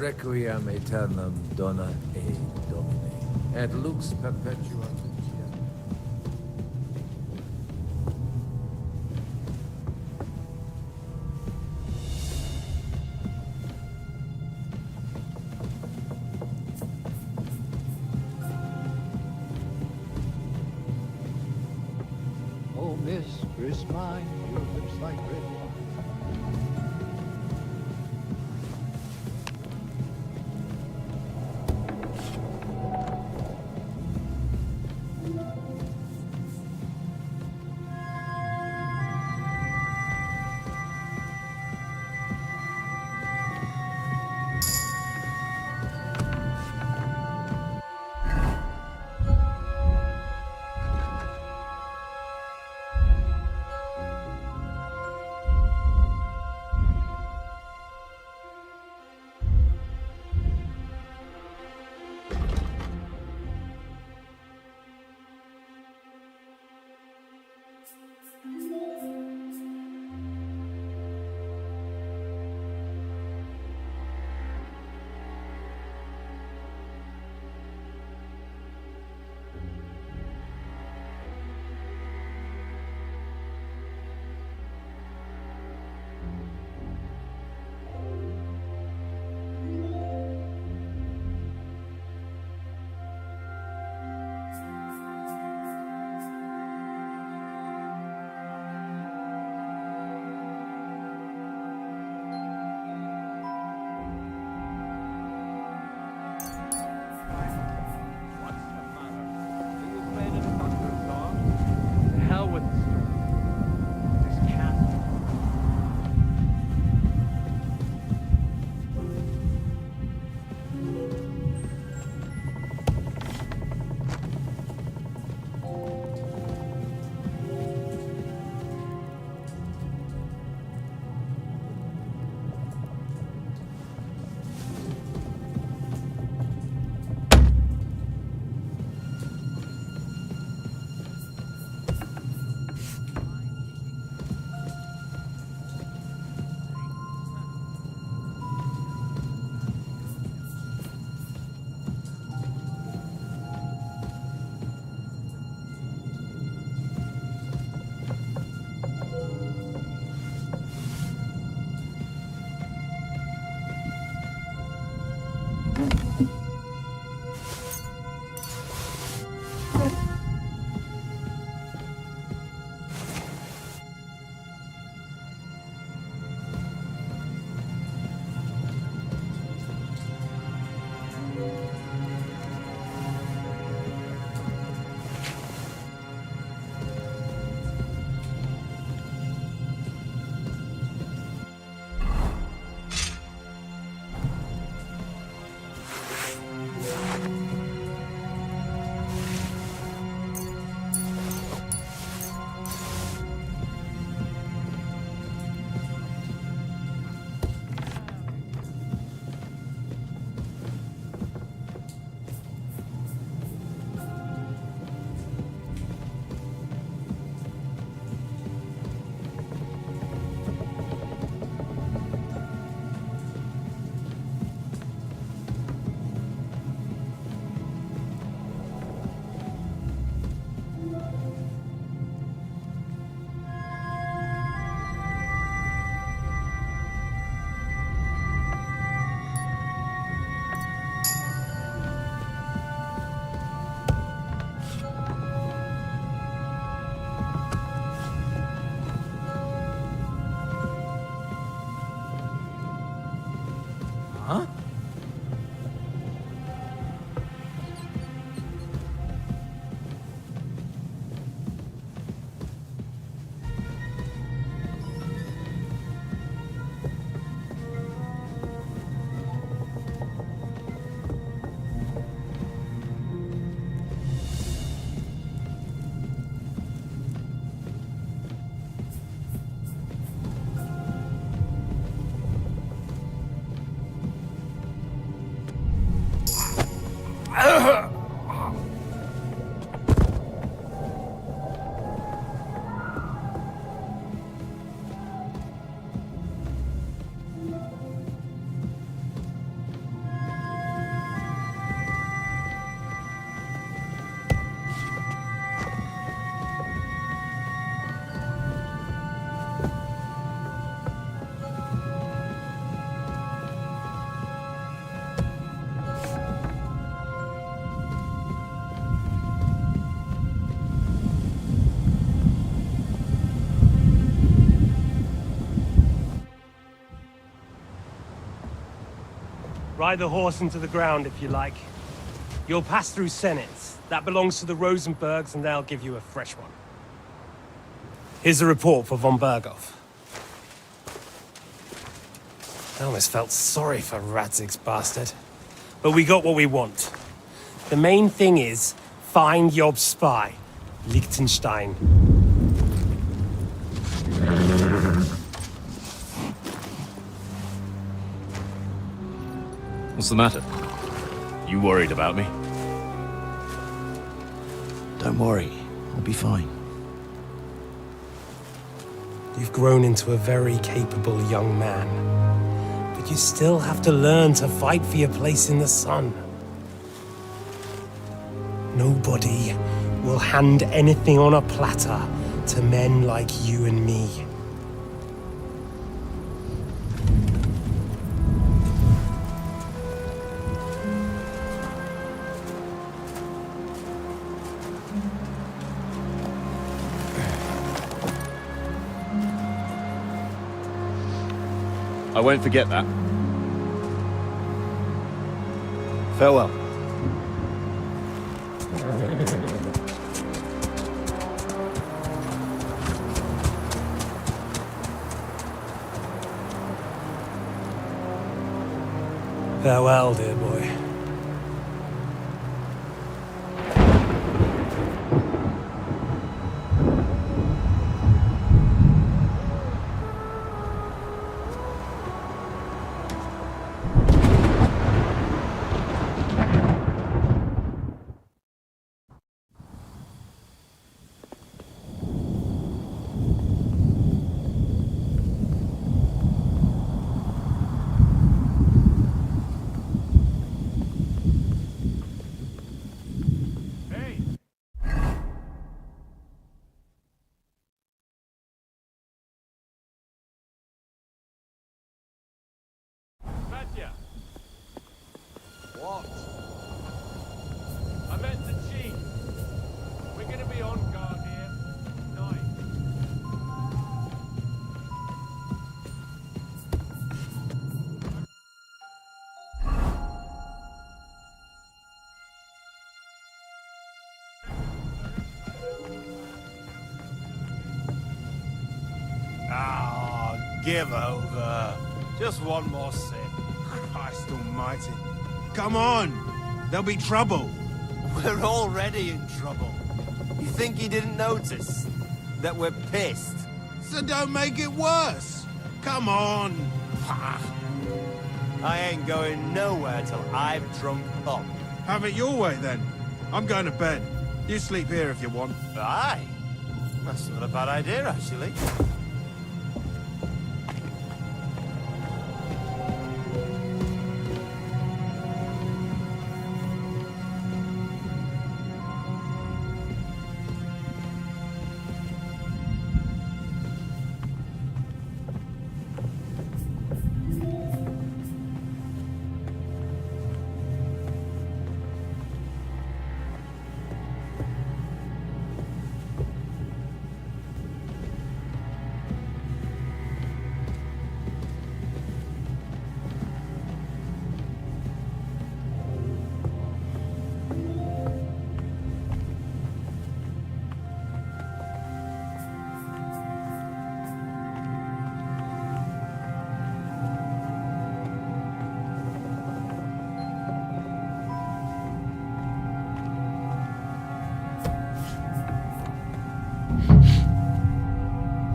Requiem aeternam dona e Domine, et lux perpetua. Oh, mistress mine, your lips like red wine. Ride the horse into the ground if you like. You'll pass through Senates. That belongs to the Rosenbergs, and they'll give you a fresh one. Here's a report for von Berghoff. I almost felt sorry for Radzig's bastard. But we got what we want. The main thing is, find Job's spy, Liechtenstein. What's the matter? You worried about me? Don't worry, I'll be fine. You've grown into a very capable young man. But you still have to learn to fight for your place in the sun. Nobody will hand anything on a platter to men like you and me. I won't forget that. Farewell. Farewell, dear boy. What? I meant the chief. We're gonna be on guard here tonight. Ah, give over. Just one more sip. Christ almighty. Come on! There'll be trouble. We're already in trouble. You think he didn't notice that we're pissed? So don't make it worse. Come on. I ain't going nowhere till I've drunk up. Have it your way then. I'm going to bed. You sleep here if you want. Aye. That's not a bad idea, actually.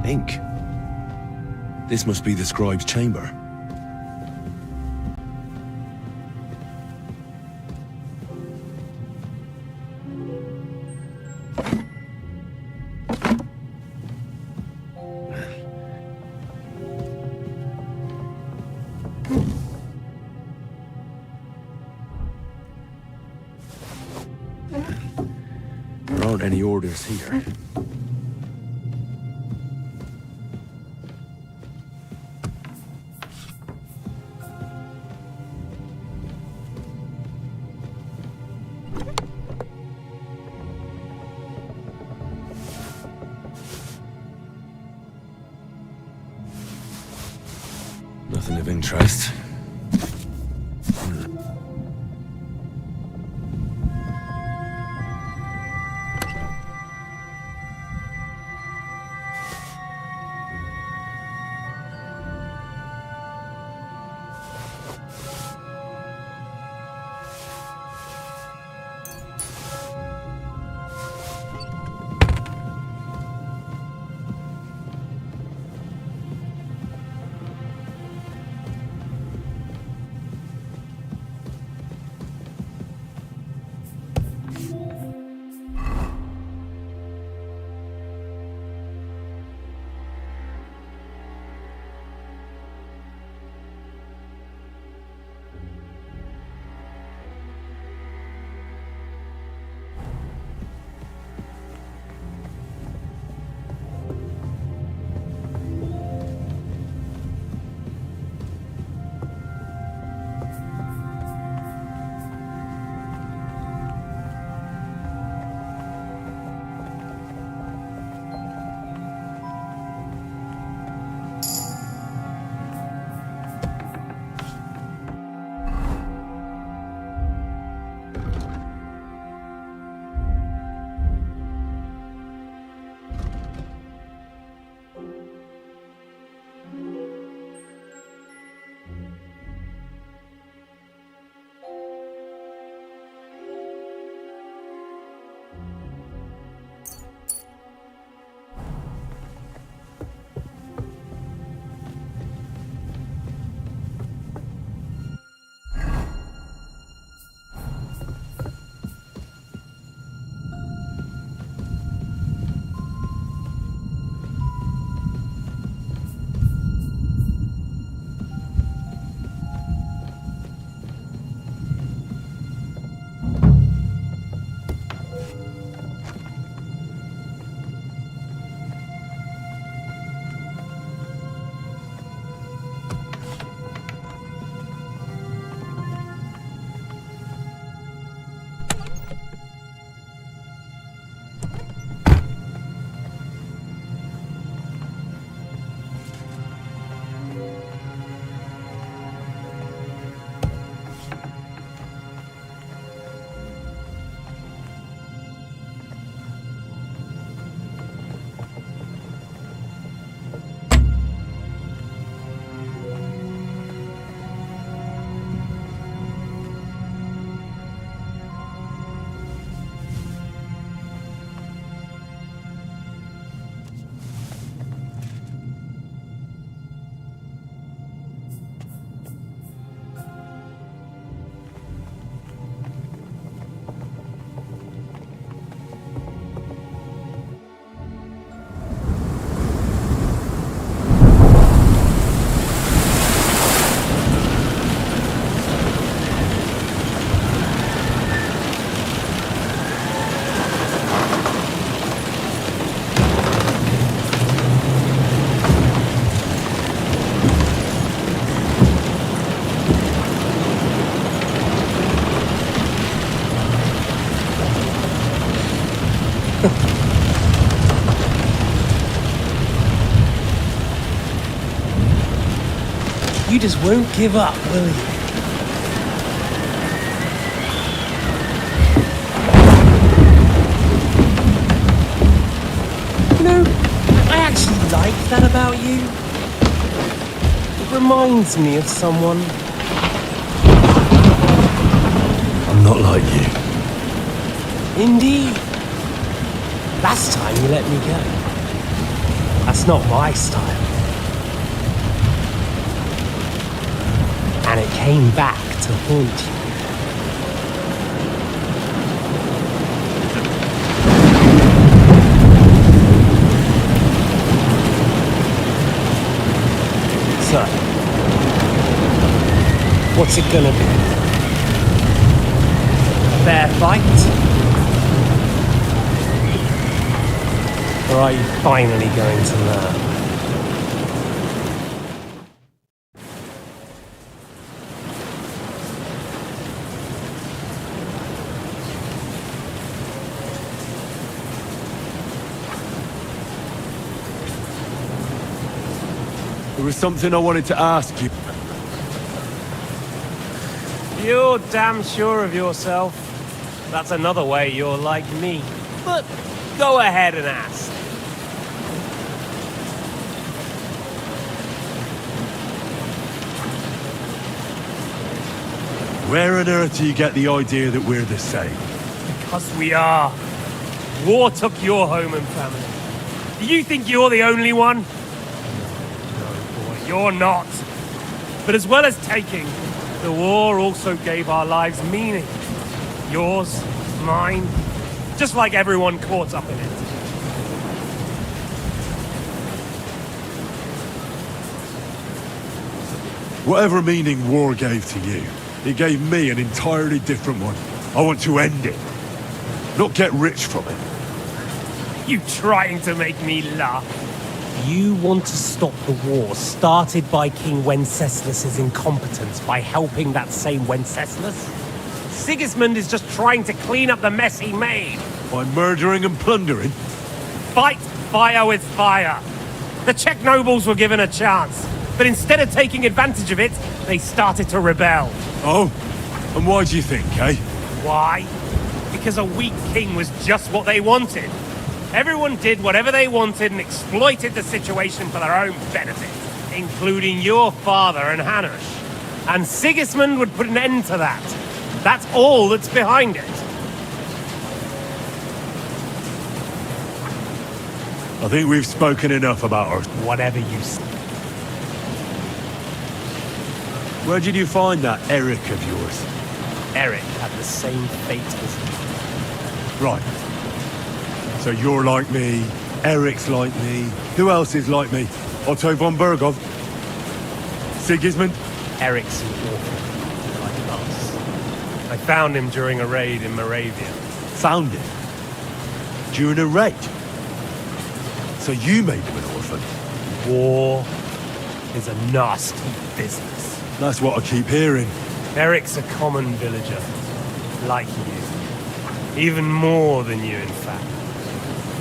Ink. This must be the scribe's chamber. There aren't any orders here. Nothing of interest. You just won't give up, will you? You know, I actually like that about you. It reminds me of someone. I'm not like you. Indeed. Last time you let me go. That's not my style. And it came back to haunt you. So, what's it gonna be? A fair fight? Or are you finally going to learn? There was something I wanted to ask you. You're damn sure of yourself. That's another way you're like me. But go ahead and ask. Where on earth do you get the idea that we're the same? Because we are. War took your home and family. Do you think you're the only one? No, boy, you're not. But as well as taking, the war also gave our lives meaning. Yours Mine. Just like everyone caught up in it. Whatever meaning war gave to you, it gave me an entirely different one. I want to end it, not get rich from it. You trying to make me laugh? You want to stop the war started by King Wenceslas's incompetence by helping that same Wenceslas? Sigismund is just trying to clean up the mess he made. By murdering and plundering? Fight fire with fire. The Czech nobles were given a chance, but instead of taking advantage of it, they started to rebel. Oh? And why do you think, eh? Why? Because a weak king was just what they wanted. Everyone did whatever they wanted and exploited the situation for their own benefit, including your father and Hanush. And Sigismund would put an end to that. That's all that's behind it. I think we've spoken enough about her. Whatever you say. Where did you find that Eric of yours? Eric had the same fate as you. Right. So you're like me, Eric's like me. Who else is like me? Otto von Bergov? Sigismund? Eric's an orphan, like us. I found him during a raid in Moravia. Found him? During a raid? So you made him an orphan? War is a nasty business. That's what I keep hearing. Eric's a common villager, like you. Even more than you, in fact.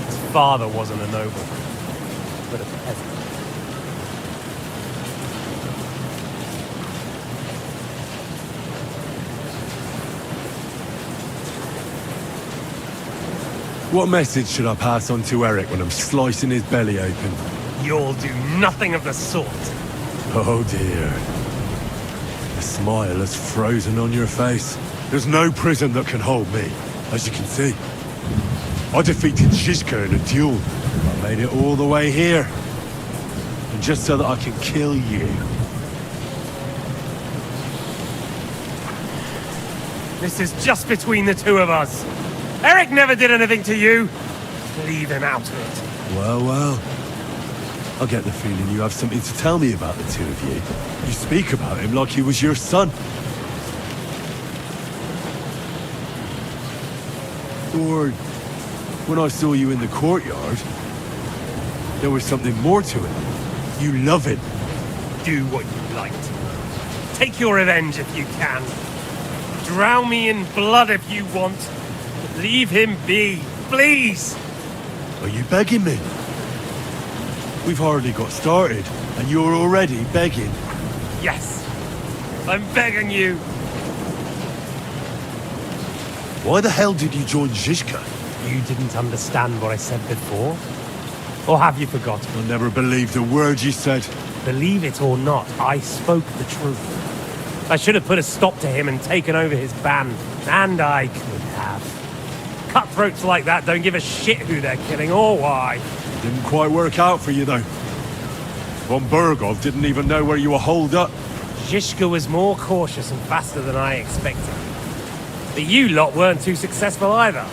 His father wasn't a noble, but a peasant. What message should I pass on to Eric when I'm slicing his belly open? You'll do nothing of the sort. Oh dear. The smile has frozen on your face. There's no prison that can hold me, as you can see. I defeated Zizka in a duel. I made it all the way here. And just so that I can kill you. This is just between the two of us. Eric never did anything to you. Leave him out of it. Well, well. I get the feeling you have something to tell me about the two of you. You speak about him like he was your son. Or, when I saw you in the courtyard, there was something more to it. You love him. Do what you like to. Take your revenge if you can. Drown me in blood if you want. But leave him be, please. Are you begging me? We've hardly got started, and you're already begging. Yes, I'm begging you. Why the hell did you join Zizka? You didn't understand what I said before? Or have you forgotten? I never believed a word you said. Believe it or not, I spoke the truth. I should have put a stop to him and taken over his band. And I could have. Cutthroats like that don't give a shit who they're killing or why. Didn't quite work out for you, though. Von Bergov didn't even know where you were holed up. Zizka was more cautious and faster than I expected. But you lot weren't too successful either.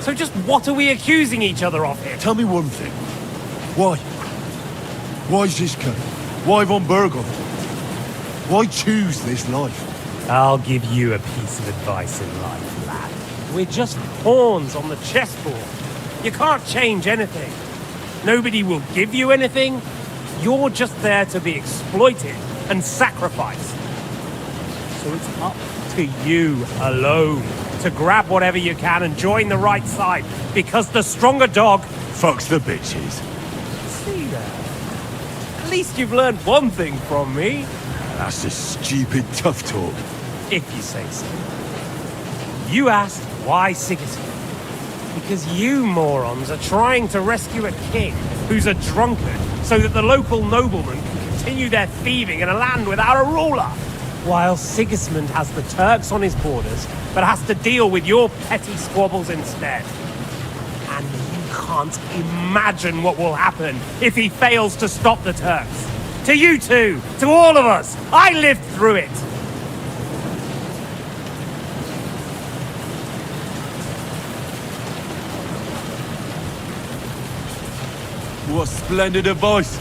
So just what are we accusing each other of here? Tell me one thing. Why? Why Zizka? Why Von Bergov? Why choose this life? I'll give you a piece of advice in life, lad. We're just pawns on the chessboard. You can't change anything. Nobody will give you anything. You're just there to be exploited and sacrificed. So it's up to you alone to grab whatever you can and join the right side, because the stronger dog Fucks the bitches. See there. At least you've learned one thing from me, That's just stupid tough talk. if you say so. You asked why Sigismund. Because you morons are trying to rescue a king who's a drunkard so that the local noblemen can continue their thieving in a land without a ruler. While Sigismund has the Turks on his borders, but has to deal with your petty squabbles instead. And you can't imagine what will happen if he fails to stop the Turks. To you two, to all of us, I lived through it. What splendid advice.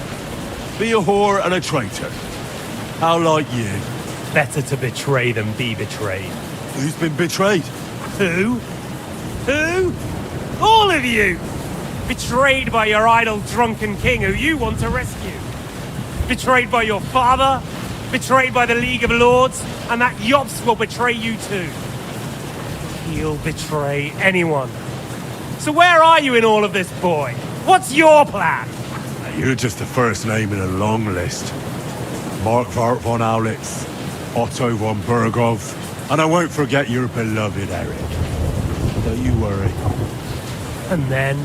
Be a whore and a traitor. How like you? Better to betray than be betrayed. Who's been betrayed? Who? Who? All of you! Betrayed by your idle drunken king who you want to rescue. Betrayed by your father, betrayed by the League of Lords, and that Yops will betray you too. He'll betray anyone. So where are you in all of this, boy? What's your plan? You're just the first name in a long list. Mark Vart von Aulitz, Otto von Burgov, and I won't forget your beloved Eric. Don't you worry. And then,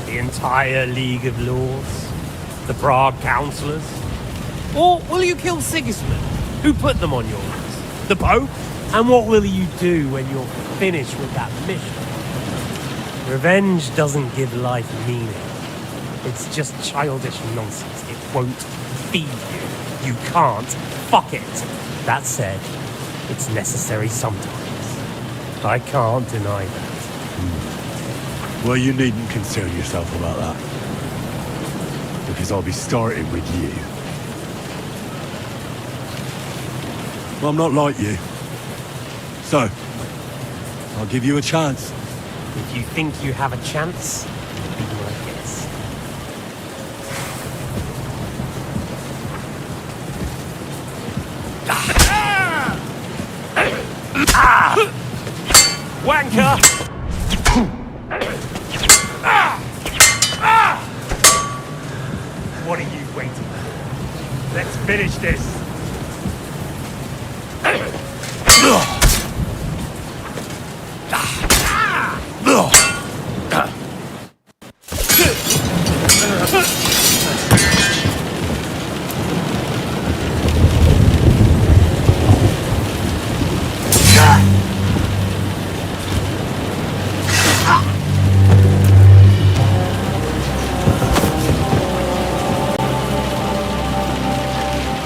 the entire League of Lords? The Prague Councillors? Or will you kill Sigismund, who put them on your list? The Pope? And what will you do when you're finished with that mission? Revenge doesn't give life meaning. It's just childish nonsense. It won't feed you. You can't fuck it. That said, it's necessary sometimes. I can't deny that. Well, you needn't concern yourself about that. Because I'll be starting with you. Well, I'm not like you. So, I'll give you a chance. If you think you have a chance, be my guest. Wanker! What are you waiting for? Let's finish this.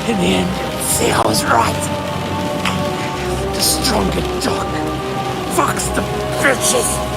In the end, see, I was right. The stronger dog fucks the bitches.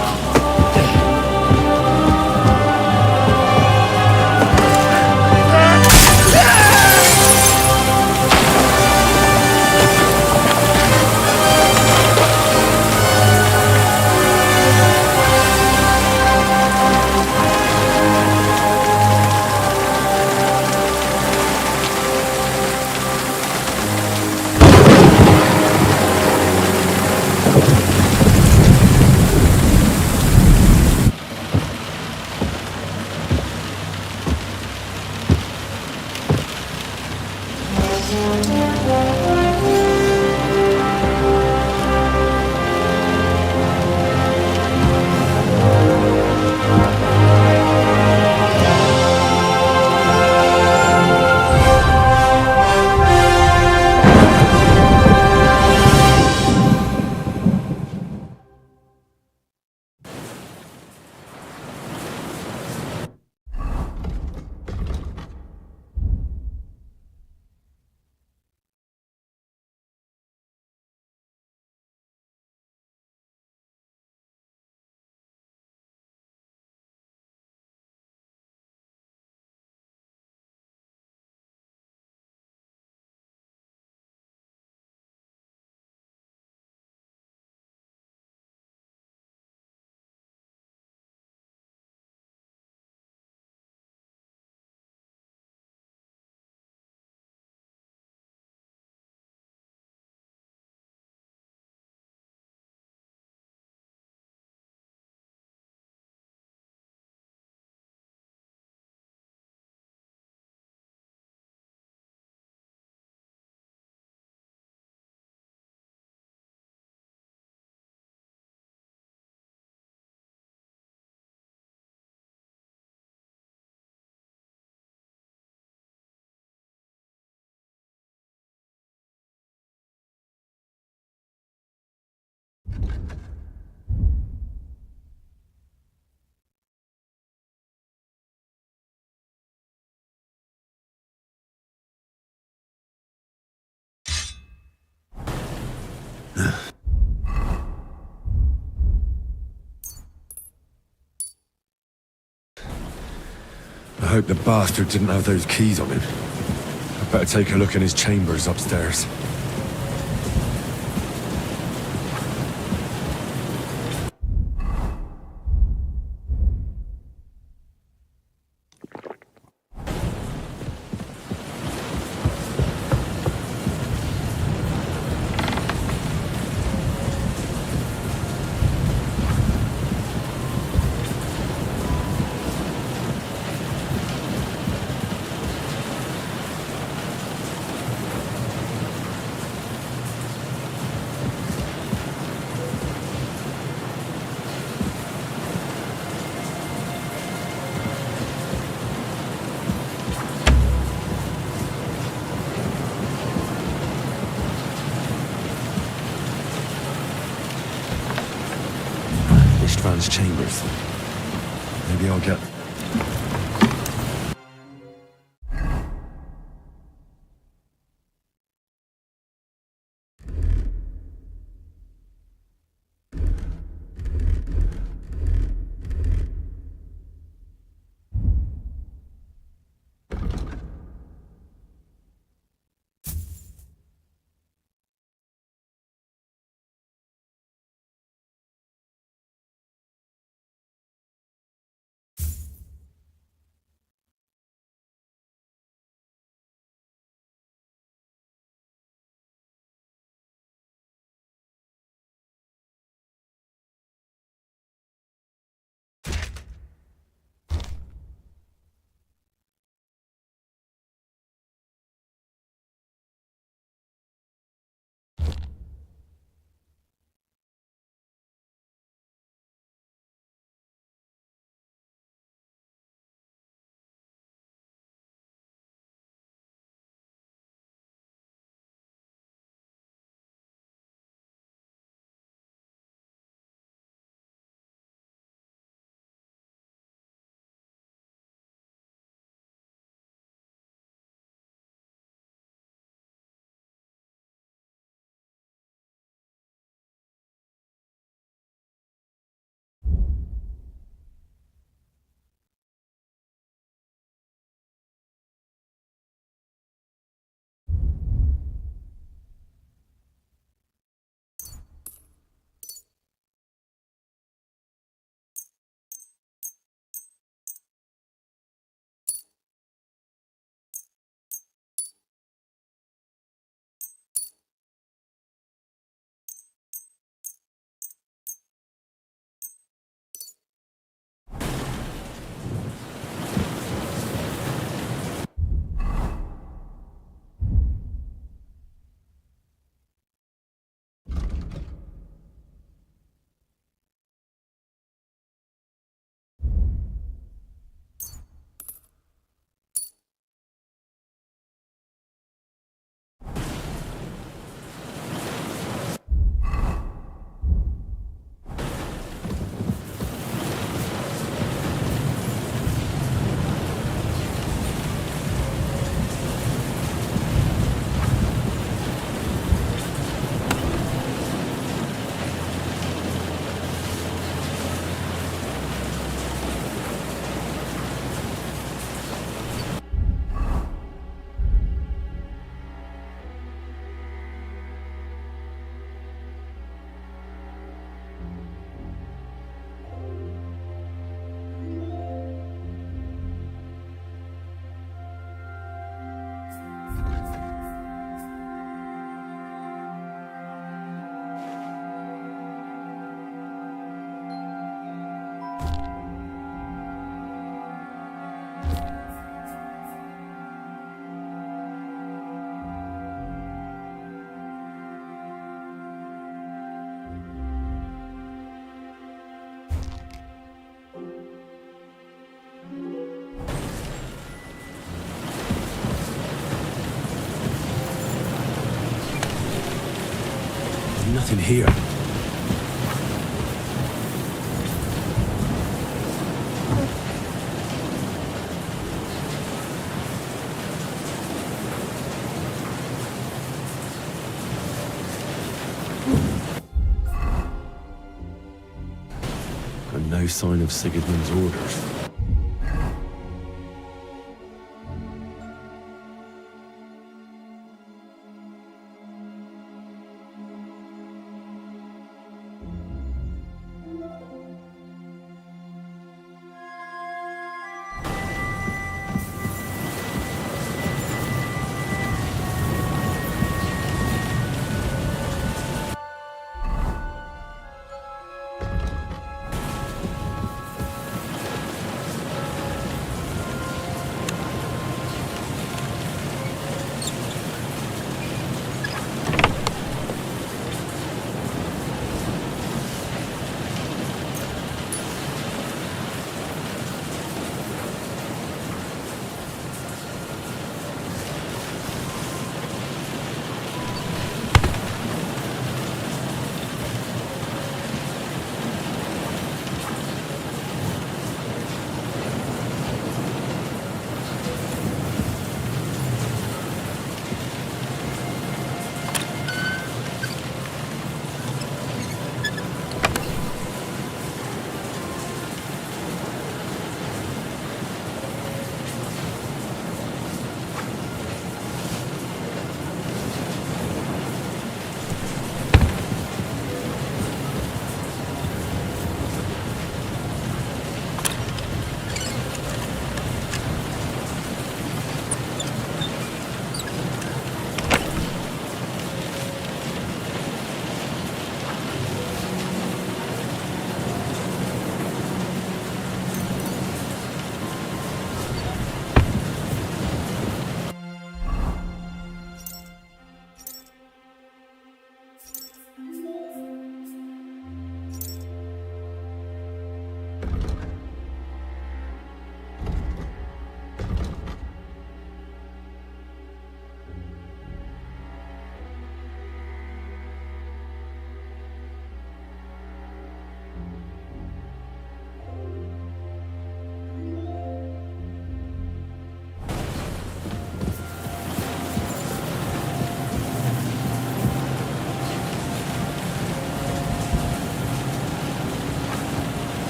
I hope the bastard didn't have those keys on him. I'd better take a look in his chambers upstairs. Ishtvan's chambers. Maybe I'll get... Nothing here. And no sign of Sigismund's orders.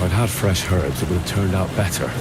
If I'd had fresh herbs, it would have turned out better.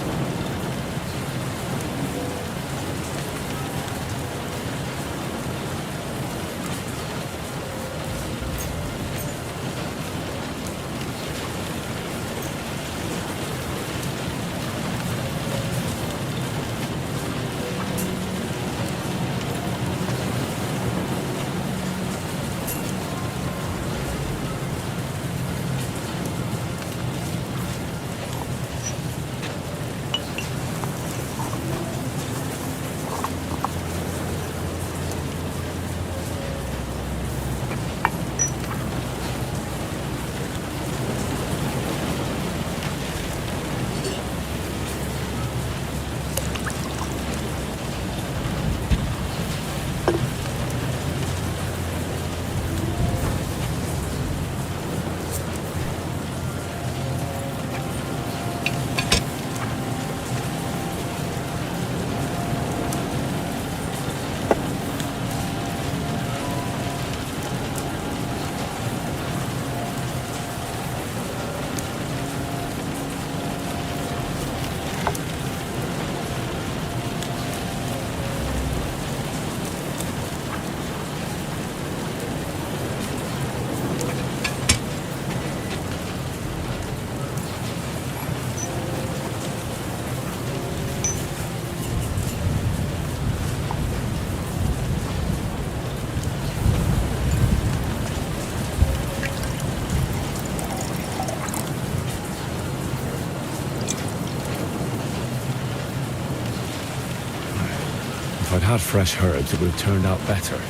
If I'd had fresh herbs, it would have turned out better.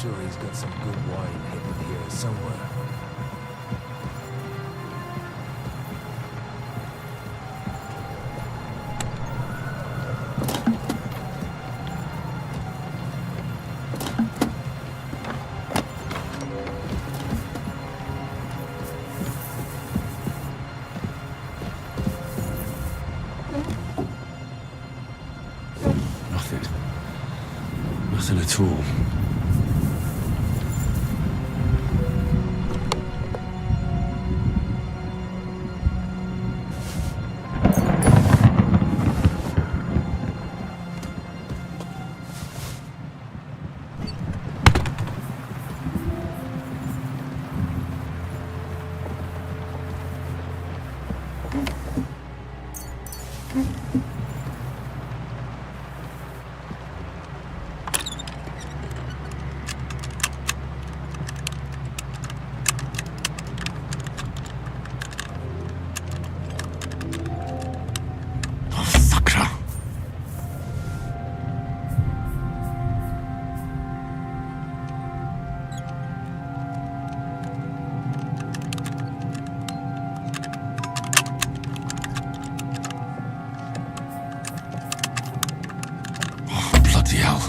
sure he's got some good wine hidden here somewhere. Nothing at all. Bloody hell.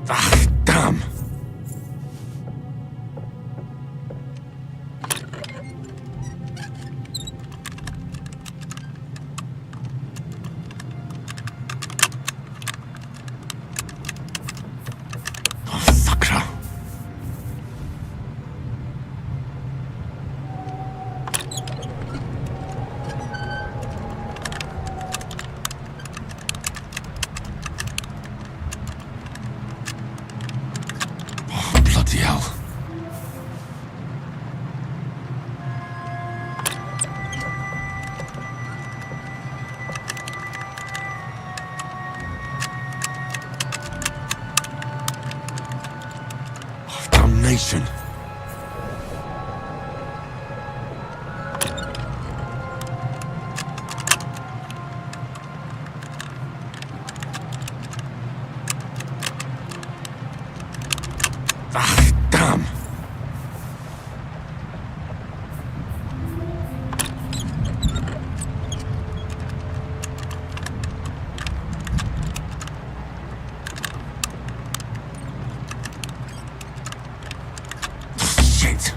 Ah, damn. Bloody hell. Oh, damnation. Ah, damn. Shit.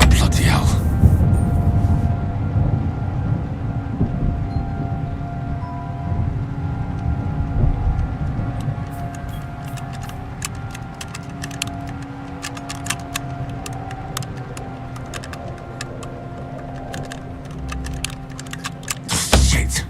Bloody hell. Shit.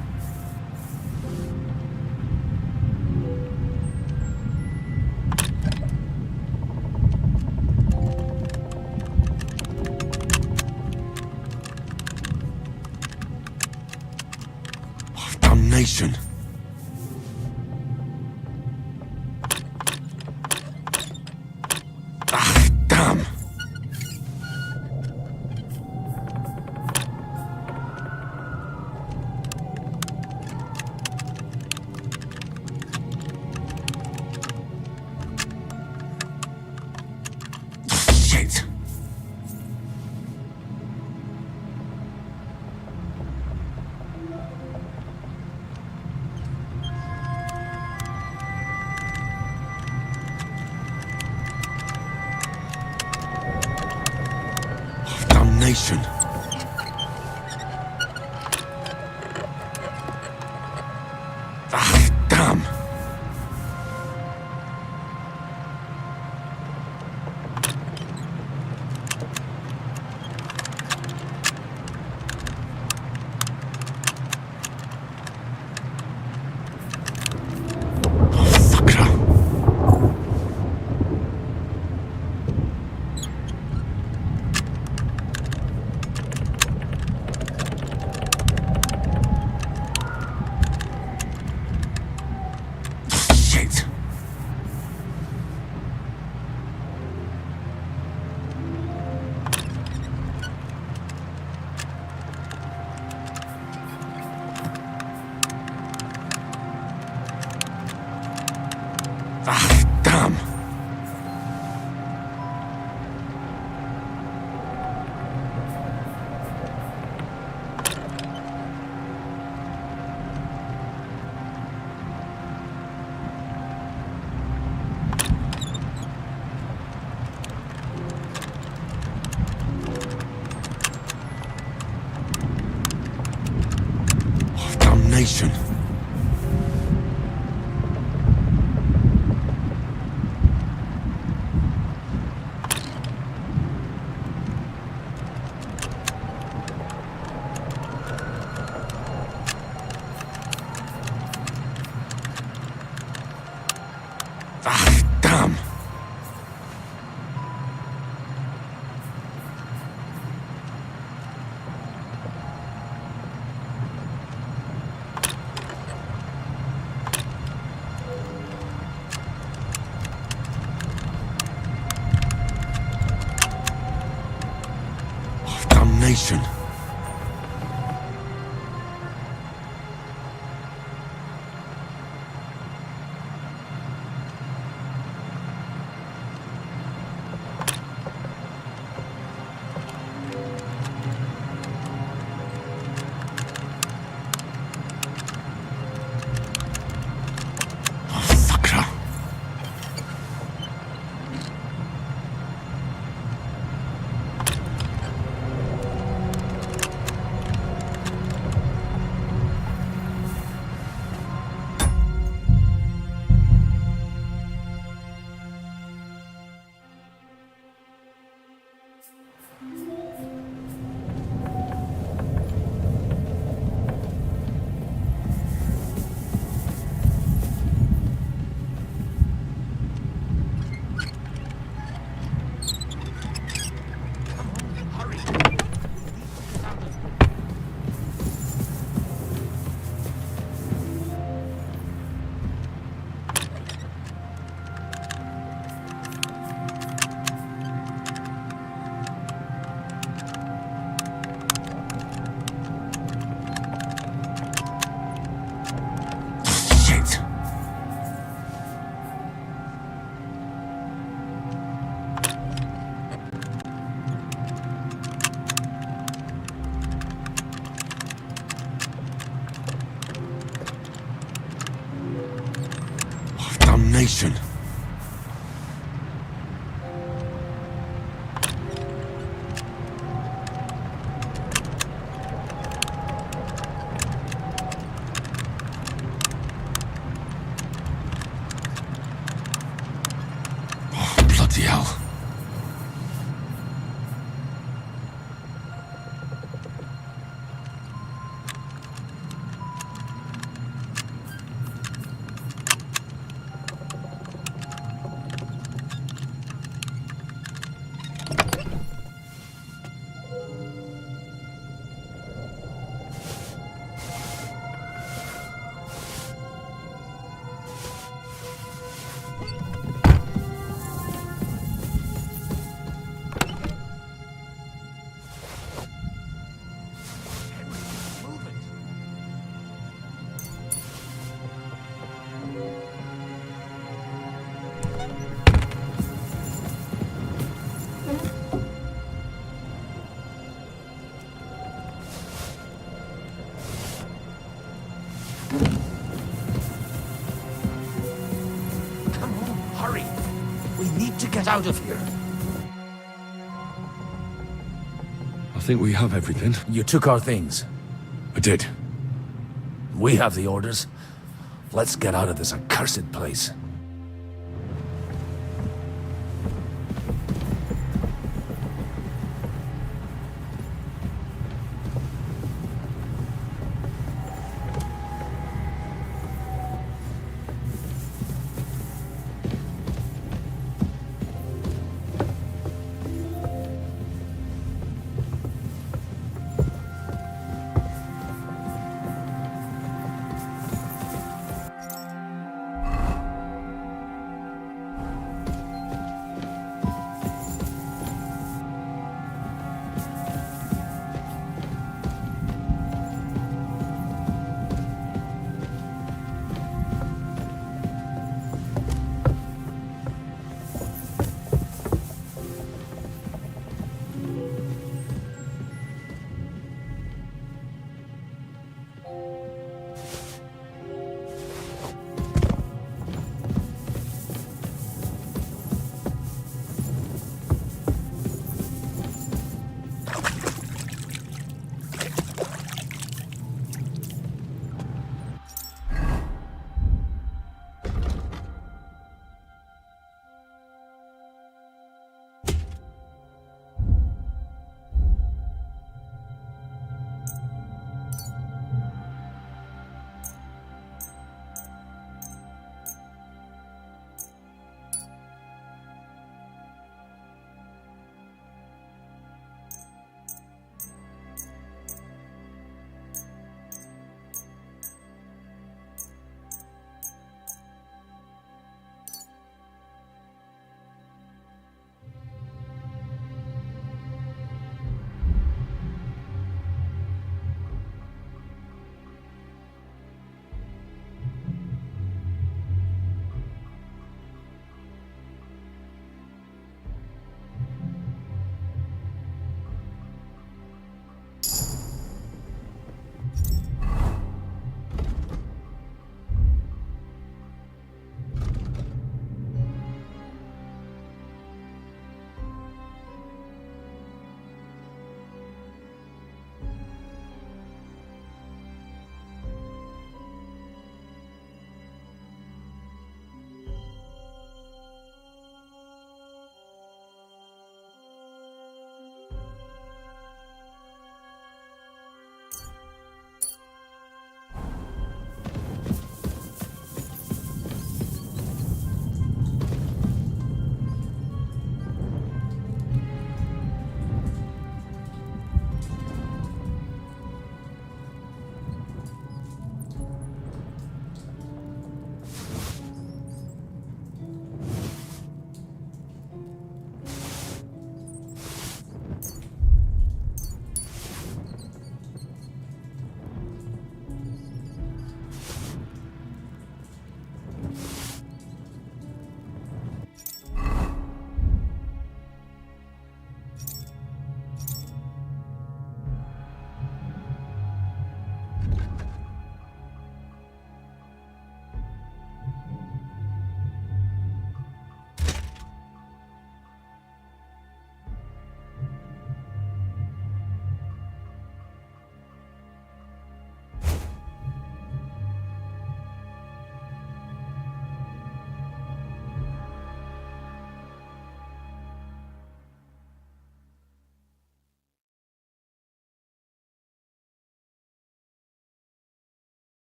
Oh, damnation. Ah, damn. Shit. Damnation. Ah, damn. damnation. Damnation. Oh, bloody hell. Hurry! We need to get out of here. I think we have everything. You took our things. I did. We have the orders. Let's get out of this accursed place.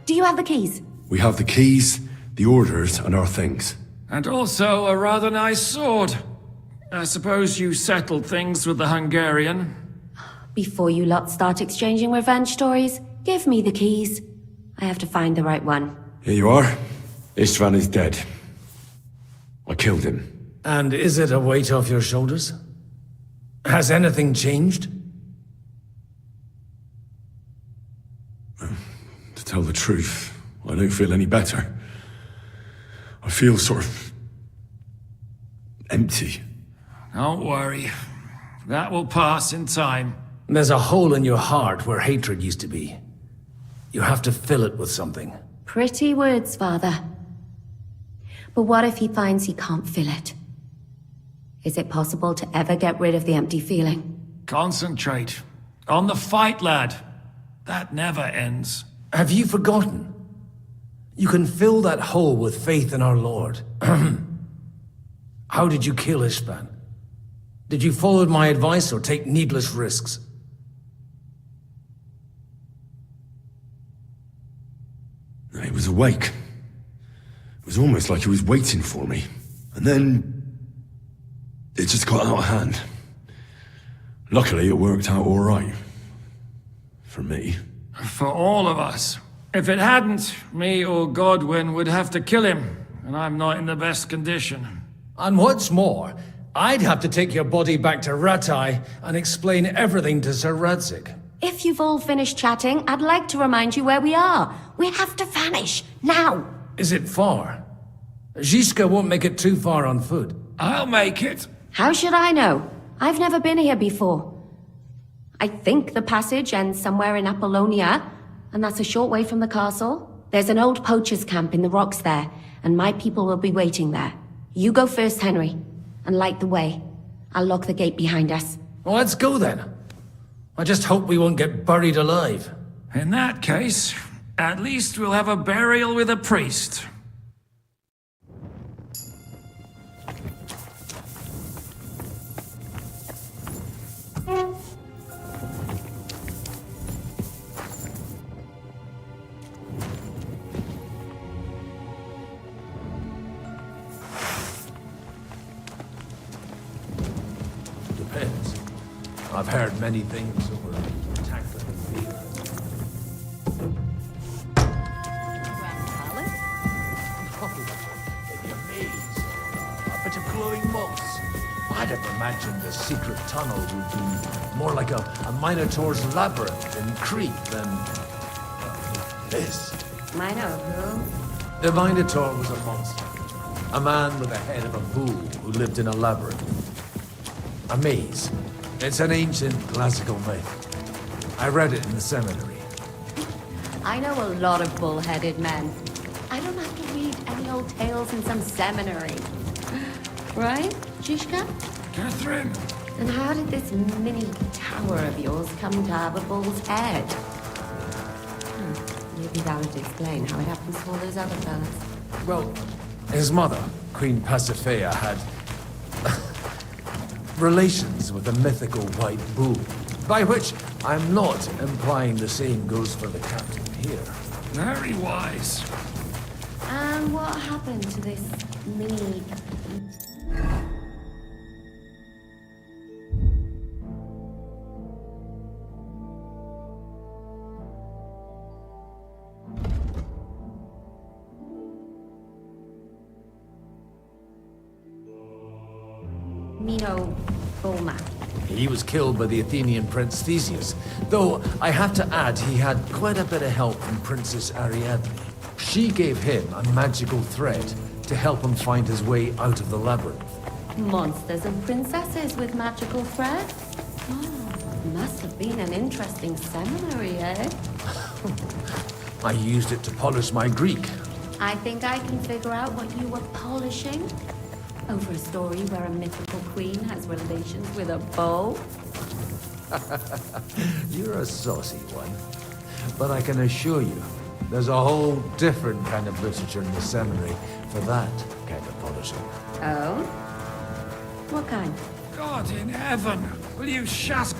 Do you have the keys? We have the keys, the orders, and our things. And also a rather nice sword. I suppose you settled things with the Hungarian. Before you lot start exchanging revenge stories, give me the keys. I have to find the right one. Here you are. Istvan is dead. I killed him. And is it a weight off your shoulders? Has anything changed? To tell the truth, I don't feel any better. I feel sort of empty. Don't worry. That will pass in time. There's a hole in your heart where hatred used to be. You have to fill it with something. Pretty words, Father. But what if he finds he can't fill it? Is it possible to ever get rid of the empty feeling? Concentrate. On the fight, lad. That never ends. Have you forgotten? You can fill that hole with faith in our Lord. How did you kill Istvan? Did you follow my advice or take needless risks? He was awake. It was almost like he was waiting for me. And then... it just got out of hand. Luckily, it worked out all right. For me. For all of us. If it hadn't, me or Godwin would have to kill him, and I'm not in the best condition. And what's more, I'd have to take your body back to Ratai and explain everything to Sir Radzig. If you've all finished chatting, I'd like to remind you where we are. We have to vanish, now! Is it far? Zizka won't make it too far on foot. I'll make it. How should I know? I've never been here before. I think the passage ends somewhere in Apollonia, and that's a short way from the castle. There's an old poacher's camp in the rocks there, and my people will be waiting there. You go first, Henry, and light the way. I'll lock the gate behind us. Well, let's go then. I just hope we won't get buried alive. In that case, at least we'll have a burial with a priest. Depends. I've heard many things over Tackler and beer. Maybe a maze or a bit of glowing moss. I'd have imagined the secret tunnel would be more like a Minotaur's labyrinth in Crete than this. Mino who? The Minotaur was a monster. A man with the head of a bull who lived in a labyrinth. A maze. It's an ancient classical myth. I read it in the seminary. I know a lot of bull-headed men. I don't have to read any old tales in some seminary. Right, Zizka? Catherine? And how did this mini tower of yours come to have a bull's head? Maybe that would explain how it happens to all those other fellas. Well, his mother, Queen Pasiphae, had relations with a mythical white bull. By which, I'm not implying the same goes for the captain here. Very wise. And what happened to this mini... Mino Bulma. He was killed by the Athenian prince Theseus, though I have to add he had quite a bit of help from Princess Ariadne. She gave him a magical thread to help him find his way out of the labyrinth. Monsters and princesses with magical thread? Oh, must have been an interesting seminary, eh? I used it to polish my Greek. I think I can figure out what you were polishing. Over a story where a mythical queen has relations with a bull? You're a saucy one. But I can assure you, there's a whole different kind of literature in the seminary for that kind of polishing. Oh? What kind? God in heaven, will you shut...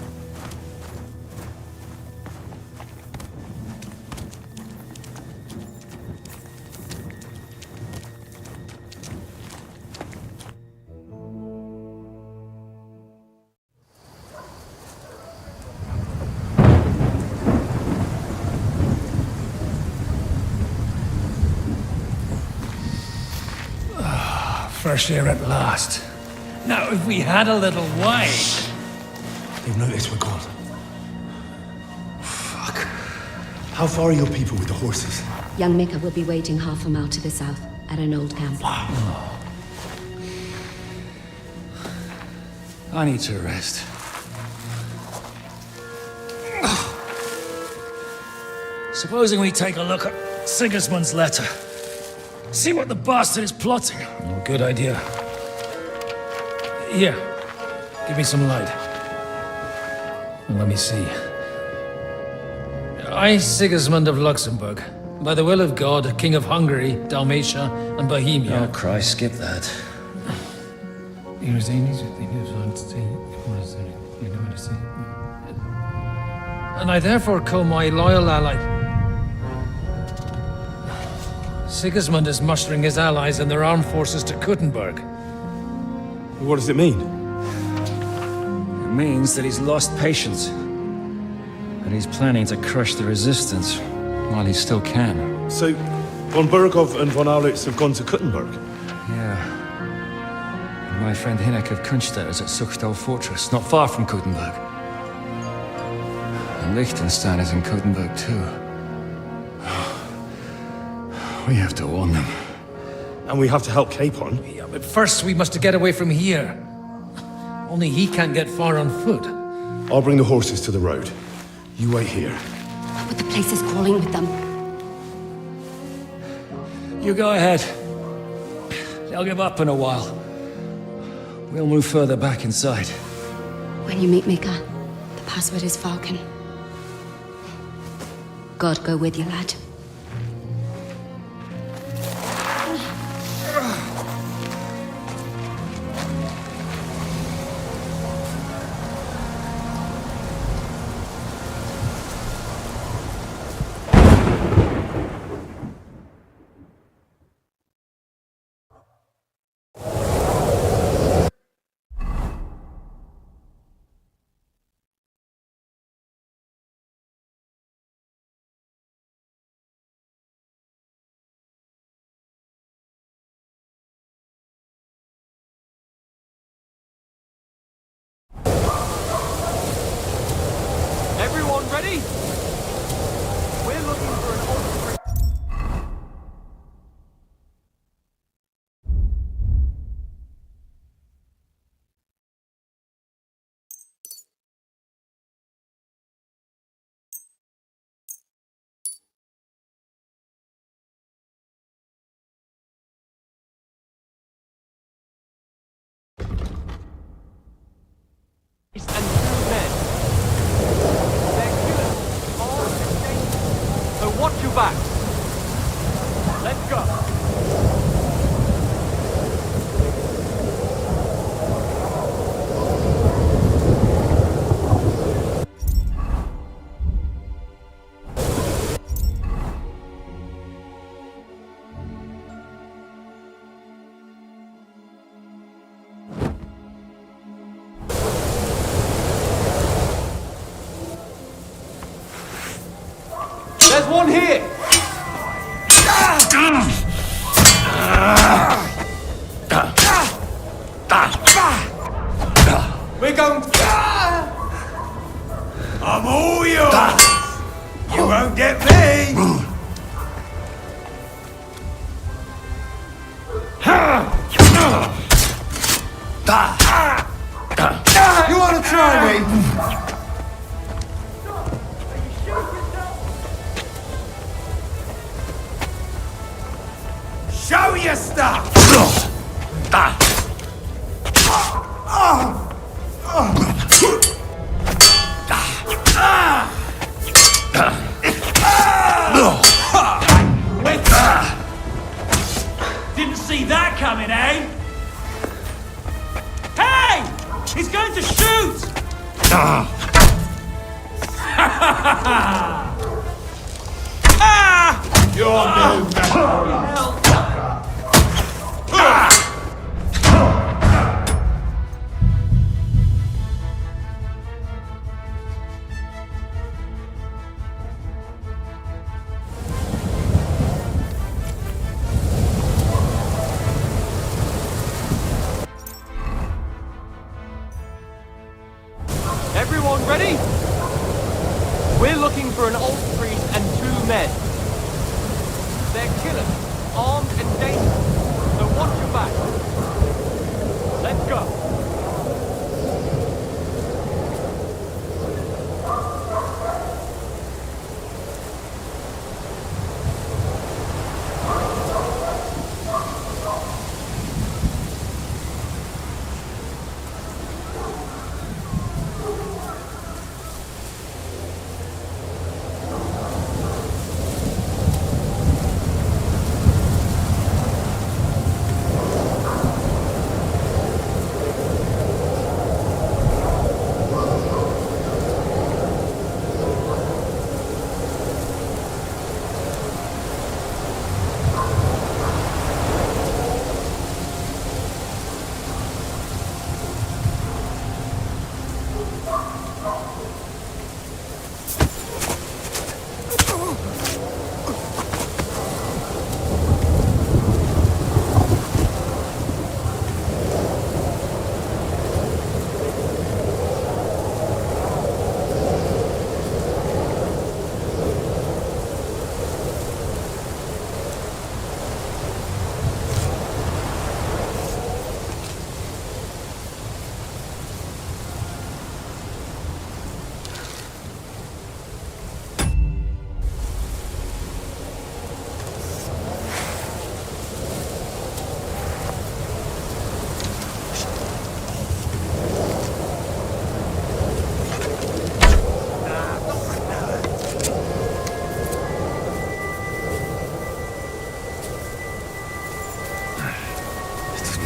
fresh air at last. Now, if we had a little wine... They've noticed we're gone. Fuck. How far are your people with the horses? Young Mika will be waiting half a mile to the south, at an old camp. I need to rest. Supposing we take a look at Sigismund's letter. See what the bastard is plotting. Oh, good idea. Here, give me some light. Well, let me see. I, Sigismund of Luxembourg, by the will of God, King of Hungary, Dalmatia, and Bohemia. Oh, Christ, skip that. And I therefore call my loyal ally. Sigismund is mustering his allies and their armed forces to Kuttenberg. What does it mean? It means that he's lost patience. And he's planning to crush the resistance while he still can. So, von Burgov and von Aulitz have gone to Kuttenberg? Yeah. And my friend Hinek of Kunstedt is at Suchstal Fortress, not far from Kuttenberg. And Liechtenstein is in Kuttenberg too. We have to warn them. And we have to help Capon? Yeah, but first we must get away from here. Only he can't get far on foot. I'll bring the horses to the road. You wait here. But the place is crawling with them. You go ahead. They'll give up in a while. We'll move further back inside. When you meet Mika, the password is Falcon. God go with you, lad. Everyone ready? We're looking for an old... and 2 men. So watch your back. Let's go. There's one here! We're going to... I'm all yours! You won't get me! You want to try me? Show your stuff! Didn't see that coming, eh? Hey! He's going to shoot! You're no better! Everyone ready? We're looking for an old priest and 2 men. They're killers, armed and dangerous, so watch your back. Let's go.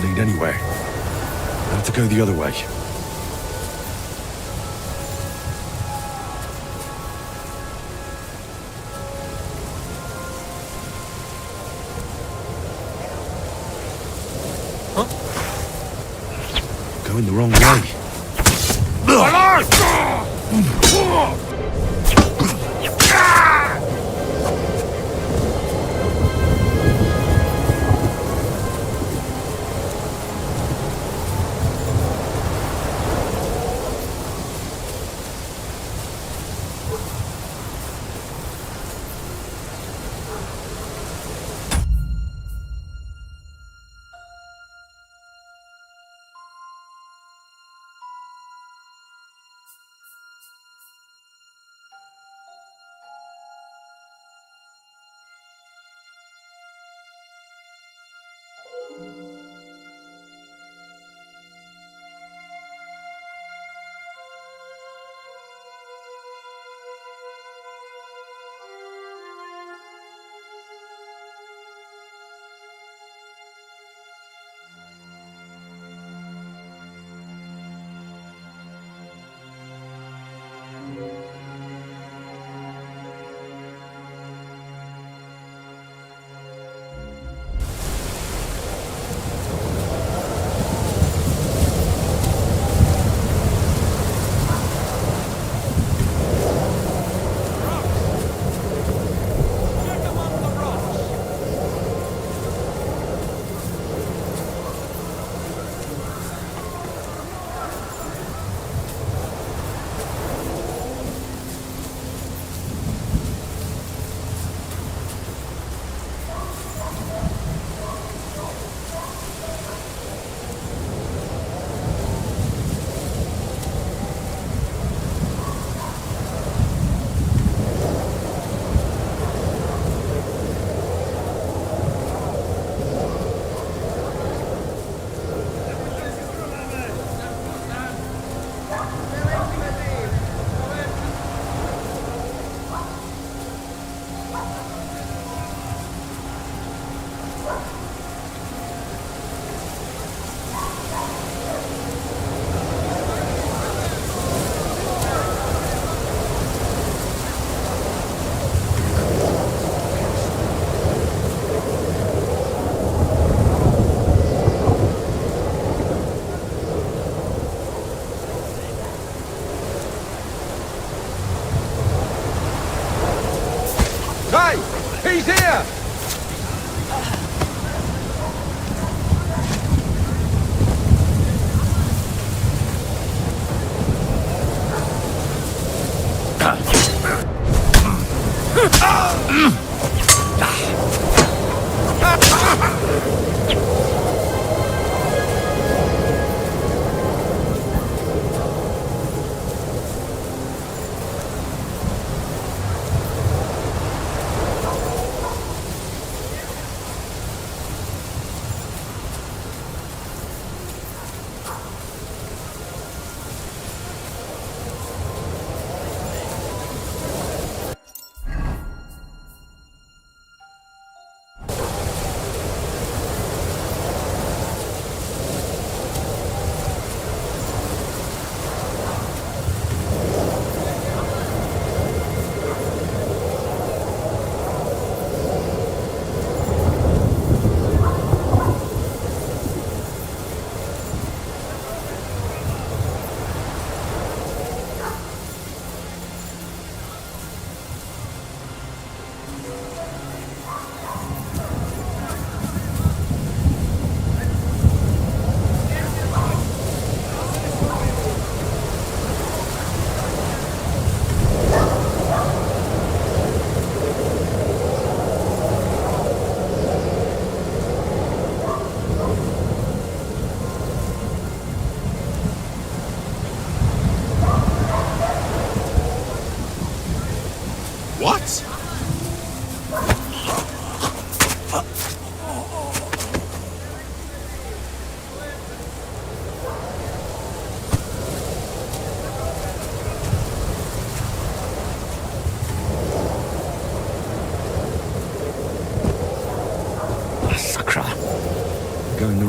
Lead anywhere. I have to go the other way. Huh? Going the wrong way.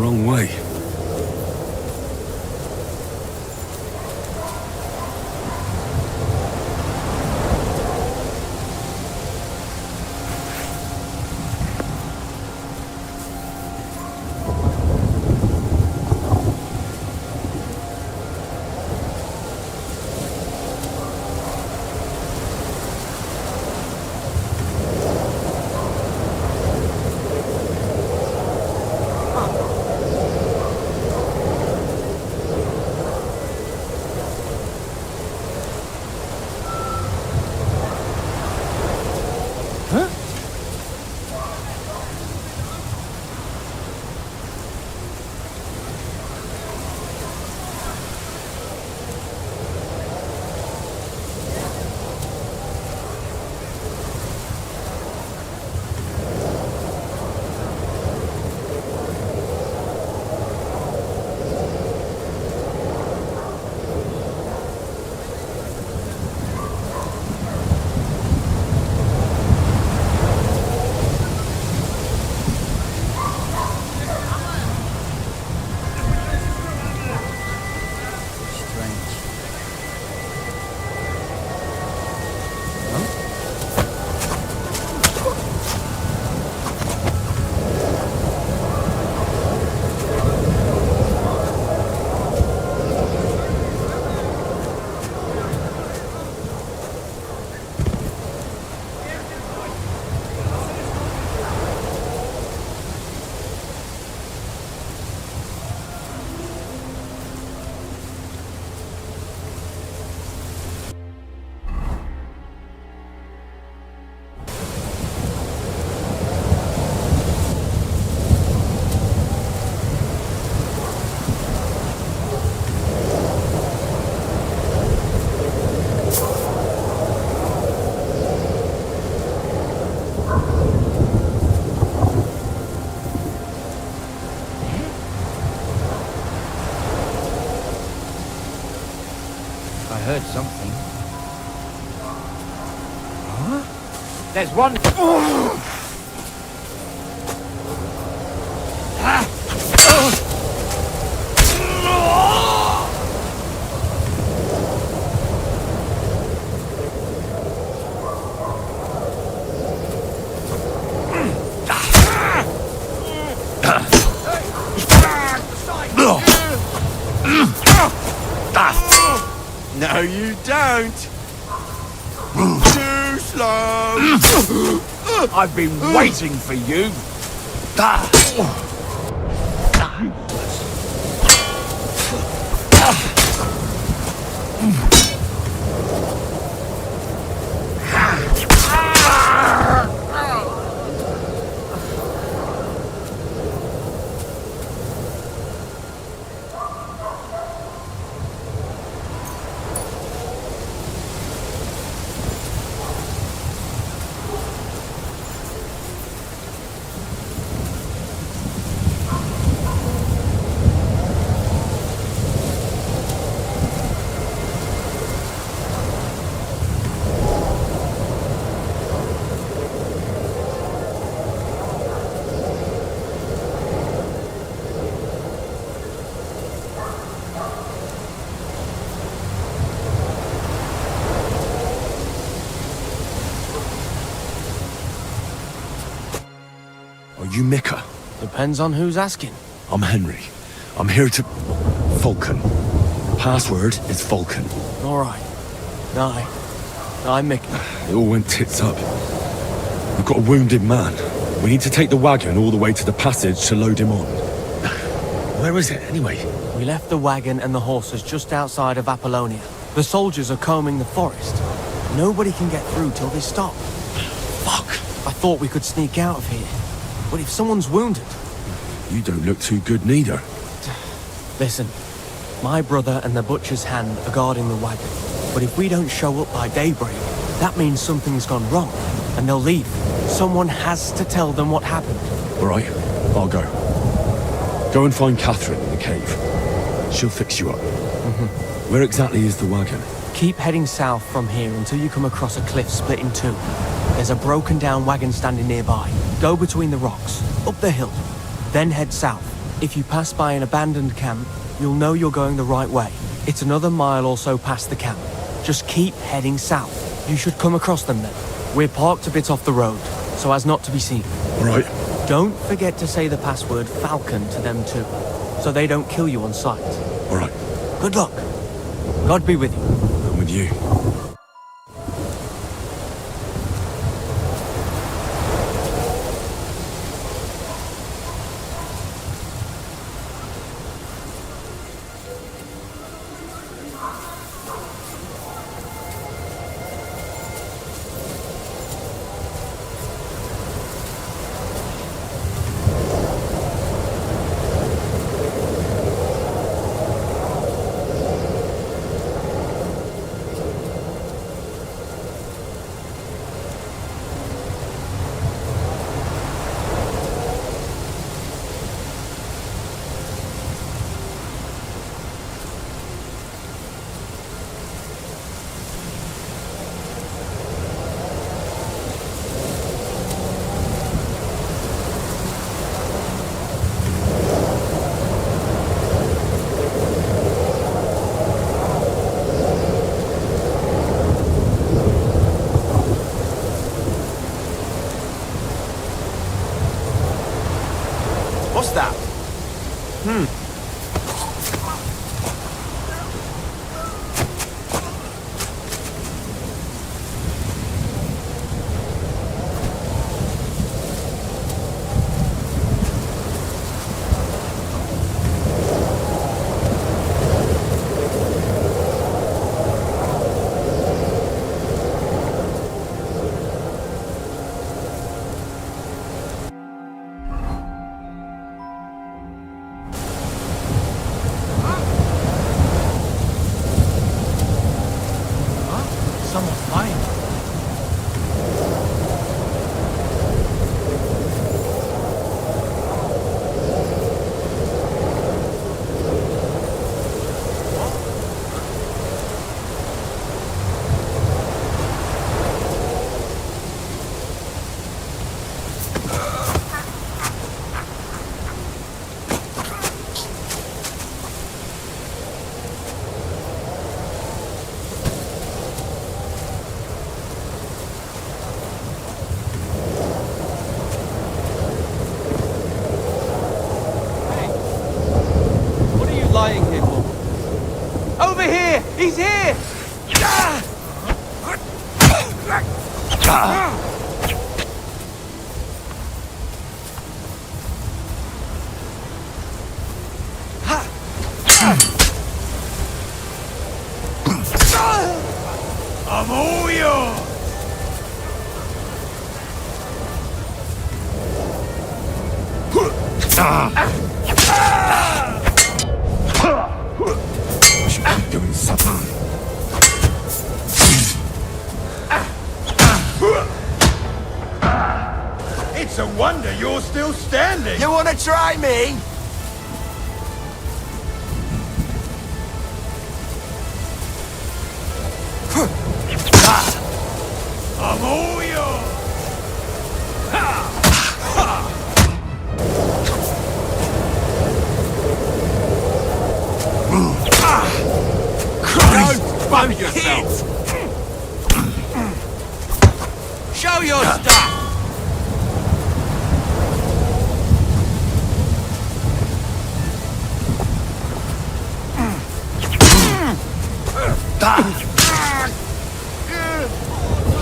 wrong way. I heard something. Huh? There's one. No, you don't. Too slow. I've been waiting for you. Are you Micah? Depends on who's asking. I'm Henry. I'm here to... Vulcan. Password is Vulcan. Alright. I'm Mickey. It all went tits up. We've got a wounded man. We need to take the wagon all the way to the passage to load him on. Where is it, anyway? We left the wagon and the horses just outside of Apollonia. The soldiers are combing the forest. Nobody can get through till they stop. Fuck! I thought we could sneak out of here. But if someone's wounded... You don't look too good neither. Listen, my brother and the butcher's hand are guarding the wagon. But if we don't show up by daybreak, that means something's gone wrong. And they'll leave. Someone has to tell them what happened. All right, I'll go. Go and find Catherine in the cave. She'll fix you up. Where exactly is the wagon? Keep heading south from here until you come across a cliff split in two. There's a broken down wagon standing nearby. Go between the rocks, up the hill, then head south. If you pass by an abandoned camp, you'll know you're going the right way. It's another mile or so past the camp. Just keep heading south. You should come across them then. We're parked a bit off the road, so as not to be seen. Right. Don't forget to say the password Falcon to them too, so they don't kill you on sight. All right. Good luck. God be with you. I'm with you. What's that? Someone's lying. What are you lying here for? Over here! He's here! I'm all yours! Doing something. It's a wonder you're still standing! You wanna try me? I'm all yours! Don't bump yourself! Show your stuff!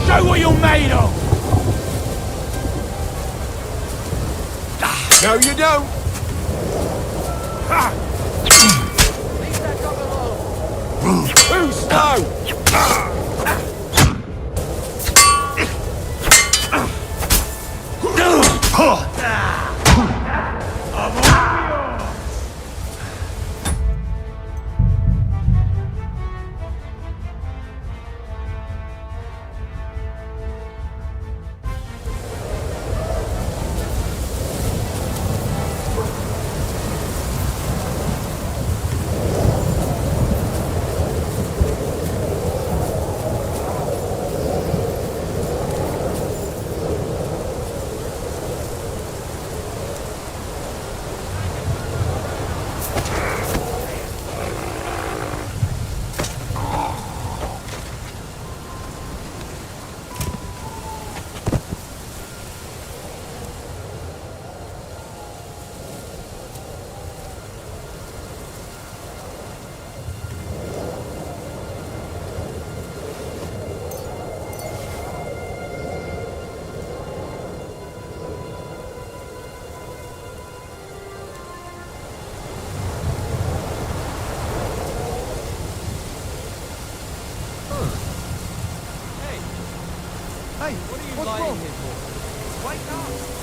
Show what you're made of! No, you don't! Who's slow? Hey, What are you what's lying wrong? here for? Wake up!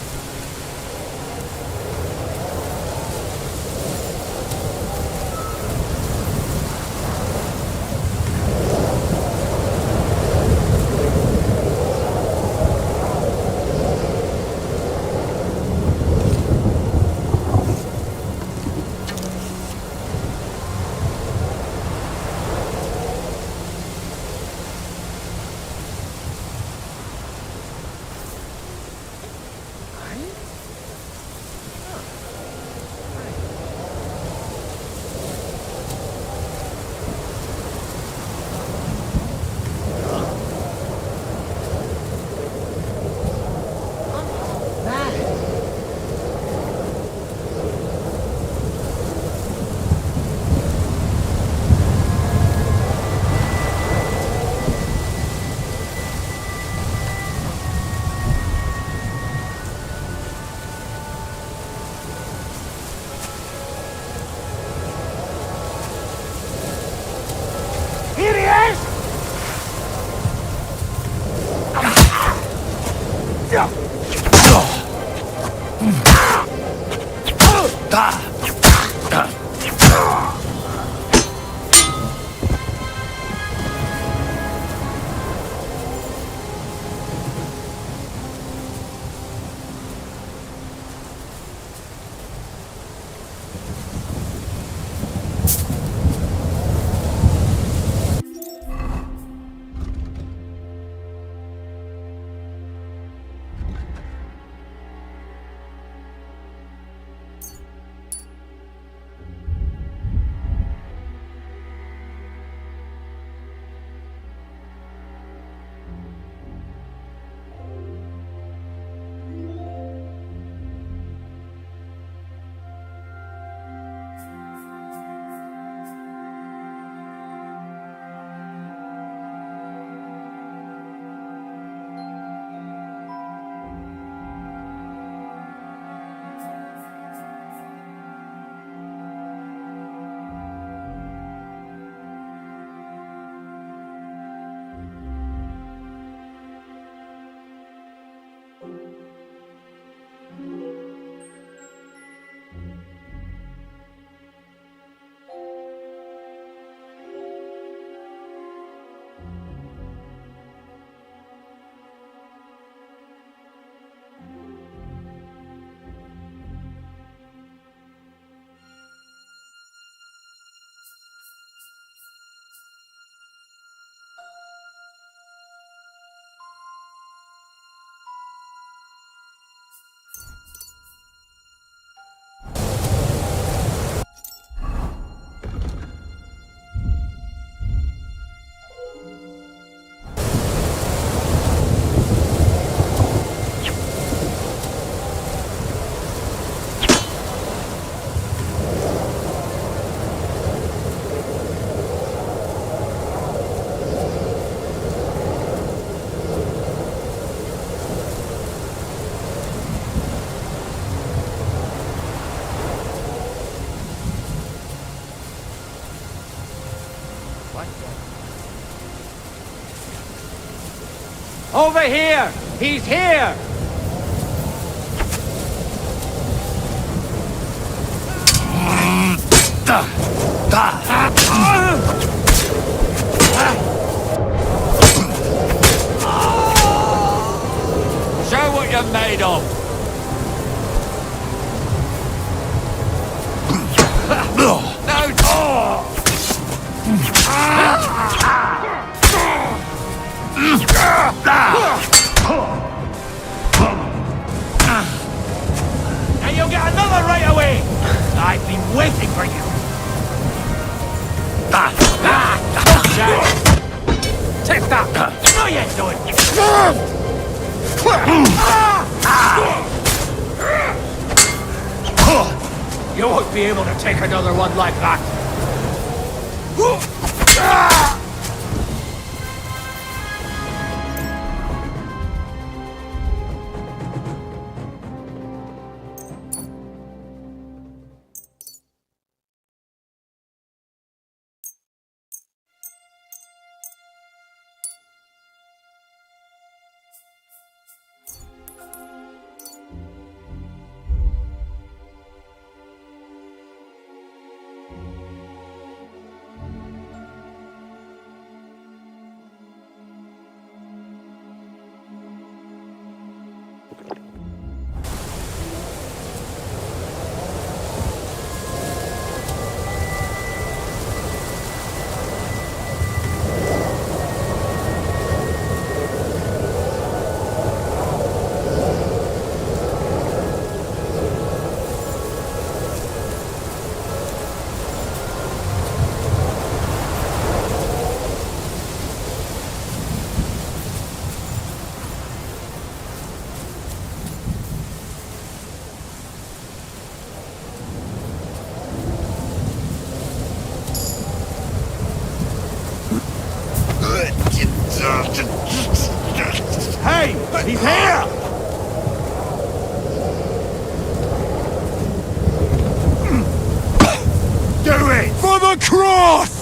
Here he is! Over here! He's here! Show what you're made of! And you'll get another right away! I've been waiting for you! Take that! No, you don't! You won't be able to take another one like that! He's here! Do it! For the cross!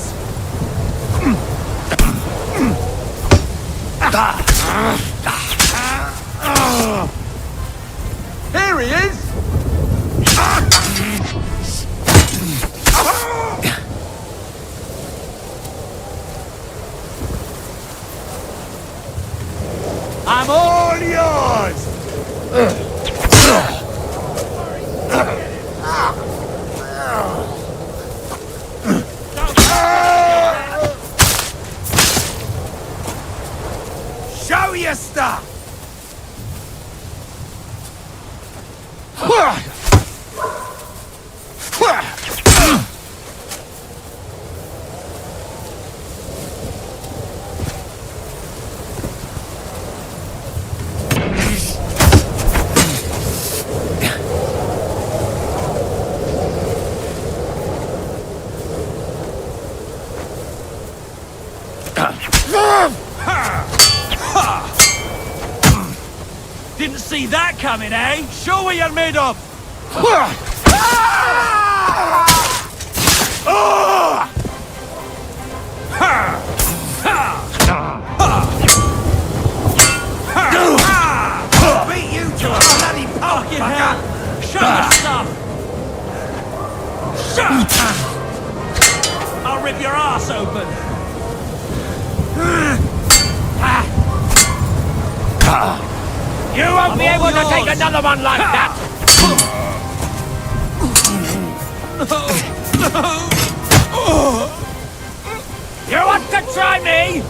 Here he is! I'm all yours! Show your stuff! Didn't see that coming, eh? Show what you're made of! Beat you to a bloody pulp, Fucking hell! Show your stuff! I'll rip your ass open! You won't be able to take another one like that! You want to try me?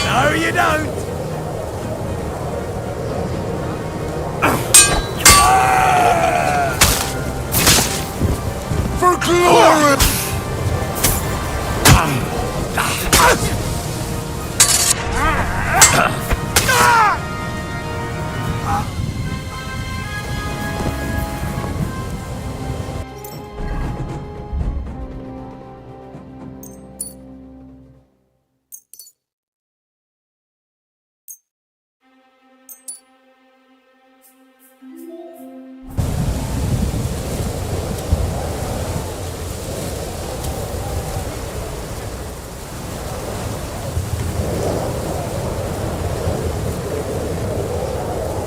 No, you don't! For glory!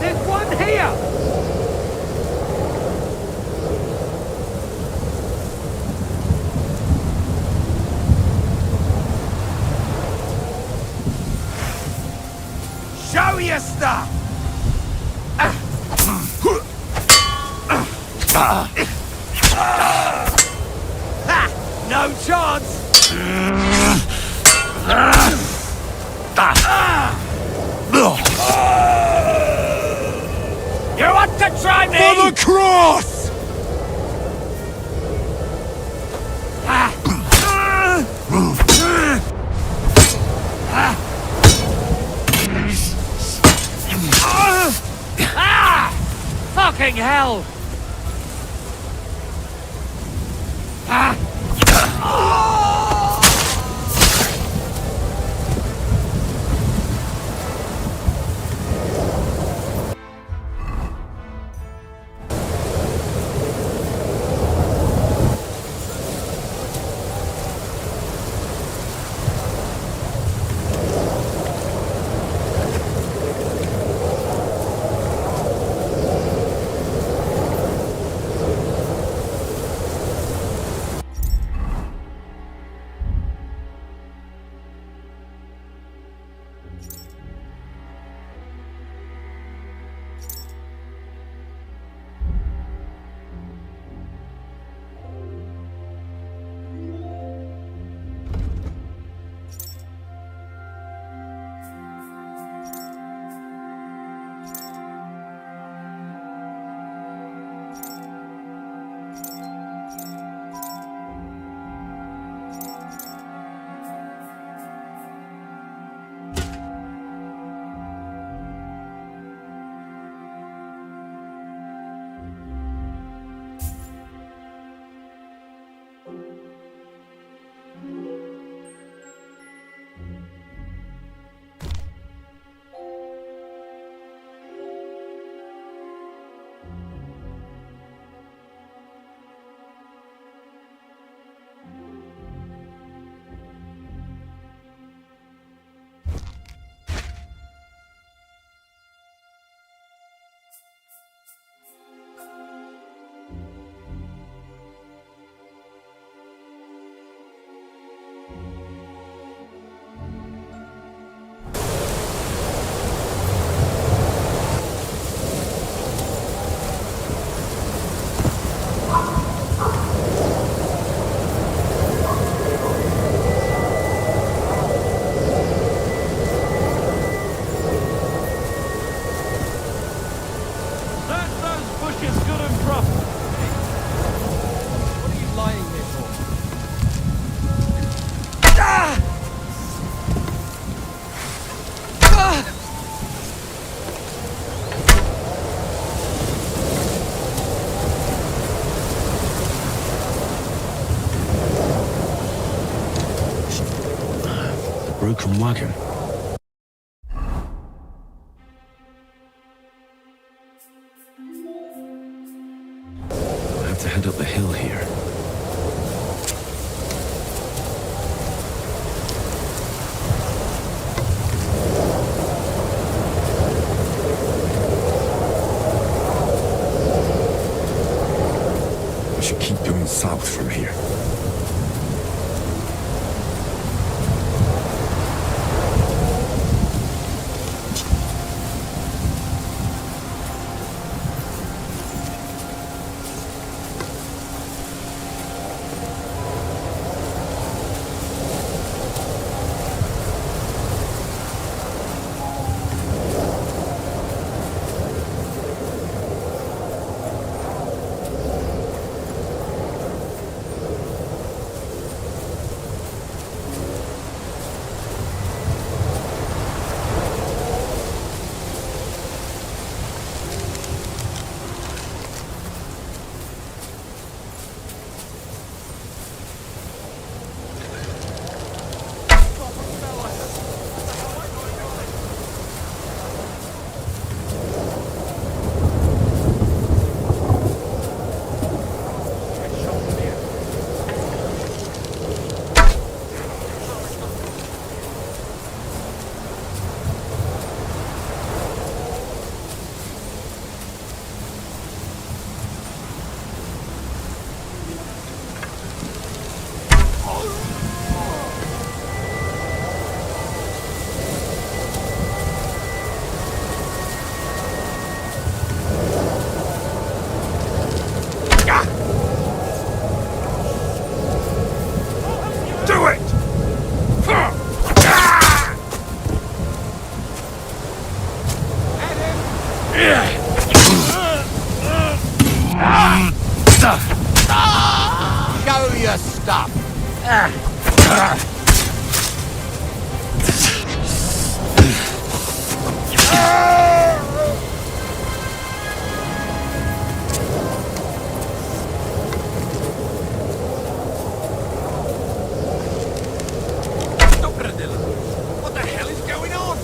There's one here! Show your stuff! Ha! No chance! You want to try me? For the cross! Fucking hell! bush is good and rough. Hey, what are you lying there for? Broken wagon. I have to head up the hill here. I should keep going south from here. Show your stuff. What the hell is going on?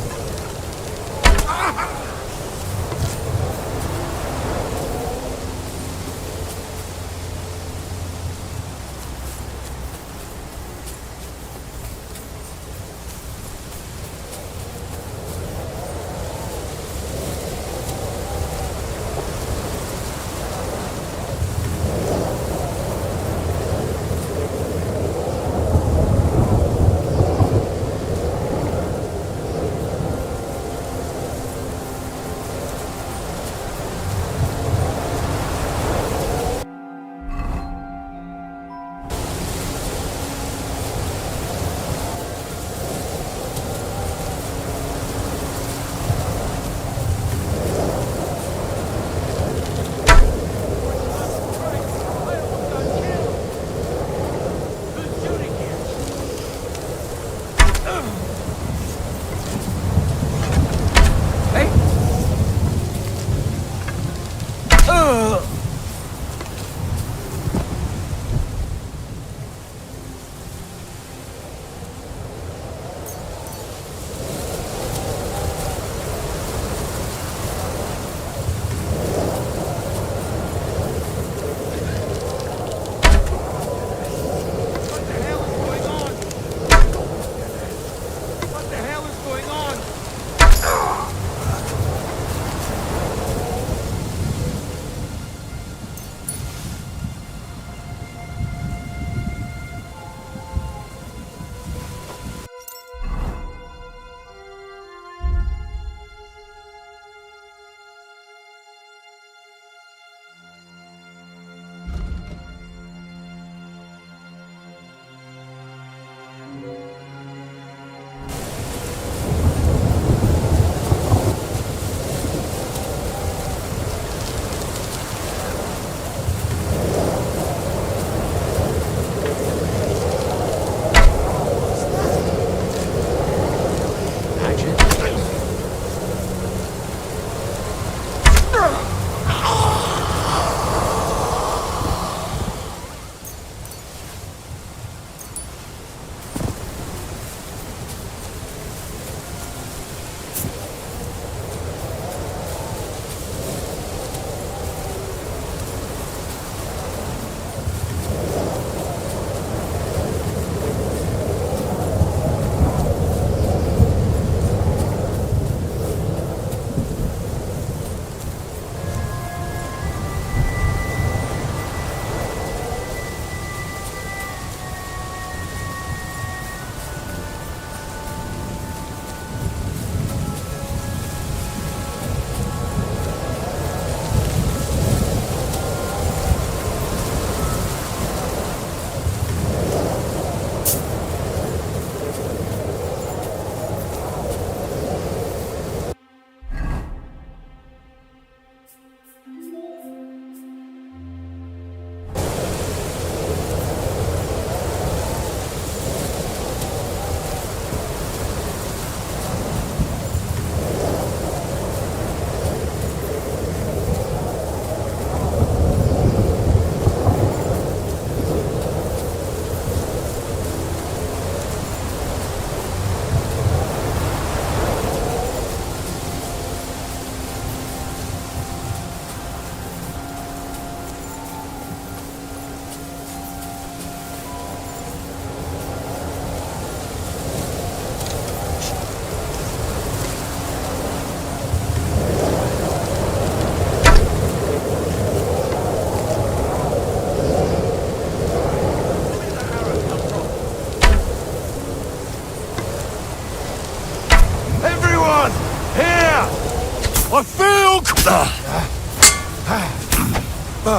No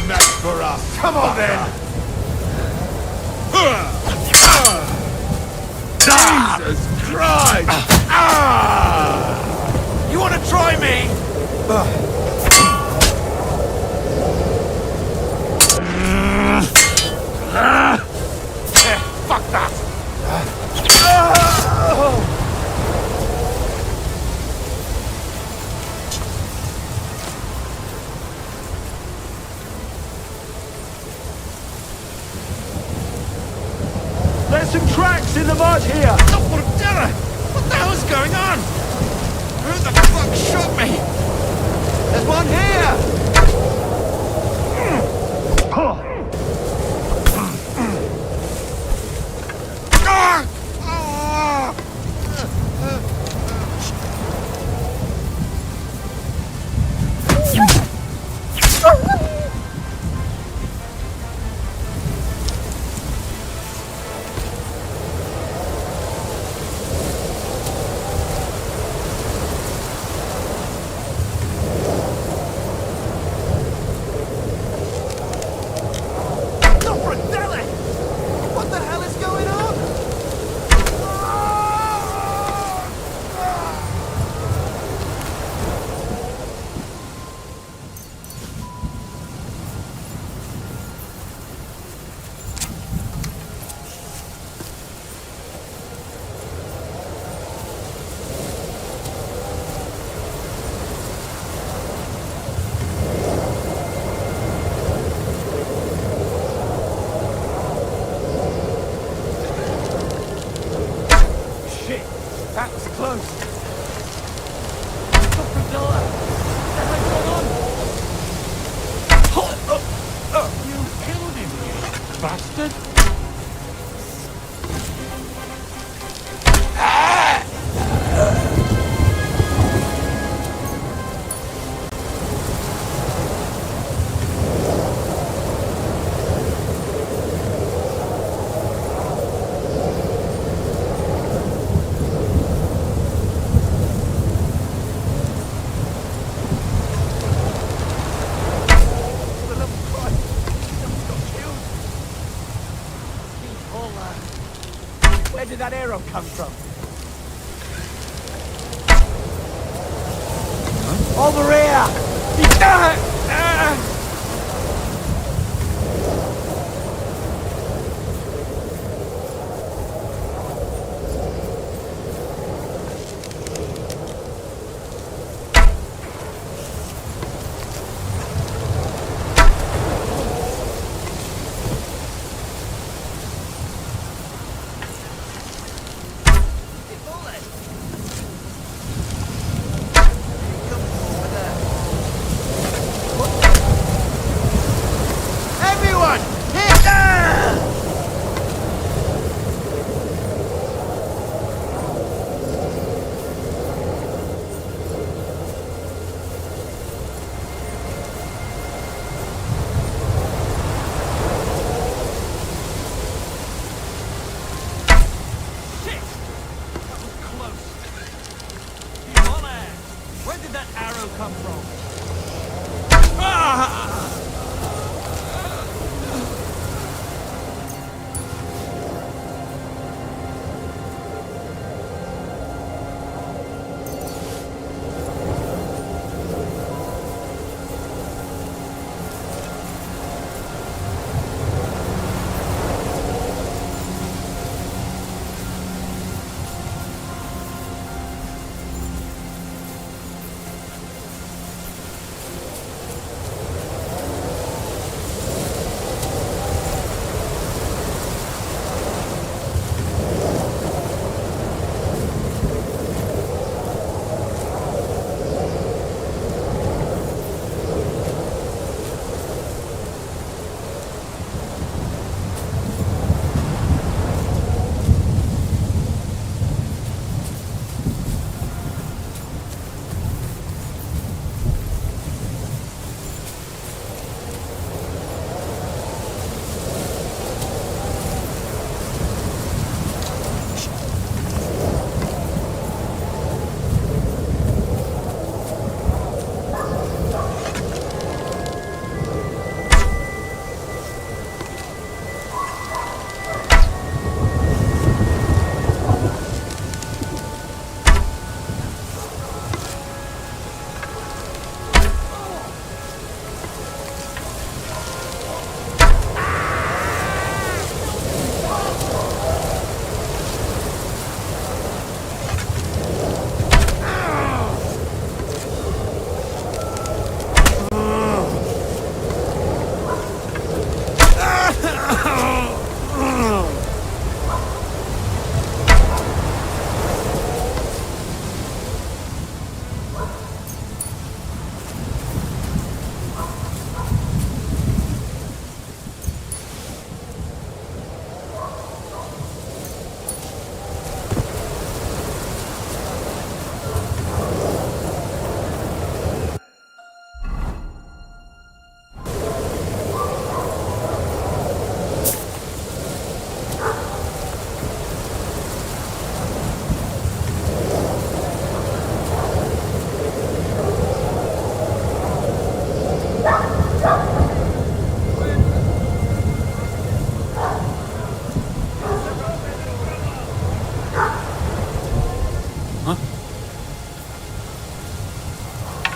match for us. Come on then. Jesus Christ! You want to try me? Fuck that! There's some cracks in the mud here. What the hell is going on? Who the fuck shot me? There's one here. What the hell is going on? Shit, that was close. Copradilla, what the hell's going on? You killed him, you bastard. Where did that arrow come from? Over here! Everyone! Here! Shit! That was close. Where did that arrow come from?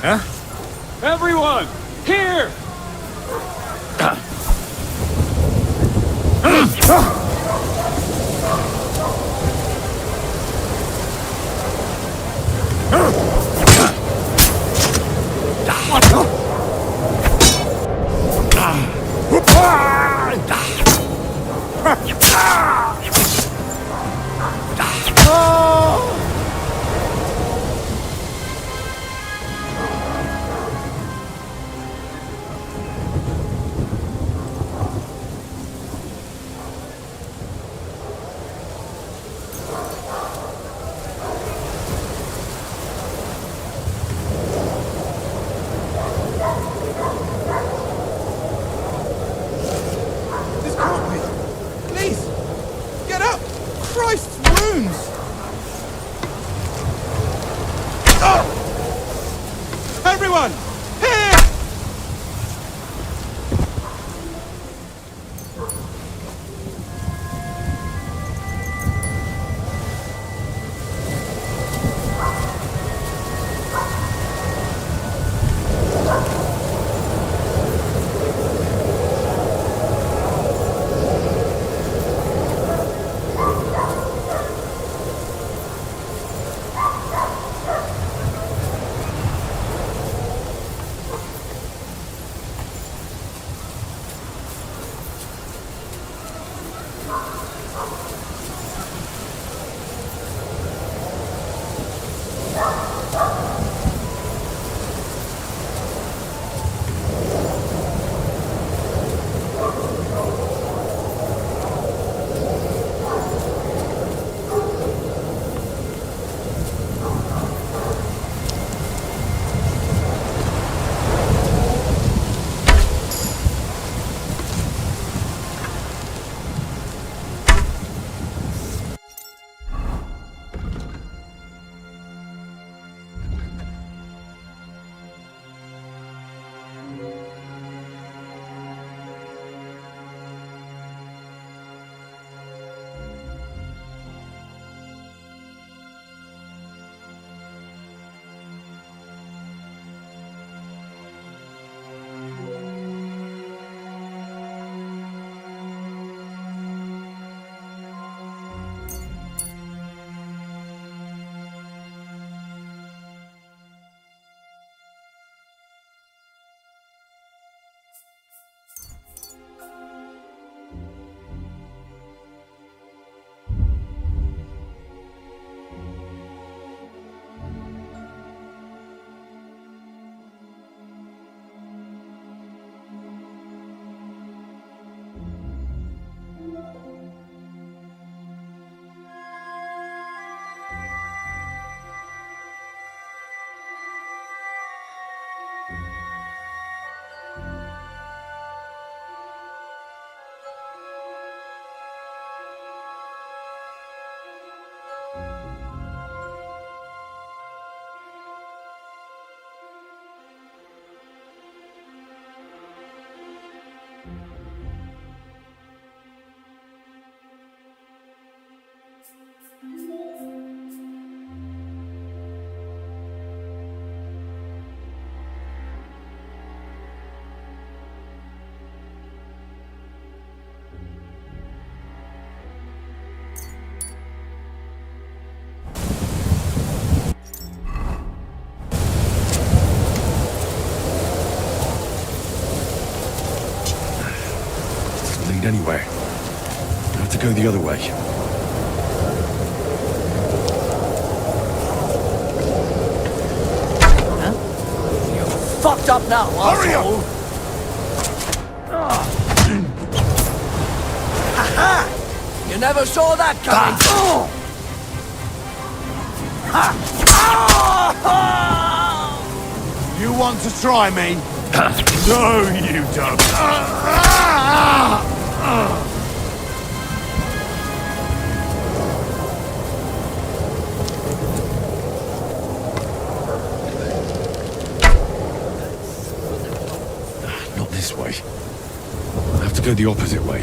Huh? Everyone, here! This can't be. Please, get up! Christ's wounds! Oh! Everyone, here! lead anywhere. I have to go the other way. Fucked up now, Hurry up! asshole. Ha-ha! You never saw that coming. You want to try me? No, you don't. Not this way. I have to go the opposite way.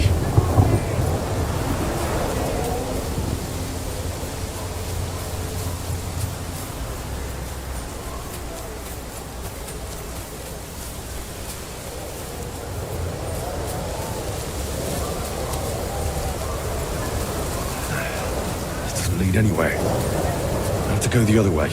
lead anywhere. I have to go the other way.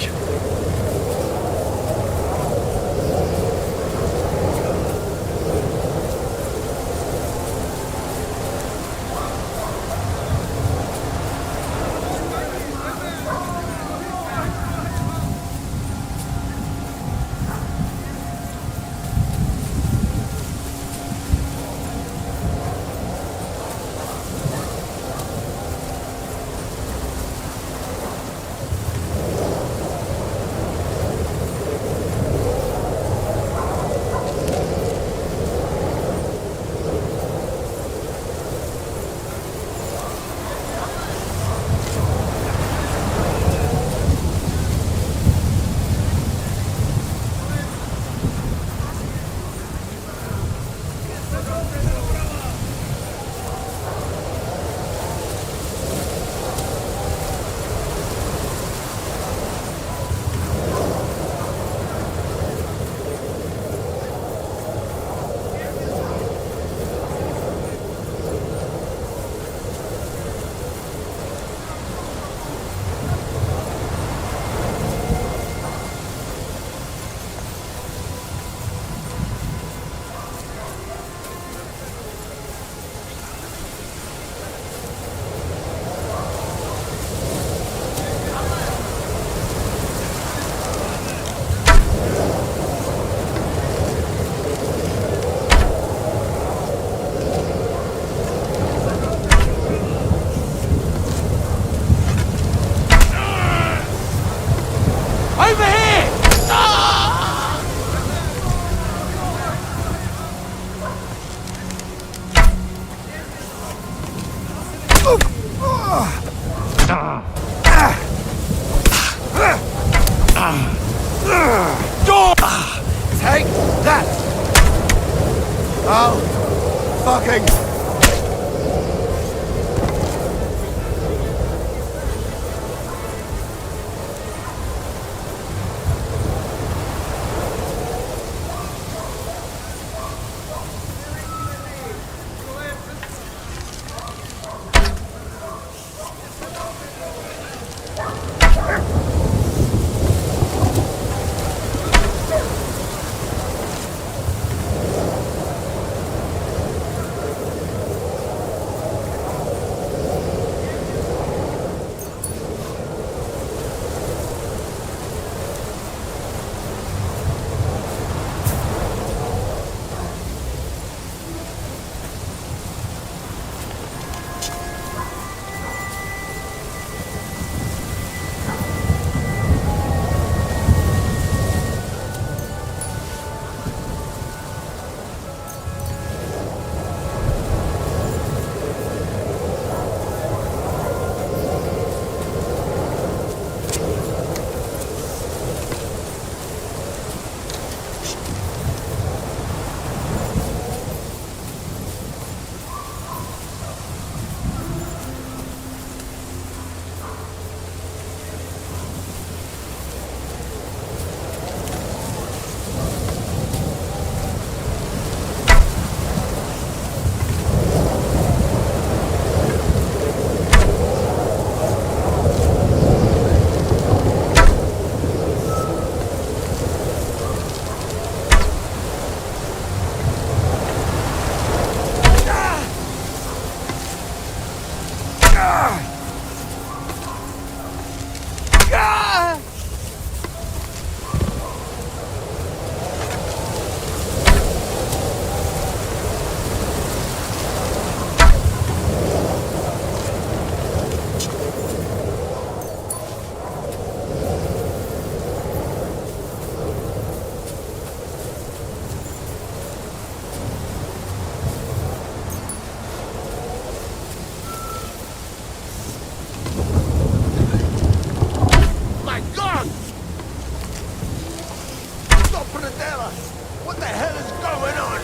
Take that! Oh, fucking... What the hell is going on?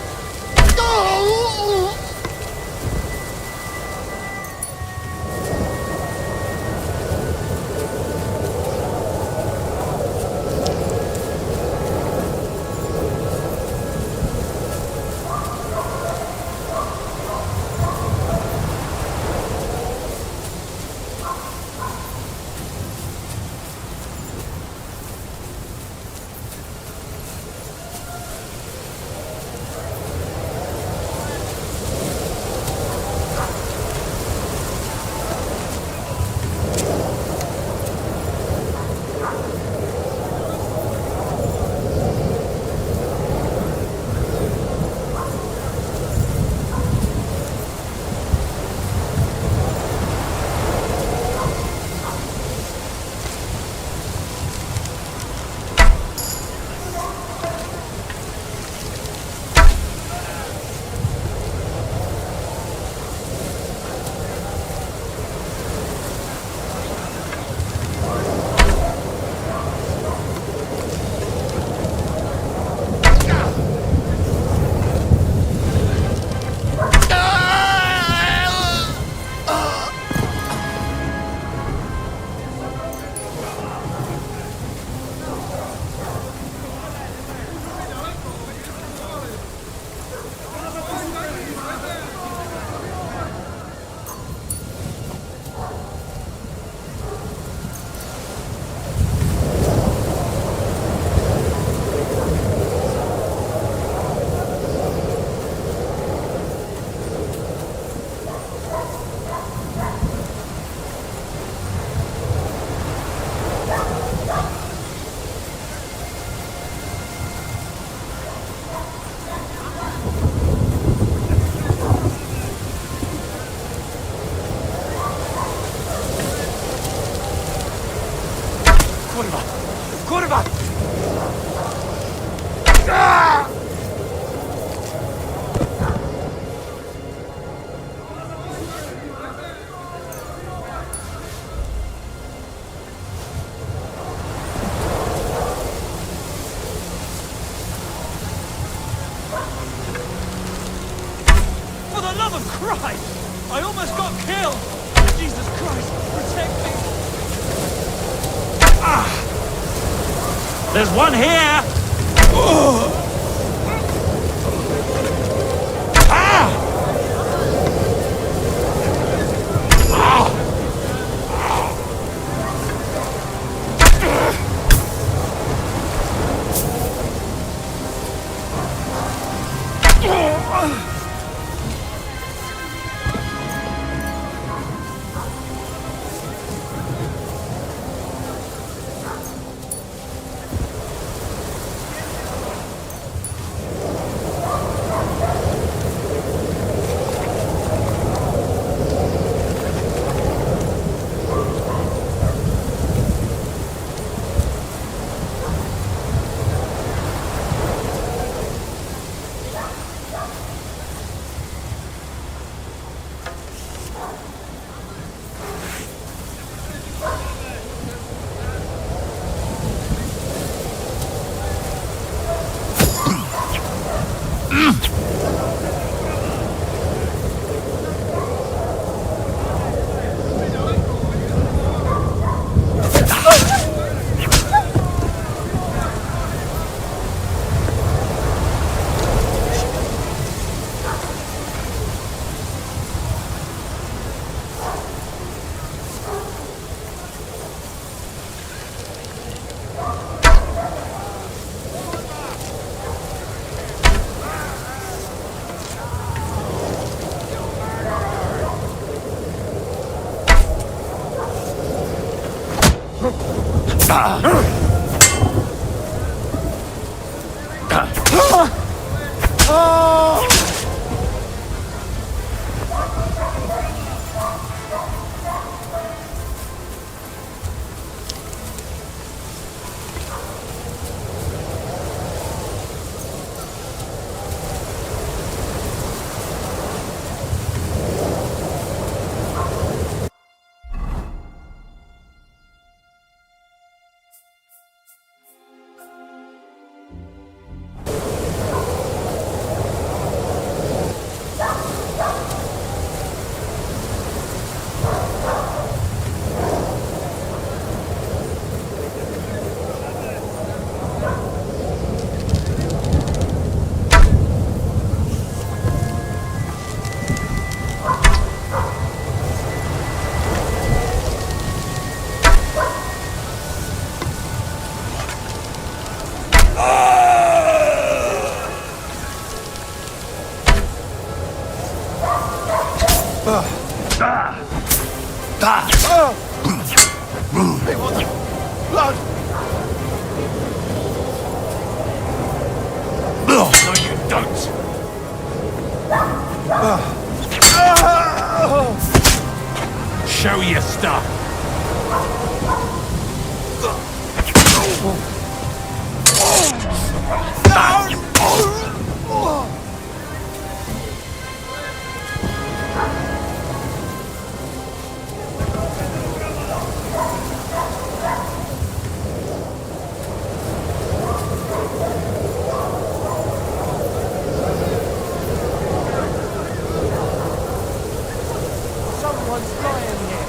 For the love of Christ! I almost got killed! Jesus Christ, protect me! There's one here! They want blood! No, you don't! Show your stuff! Someone's dying here.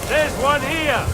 There's one here!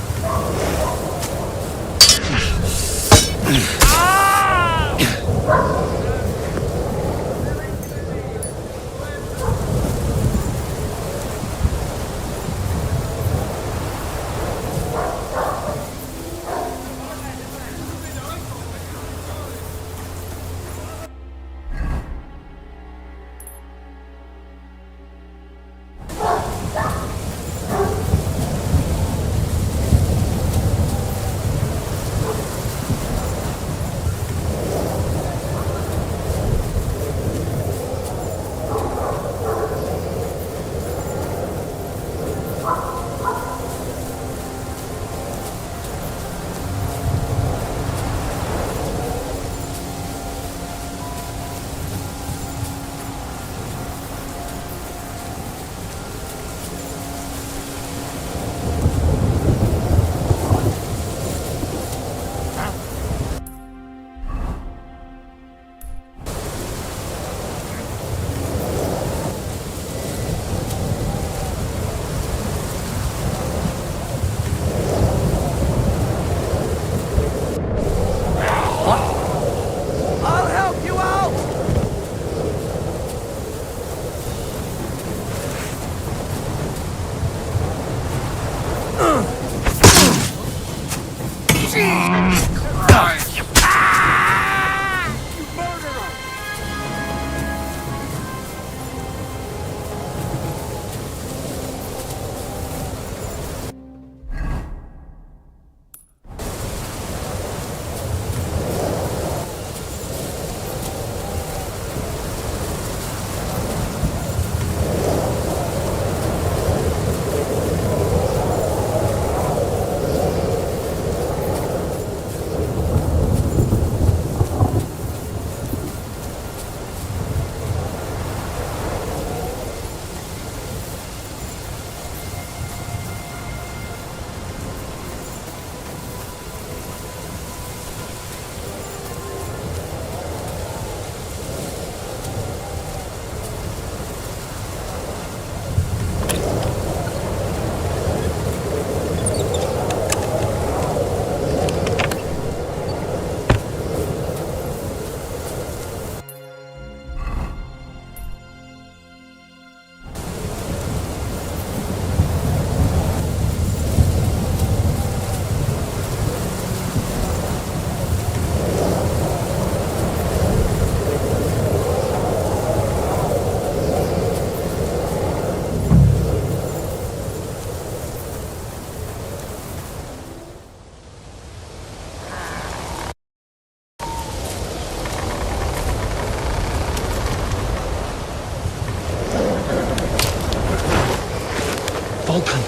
Vulcan.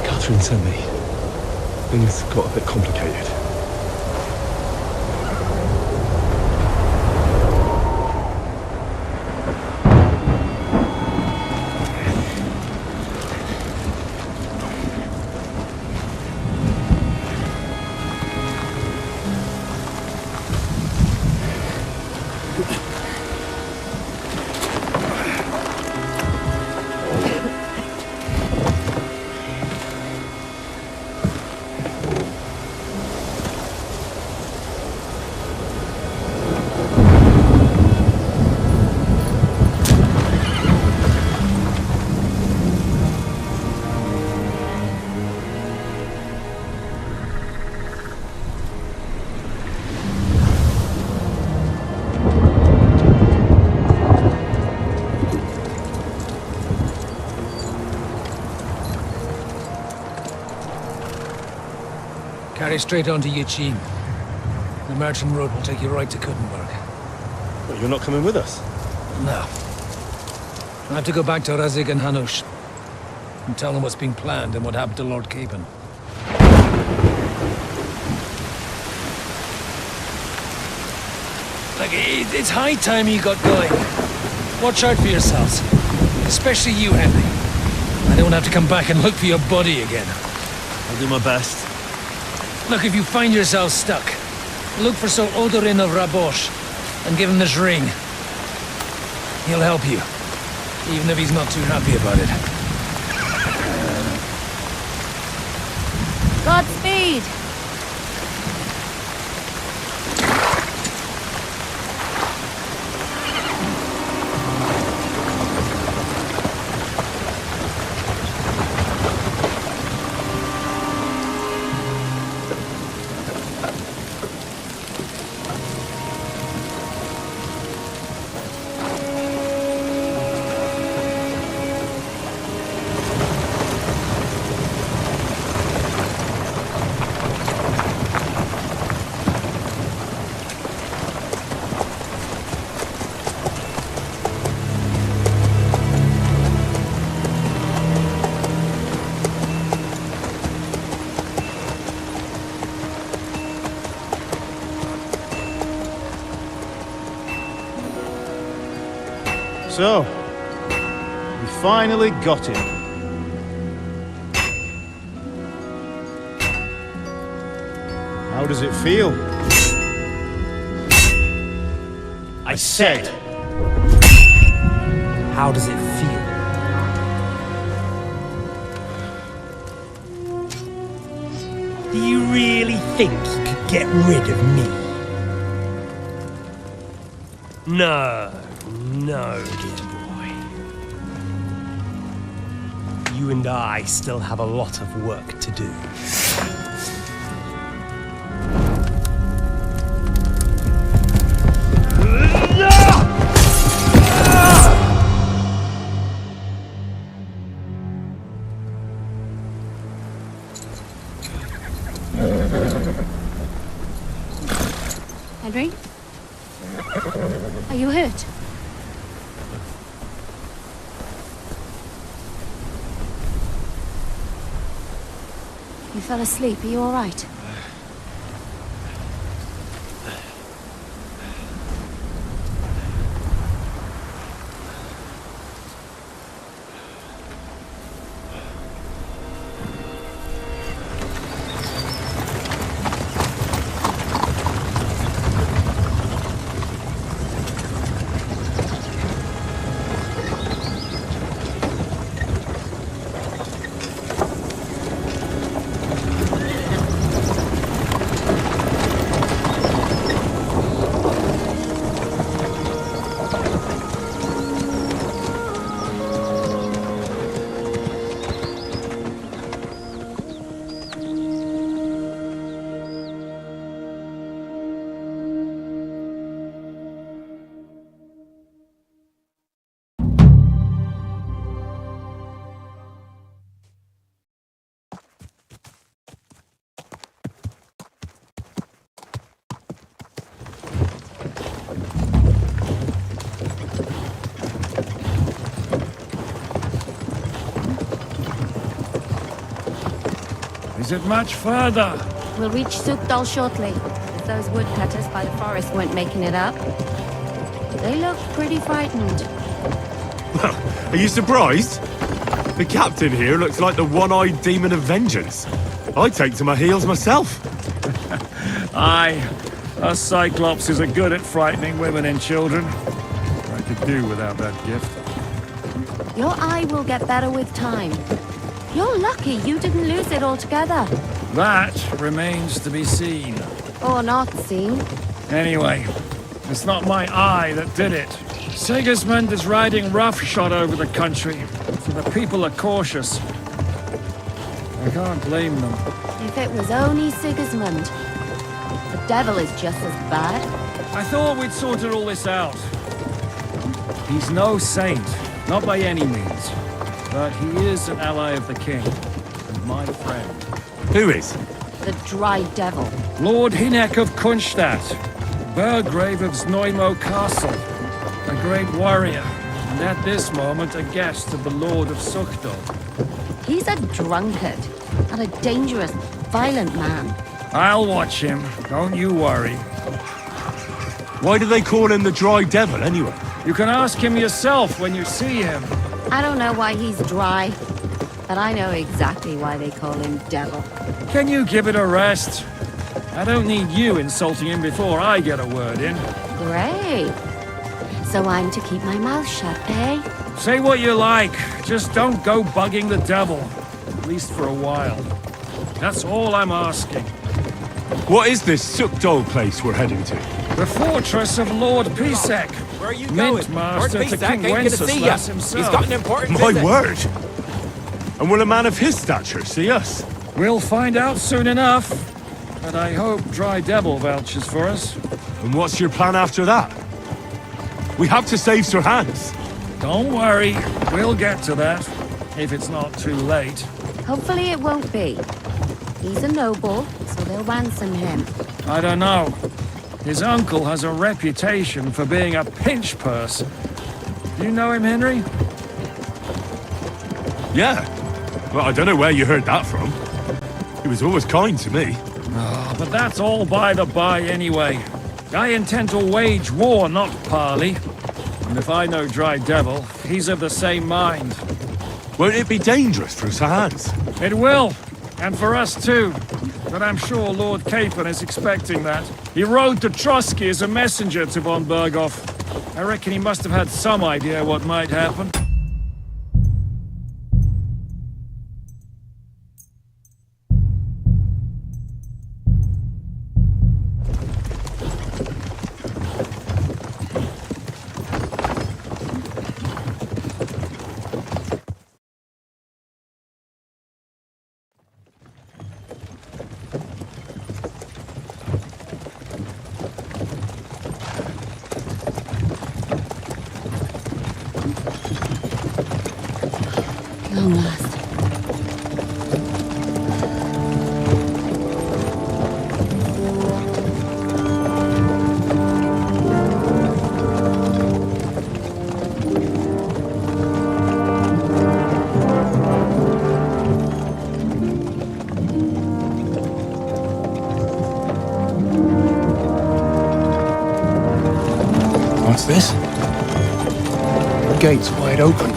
Catherine sent me. Things got a bit complicated. Carry straight on to Yuchin. The Merchant Road will take you right to Kuttenberg. But you're not coming with us? No. I have to go back to Razik and Hanush and tell them what's been planned and what happened to Lord Capon. Like, it's high time you got going. Watch out for yourselves. Especially you, Henry. I don't have to come back and look for your body again. I'll do my best. Look, if you find yourself stuck, look for Sir Odorin of Rabosh and give him this ring. He'll help you, even if he's not too happy about it. Godspeed! So, we finally got him. How does it feel? I said! How does it feel? Do you really think you could get rid of me? No, dear boy. You you and I still have a lot of work to do. Henry? Are you hurt? You fell asleep. Are you all right? Is it much further? We'll reach Sukdal shortly. If those woodcutters by the forest weren't making it up. They look pretty frightened. Well, are you surprised? The captain here looks like the one-eyed demon of vengeance. I'd take to my heels myself. Aye, us Cyclopses are good at frightening women and children. I could do without that gift. Your eye will get better with time. You're lucky you didn't lose it altogether. That remains to be seen. Or not seen. Anyway, it's not my eye that did it. Sigismund is riding roughshod over the country, so the people are cautious. I can't blame them. If it was only Sigismund. The devil is just as bad. I thought we'd sorted all this out. He's no saint, not by any means. But he is an ally of the king, and my friend. Who is? The dry devil. Lord Hinek of Kunstadt, Burgrave of Znojmo Castle, a great warrior, and at this moment a guest of the Lord of Sukdal. He's a drunkard, and a dangerous, violent man. I'll watch him, don't you worry. Why do they call him the Dry Devil, anyway? You can ask him yourself when you see him. I don't know why he's dry, but I know exactly why they call him Devil. Can you give it a rest? I don't need you insulting him before I get a word in. Great. So I'm to keep my mouth shut, eh? Say what you like, just don't go bugging the devil. At least for a while. That's all I'm asking. What is this Sukdal place we're heading to? The fortress of Lord Pisek. Where are you Mint going? master Lord to Pisak King ain't gonna see ya. Wenceslas himself. He's got an important My visit. word! And will a man of his stature see us? We'll find out soon enough. But I hope Dry Devil vouches for us. And what's your plan after that? We have to save Sir Hans. Don't worry, we'll get to that. If it's not too late. Hopefully it won't be. He's a noble, so they'll ransom him. I don't know. His uncle has a reputation for being a pinch purse. You know him, Henry? Yeah. Well, I don't know where you heard that from. He was always kind to me. Oh, but that's all by the by anyway. I intend to wage war, not parley. And if I know Dry Devil, he's of the same mind. Won't it be dangerous for Sir Hans? It will, and for us too. But I'm sure Lord Capon is expecting that. He rode to Trotsky as a messenger to von Berghoff. I reckon he must have had some idea what might happen. What's this? The gate's wide open.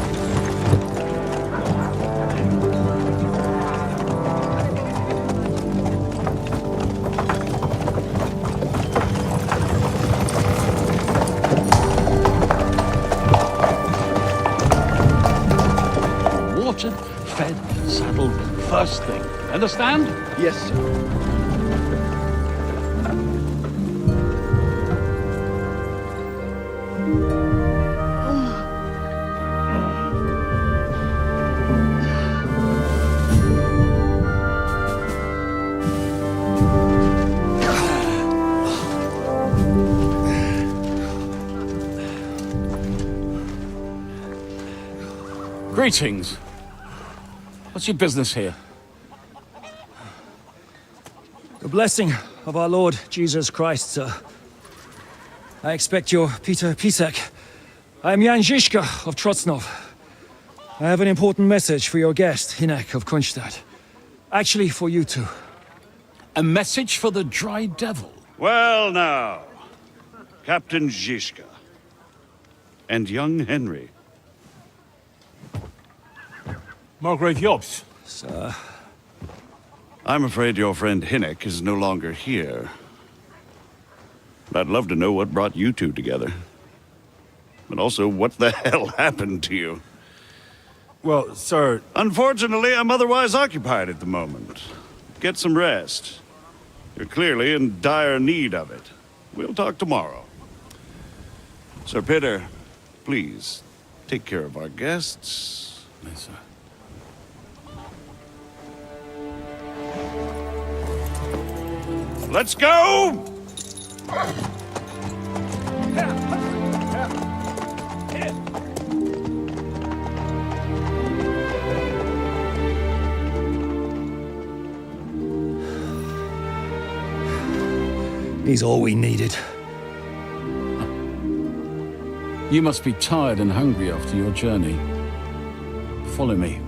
Watered, fed, saddled, first thing. Understand? Yes, sir. Greetings. What's your business here? The blessing of our Lord Jesus Christ, sir. I expect you're Peter Pisek. I am Jan Žižka of Trocnov. I have an important message for your guest, Hinek of Kunstadt. Actually, for you two. A message for the Dry Devil? Well now, Captain Žižka. And young Henry. Margrave Jobs. Sir. I'm afraid your friend Hinek is no longer here. But I'd love to know what brought you two together. But also, what the hell happened to you? Well, sir... Unfortunately, I'm otherwise occupied at the moment. Get some rest. You're clearly in dire need of it. We'll talk tomorrow. Sir Peter, please, take care of our guests. Yes, sir. Let's go! He's all we needed. You must be tired and hungry after your journey. Follow me.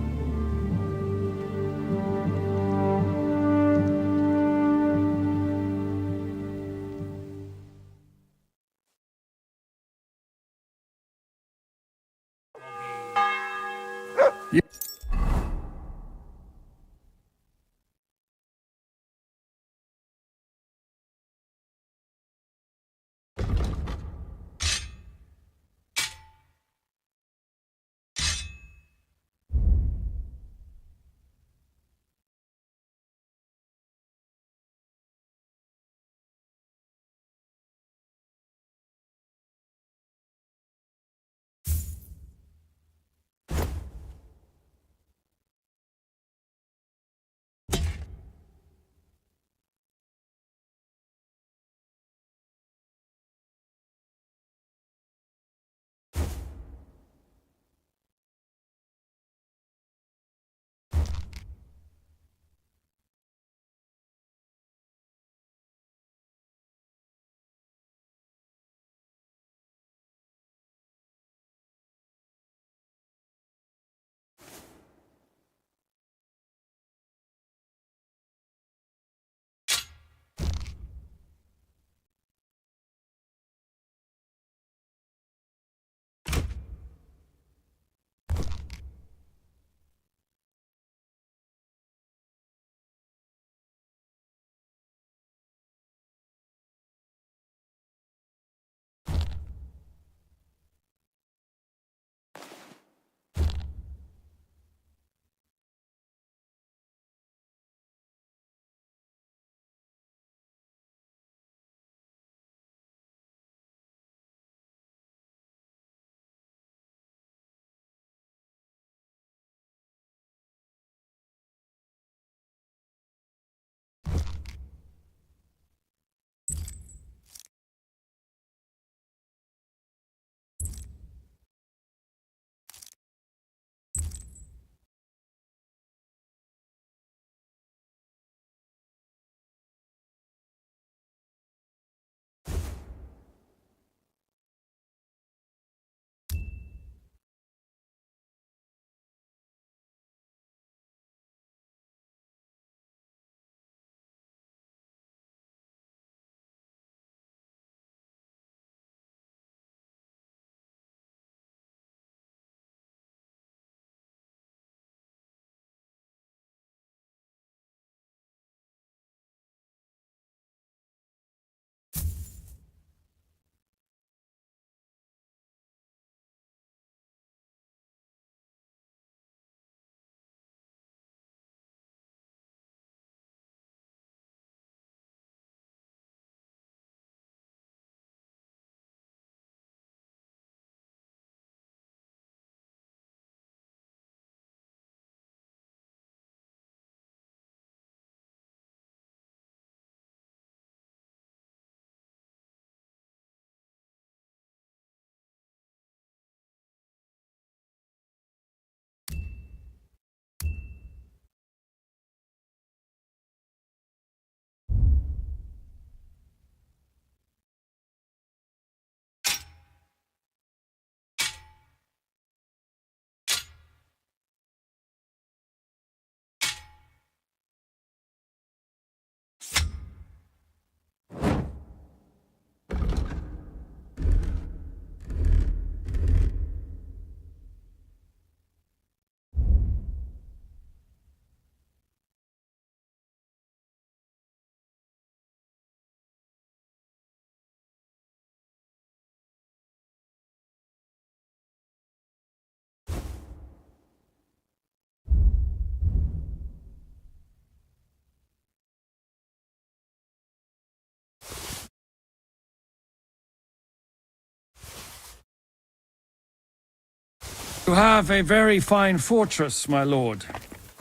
You have a very fine fortress, my lord.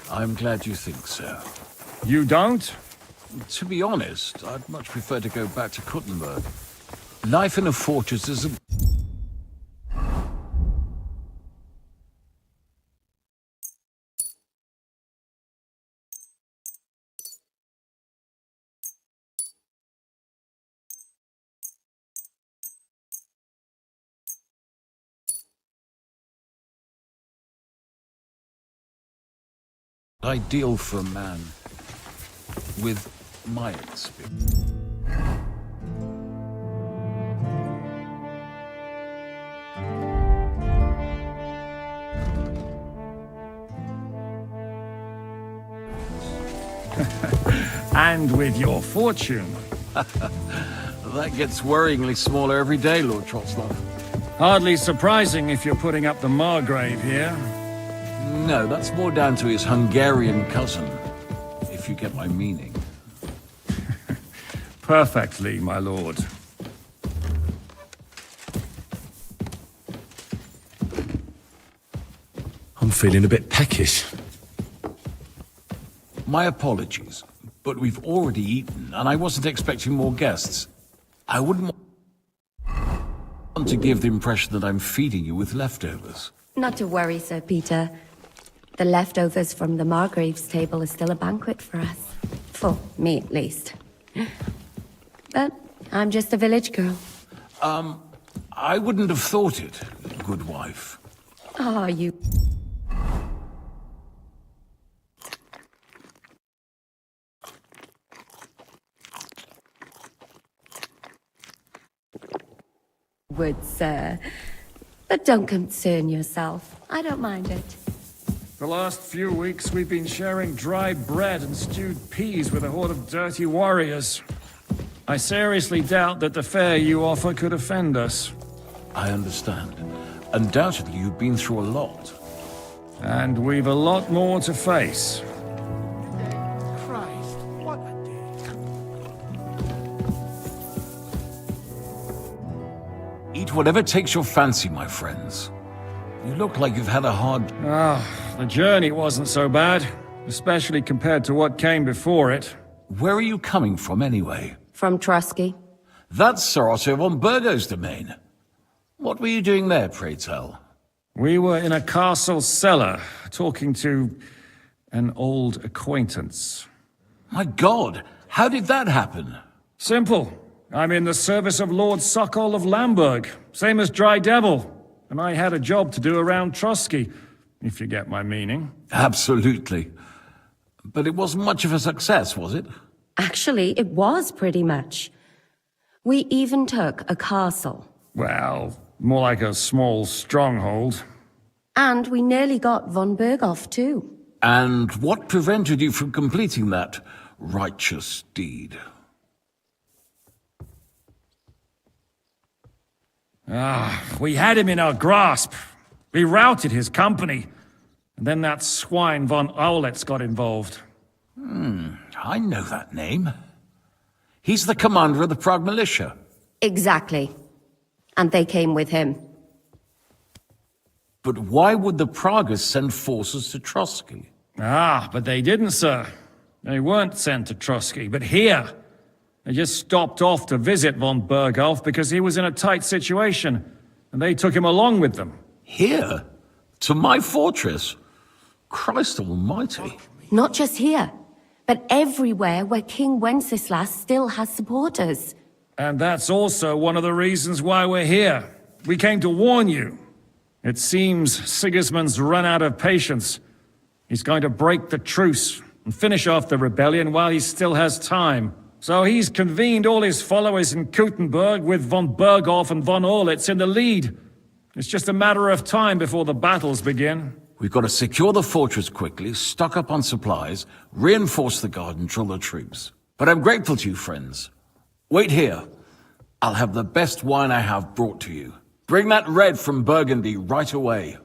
I'm glad you think so. You don't? To be honest, I'd much prefer to go back to Kuttenberg. Life in a fortress is a... ideal for a man with my experience. And with your fortune. That gets worryingly smaller every day, Lord Trotslav. Hardly surprising if you're putting up the Margrave here. No, that's more down to his Hungarian cousin, if you get my meaning. Perfectly, my lord. I'm feeling a bit peckish. My apologies, but we've already eaten, and I wasn't expecting more guests. I wouldn't want to give the impression that I'm feeding you with leftovers. Not to worry, Sir Peter. The leftovers from the Margrave's table is still a banquet for us. For me, at least. But I'm just a village girl. I wouldn't have thought it, good wife. Ah, you... would, sir. But don't concern yourself. I don't mind it. The last few weeks we've been sharing dry bread and stewed peas with a horde of dirty warriors. I seriously doubt that the fare you offer could offend us. I understand. Undoubtedly you've been through a lot. And we've a lot more to face. Christ, what a day. Eat whatever takes your fancy, my friends. You look like you've had a hard... The journey wasn't so bad, especially compared to what came before it. Where are you coming from, anyway? From Trusky. That's Sir Otto von Burgo's domain. What were you doing there, pray tell? We were in a castle cellar, talking to an old acquaintance. My God, how did that happen? Simple. I'm in the service of Lord Sokol of Lamberg, same as Dry Devil. And I had a job to do around Trusky, if you get my meaning. Absolutely. But it wasn't much of a success, was it? Actually, it was pretty much. We even took a castle. Well, more like a small stronghold. And we nearly got von Berghoff, too. And what prevented you from completing that righteous deed? We had him in our grasp. We routed his company. And then that swine von Aulitz got involved. I know that name. He's the commander of the Prague militia. Exactly. And they came with him. But why would the Praguers send forces to Trusky? But they didn't, sir. They weren't sent to Trusky, but here. They just stopped off to visit von Berghoff because he was in a tight situation, and they took him along with them. Here? To my fortress? Christ almighty. Not just here, but everywhere where King Wenceslas still has supporters. And that's also one of the reasons why we're here. We came to warn you. It seems Sigismund's run out of patience. He's going to break the truce and finish off the rebellion while he still has time. So he's convened all his followers in Kuttenberg with von Berghoff and von Aulitz in the lead. It's just a matter of time before the battles begin. We've got to secure the fortress quickly, stock up on supplies, reinforce the guard and drill the troops. But I'm grateful to you, friends. Wait here. I'll have the best wine I have brought to you. Bring that red from Burgundy right away.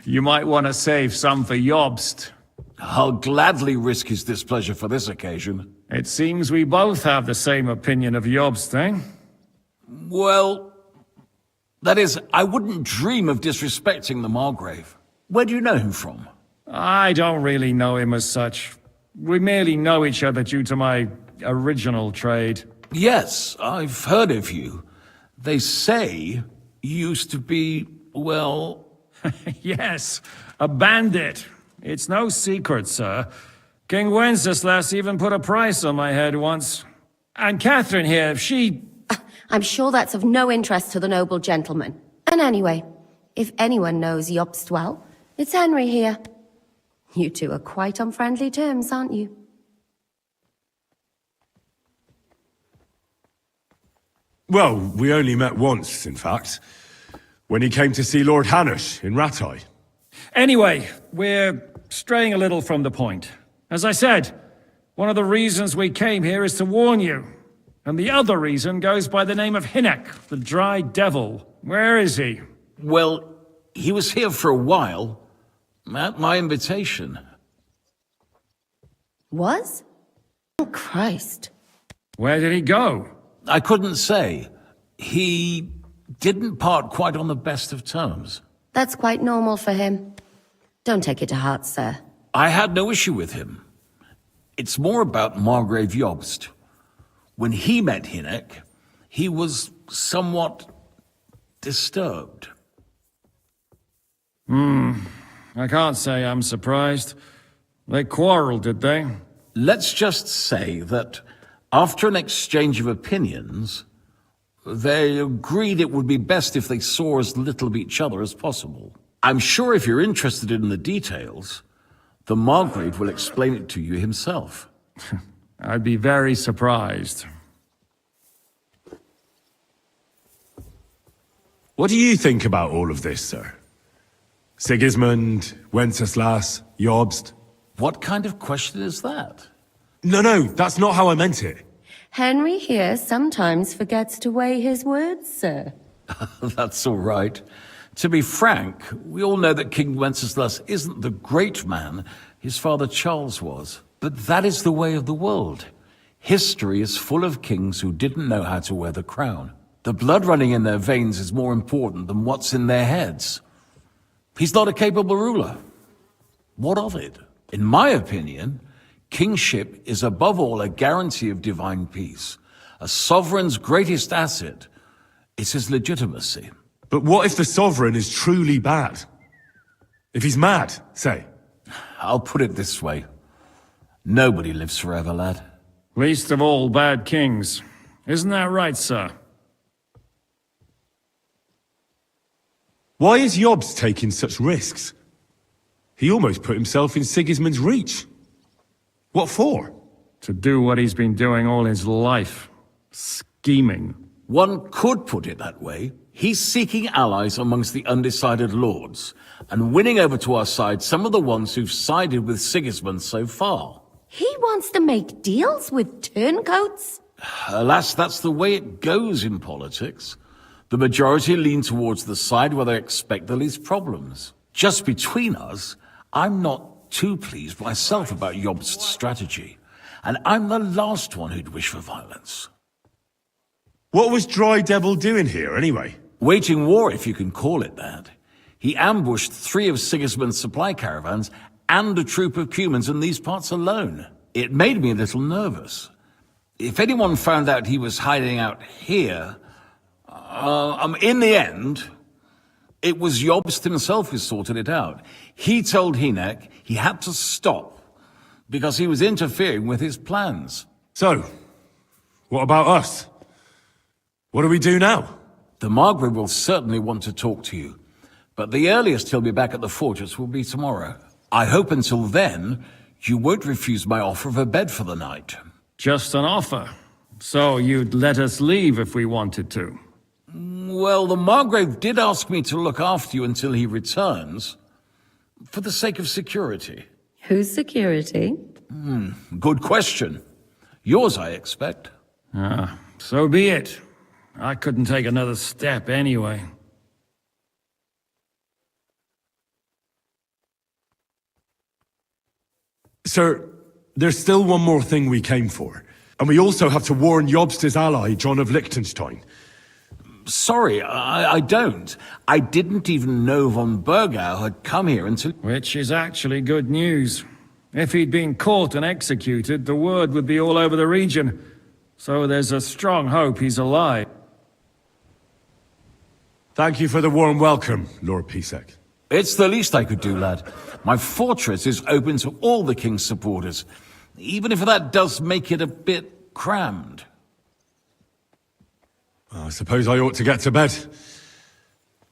You might want to save some for Jobst. I'll gladly risk his displeasure for this occasion. It seems we both have the same opinion of Jobst, eh? Well, That is, I wouldn't dream of disrespecting the Margrave. Where do you know him from? I don't really know him as such. We merely know each other due to my original trade. Yes, I've heard of you. They say you used to be, well... Yes, a bandit. It's no secret, sir. King Wenceslas even put a price on my head once. And Catherine here, she... I'm sure that's of no interest to the noble gentleman. And anyway, if anyone knows Jobst well, it's Henry here. You two are quite on friendly terms, aren't you? Well, we only met once, in fact. When he came to see Lord Hanush in Rattay. Anyway, we're straying a little from the point. As I said, one of the reasons we came here is to warn you. And the other reason goes by the name of Hinek, the Dry Devil. Where is he? Well, he was here for a while. At my invitation. Was? Oh, Christ. Where did he go? I couldn't say. He didn't part quite on the best of terms. That's quite normal for him. Don't take it to heart, sir. I had no issue with him. It's more about Margrave Jobst. When he met Hinek, he was somewhat disturbed. I can't say I'm surprised. They quarreled, did they? Let's just say that after an exchange of opinions, they agreed it would be best if they saw as little of each other as possible. I'm sure if you're interested in the details, the Margrave will explain it to you himself. I'd be very surprised. What do you think about all of this, sir? Sigismund, Wenceslas, Jobst? What kind of question is that? No, that's not how I meant it. Henry here sometimes forgets to weigh his words, sir. That's all right. To be frank, we all know that King Wenceslas isn't the great man his father Charles was. But that is the way of the world. History is full of kings who didn't know how to wear the crown. The blood running in their veins is more important than what's in their heads. He's not a capable ruler. What of it? In my opinion, kingship is above all a guarantee of divine peace. A sovereign's greatest asset is his legitimacy. But what if the sovereign is truly bad? If he's mad, say? I'll put it this way. Nobody lives forever, lad. Least of all bad kings. Isn't that right, sir? Why is Jobst taking such risks? He almost put himself in Sigismund's reach. What for? To do what he's been doing all his life. Scheming. One could put it that way. He's seeking allies amongst the undecided lords, and winning over to our side some of the ones who've sided with Sigismund so far. He wants to make deals with turncoats? Alas, that's the way it goes in politics. The majority lean towards the side where they expect the least problems. Just between us, I'm not too pleased myself about Jobst's strategy, and I'm the last one who'd wish for violence. What was Dry Devil doing here, anyway? Waging war, if you can call it that. He ambushed 3 of Sigismund's supply caravans and a troop of Cumans in these parts alone. It made me a little nervous. If anyone found out he was hiding out here, in the end, it was Jobst himself who sorted it out. He told Hinek he had to stop because he was interfering with his plans. So, what about us? What do we do now? The Margrave will certainly want to talk to you, but the earliest he'll be back at the fortress will be tomorrow. I hope until then, you won't refuse my offer of a bed for the night. Just an offer. So you'd let us leave if we wanted to? Well, the Margrave did ask me to look after you until he returns, for the sake of security. Whose security? Good question. Yours, I expect. So be it. I couldn't take another step anyway. Sir, there's still one more thing we came for. And we also have to warn Jobst's ally, John of Liechtenstein. Sorry, I don't. I didn't even know von Burgau had come here until... Which is actually good news. If he'd been caught and executed, the word would be all over the region. So there's a strong hope he's alive. Thank you for the warm welcome, Lord Pisek. It's the least I could do, lad. My fortress is open to all the king's supporters, even if that does make it a bit crammed. I suppose I ought to get to bed.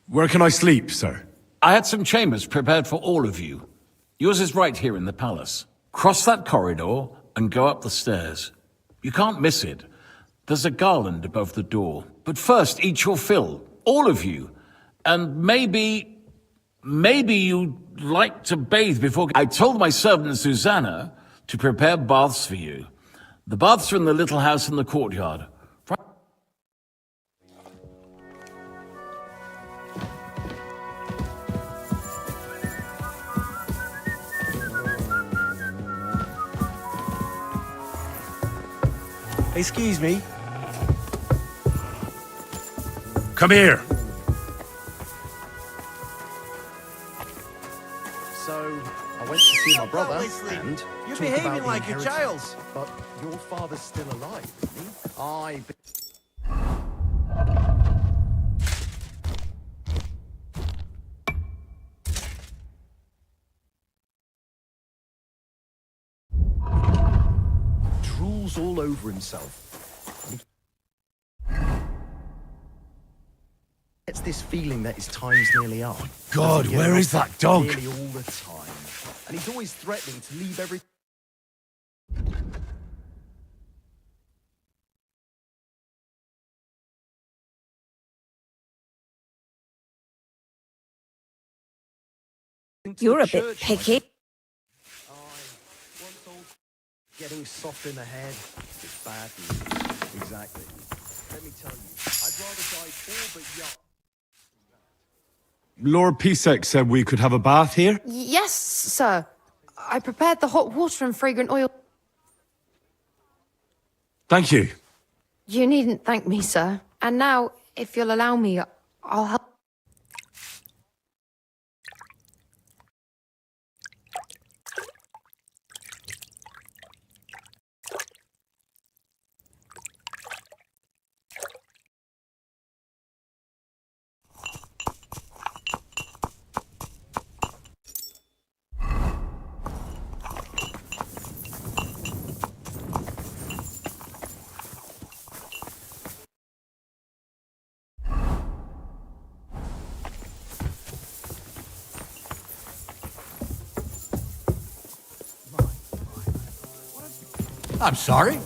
Where can I sleep, sir? I had some chambers prepared for all of you. Yours is right here in the palace. Cross that corridor and go up the stairs. You can't miss it. There's a garland above the door. But first, eat your fill. All of you. And maybe you'd like to bathe before... I told my servant Susanna to prepare baths for you. The baths are in the little house in the courtyard. Excuse me. Come here. So, I went to see my brother and You're talk behaving about the like a inheritance. child. But your father's still alive, isn't he? Drools all over himself. It's this feeling that his time's nearly up. God, Doesn't get where is enough that dog? Nearly all the time. And he's always threatening to leave every... You're a bit picky. Getting soft in the head is bad news. Exactly. Let me tell you, I'd rather die poor but young. Lord Pisek said we could have a bath here? Yes, sir. I prepared the hot water and fragrant oil. Thank you. You needn't thank me, sir. And now, if you'll allow me, I'll help. I'm sorry.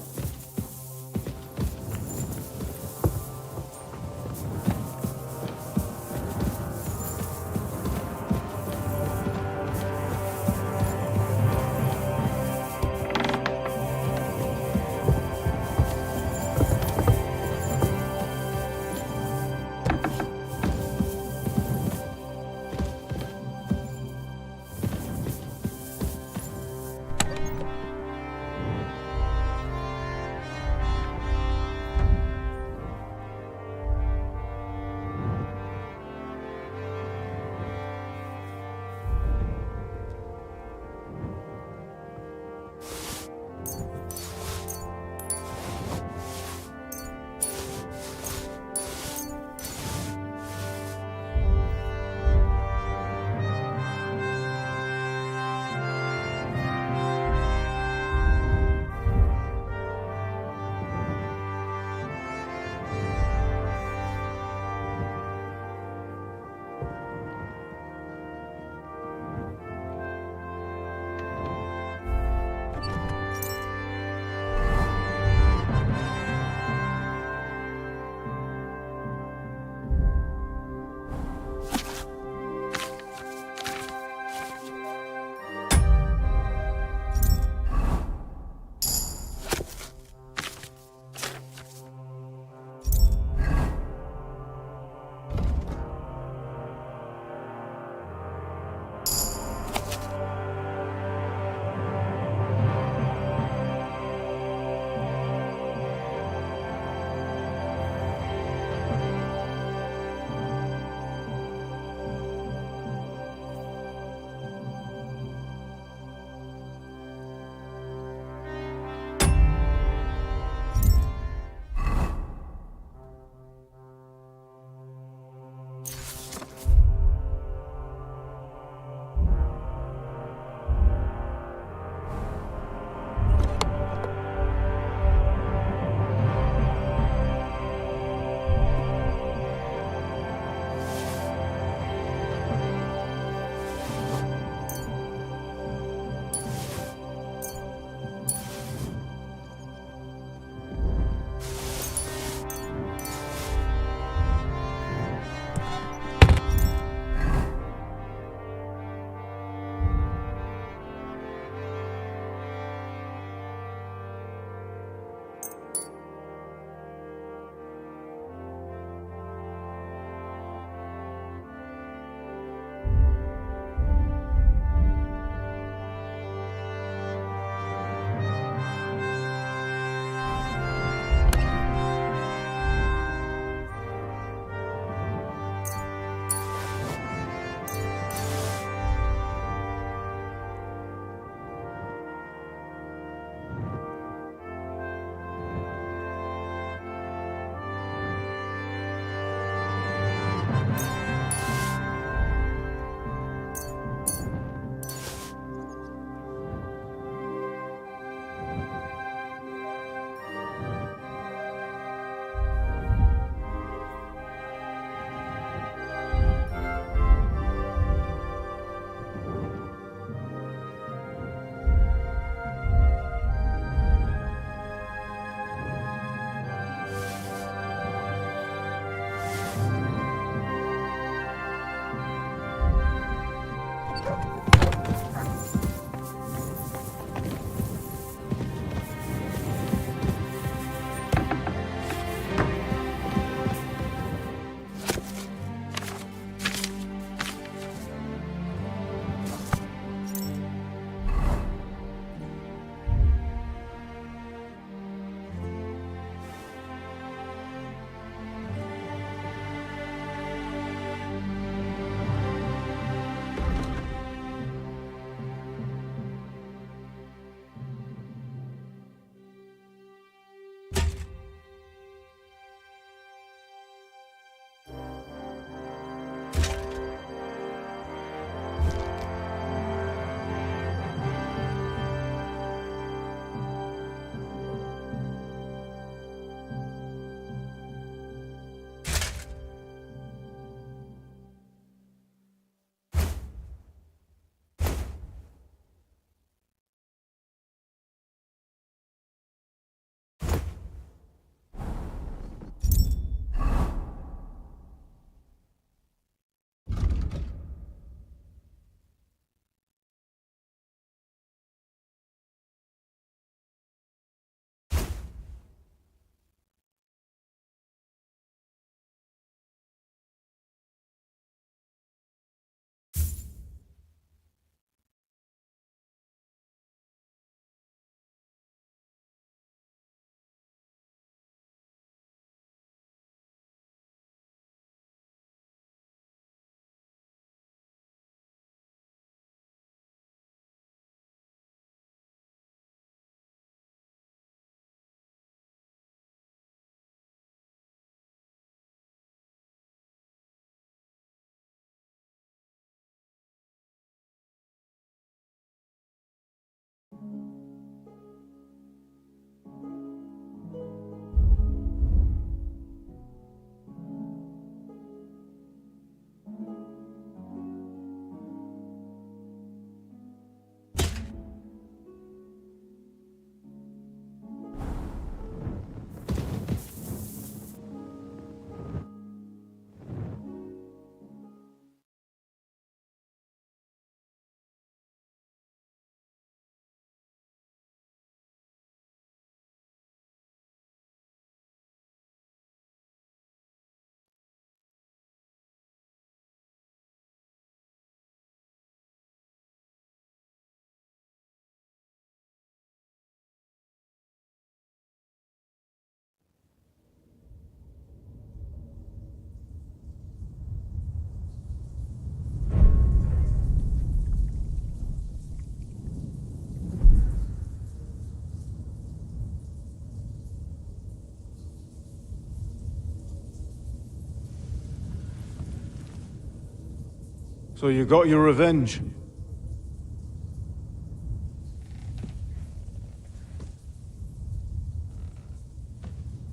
So you got your revenge?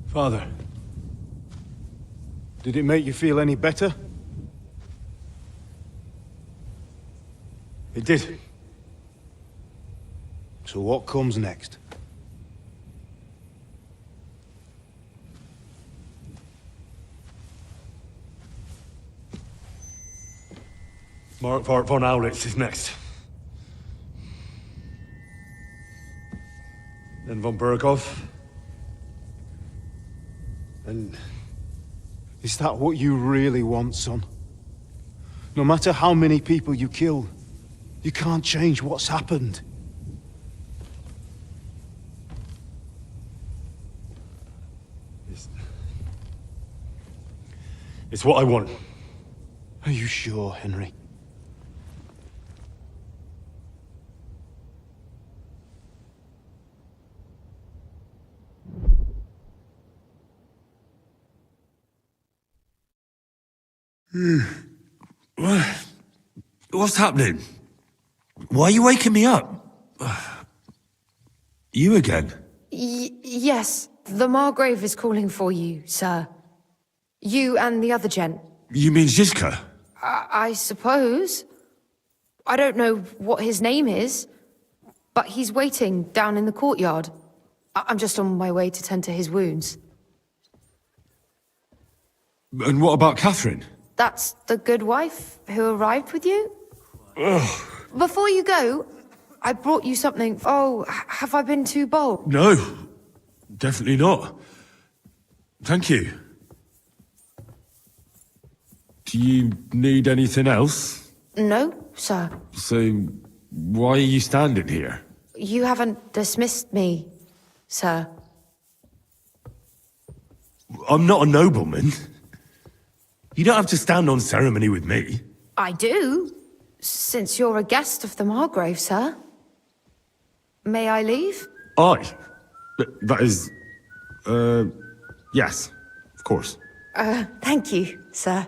Father, did it make you feel any better? It did. So what comes next? Mark von Aulitz is next. Then von Berghoff. And is that what you really want, son? No matter how many people you kill, you can't change what's happened. It's what I want. Are you sure, Henry? What's happening? Why are you waking me up? You again? Yes, the Margrave is calling for you, sir. You and the other gent. You mean Zizka? I suppose. I don't know what his name is, but he's waiting down in the courtyard. I'm just on my way to tend to his wounds. And what about Catherine? That's the good wife who arrived with you? Ugh. Before you go, I brought you something. Oh, have I been too bold? No, definitely not. Thank you. Do you need anything else? No, sir. So, why are you standing here? You haven't dismissed me, sir. I'm not a nobleman. You don't have to stand on ceremony with me. I do, since you're a guest of the Margrave, sir. May I leave? That is... yes, of course. Thank you, sir.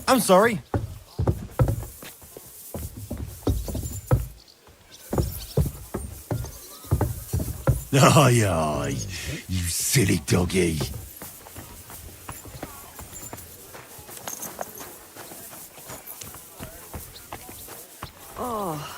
I'm sorry. Aye, aye, you silly doggy. Oh.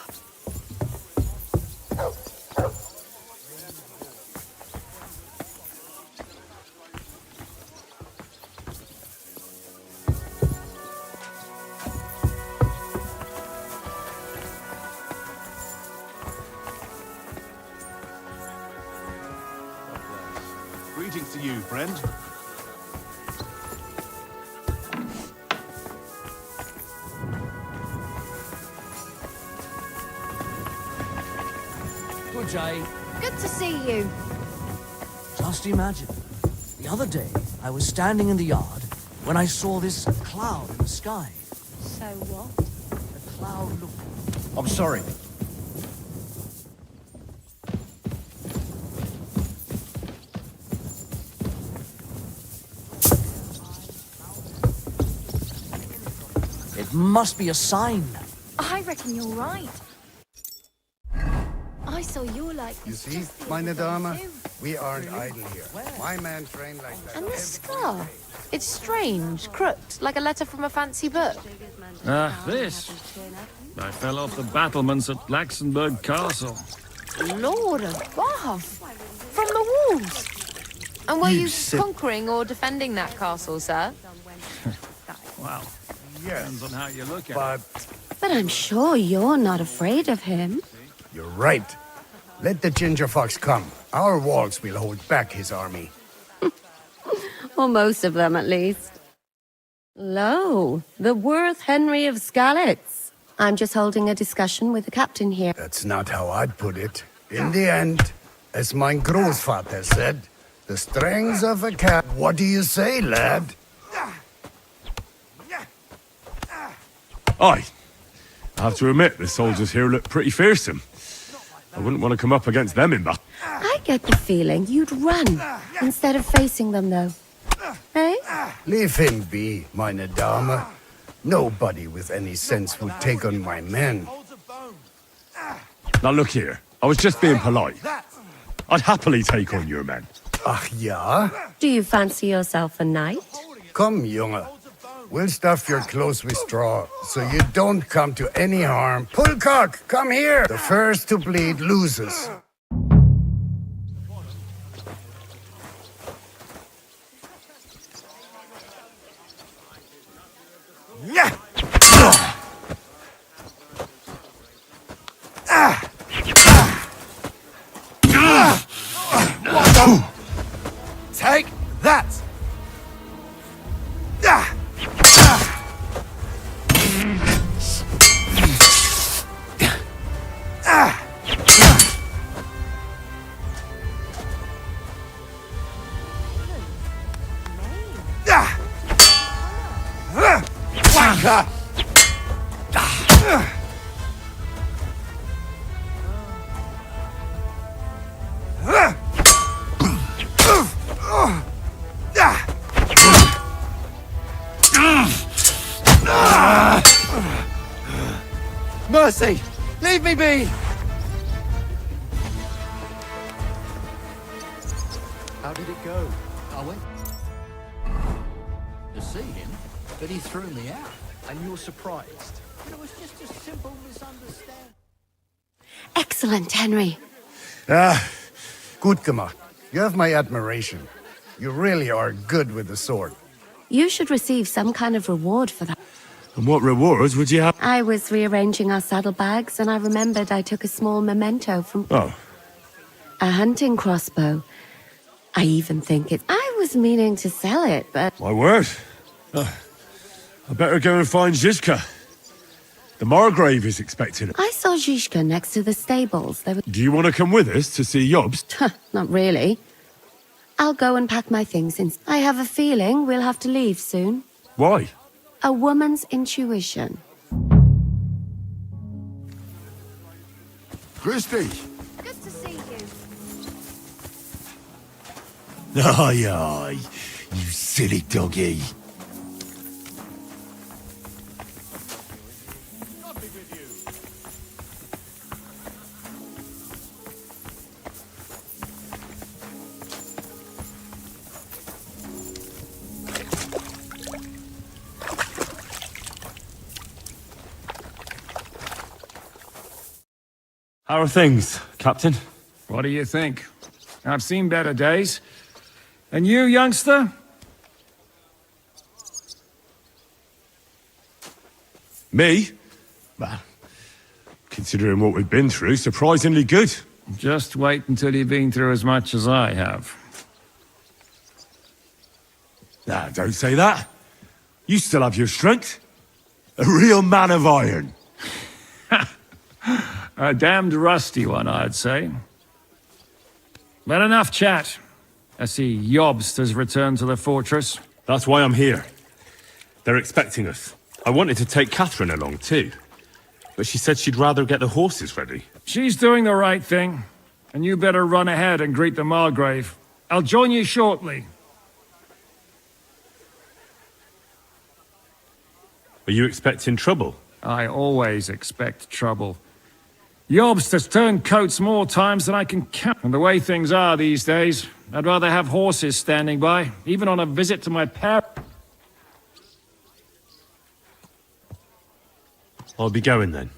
Greetings to you, friend. Good day. Good to see you. Just imagine. The other day, I was standing in the yard when I saw this cloud in the sky. So what? The cloud looked... I'm sorry. It must be a sign. I reckon you're right. I saw your likeness. You see, meine Dame, We aren't idle here. My man trained like that. And this scar. It's strange, crooked, like a letter from a fancy book. This. I fell off the battlements at Laxenburg Castle. Lord above! From the walls! And were you conquering or defending that castle, sir? Wow. Depends on how you look at it. But I'm sure you're not afraid of him. You're right. Let the ginger fox come. Our walls will hold back his army. Or most of them, at least. Lo, the Worth Henry of Skalitz. I'm just holding a discussion with the captain here. That's not how I'd put it. In the end, as my großvater said, the strength of a cat. What do you say, lad? Aye. I have to admit, the soldiers here look pretty fearsome. I wouldn't want to come up against them in battle. I get the feeling you'd run instead of facing them, though. Eh? Leave him be, meine Dame. Nobody with any sense would take on my men. Now look here, I was just being polite. I'd happily take on your men. Ach ja? Do you fancy yourself a knight? Come, Junge. We'll stuff your clothes with straw, so you don't come to any harm. Pullcock, come here! The first to bleed loses. Take that! Wanker! Mercy! Leave me be! How did it go? I went to see him, but he threw me out. And you're surprised? It was just a simple misunderstanding. Excellent, Henry. Gut gemacht. You have my admiration. You really are good with the sword. You should receive some kind of reward for that. And what rewards would you have? I was rearranging our saddlebags, and I remembered I took a small memento from... Oh. A hunting crossbow. I even think it... I was meaning to sell it, but... My word. I better go and find Zizka. The Margrave is expecting it. I saw Zizka next to the stables. They were... Do you want to come with us to see Jobst? Not really. I'll go and pack my things in. I have a feeling we'll have to leave soon. Why? A woman's intuition. Christy! Good to see you. Aye, aye, you silly doggy. How are things, Captain? What do you think? I've seen better days. And you, youngster? Me? Well, considering what we've been through, surprisingly good. Just wait until you've been through as much as I have. Nah, don't say that. You still have your strength. A real man of iron. A damned rusty one, I'd say. But enough chat. I see Jobst has returned to the fortress. That's why I'm here. They're expecting us. I wanted to take Catherine along too, but she said she'd rather get the horses ready. She's doing the right thing, and you better run ahead and greet the Margrave. I'll join you shortly. Are you expecting trouble? I always expect trouble. Yobst has turned coats more times than I can count. And the way things are these days, I'd rather have horses standing by, even on a visit to my parents. I'll be going then.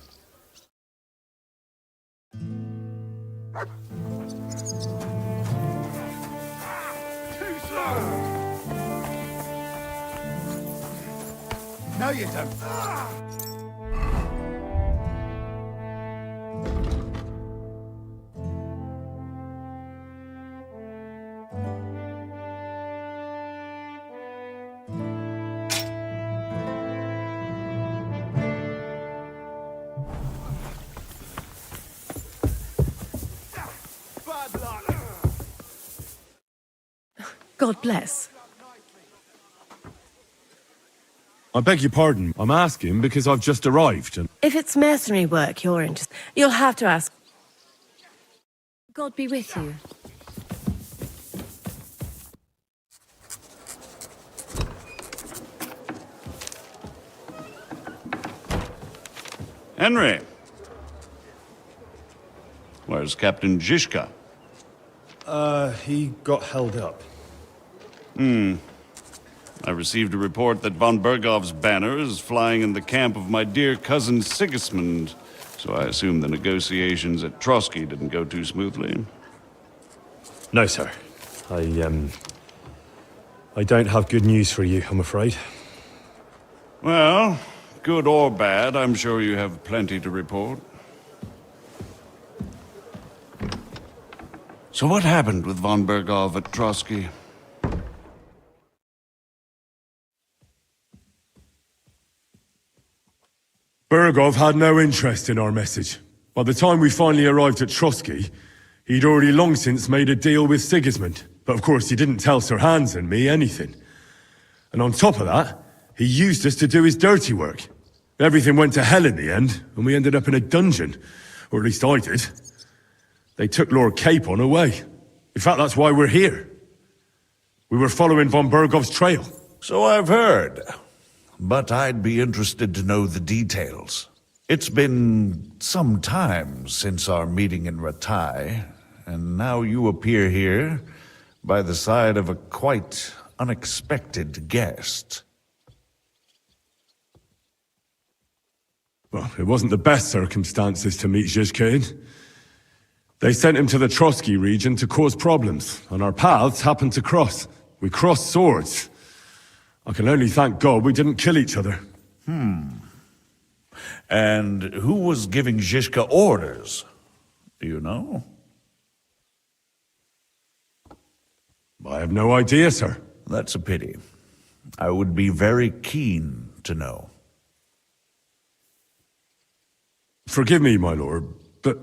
No, you don't. God bless. I beg your pardon. I'm asking because I've just arrived and... If it's mercenary work you're interested, you'll have to ask. God be with you. Henry. Where's Captain Zizka? He got held up. I received a report that von Bergov's banner is flying in the camp of my dear cousin Sigismund, so I assume the negotiations at Trotsky didn't go too smoothly. No, sir. I don't have good news for you, I'm afraid. Well, good or bad, I'm sure you have plenty to report. So what happened with von Bergov at Trotsky? Bergov had no interest in our message. By the time we finally arrived at Trotsky, he'd already long since made a deal with Sigismund. But of course, he didn't tell Sir Hans and me anything. And on top of that, he used us to do his dirty work. Everything went to hell in the end, and we ended up in a dungeon. Or at least I did. They took Lord Capon away. In fact, that's why we're here. We were following von Bergov's trail. So I've heard. But I'd be interested to know the details. It's been some time since our meeting in Ratai, and now you appear here by the side of a quite unexpected guest. Well, it wasn't the best circumstances to meet Zizka in. They sent him to the Trotsky region to cause problems, and our paths happened to cross. We crossed swords. I can only thank God we didn't kill each other. And who was giving Zizka orders? Do you know? I have no idea, sir. That's a pity. I would be very keen to know. Forgive me, my lord, but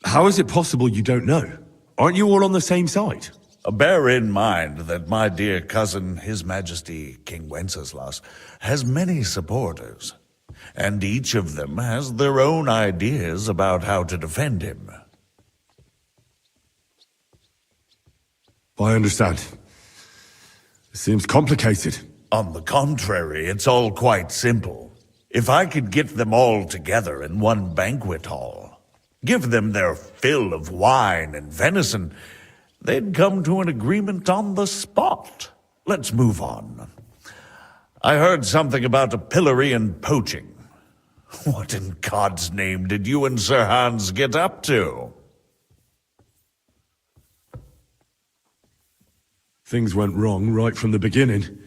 how is it possible you don't know? Aren't you all on the same side? Bear in mind that my dear cousin, His Majesty King Wenceslas, has many supporters, and each of them has their own ideas about how to defend him. I understand. It seems complicated. On the contrary, it's all quite simple. If I could get them all together in one banquet hall, give them their fill of wine and venison, they'd come to an agreement on the spot. Let's move on. I heard something about a pillory and poaching. What in God's name did you and Sir Hans get up to? Things went wrong right from the beginning.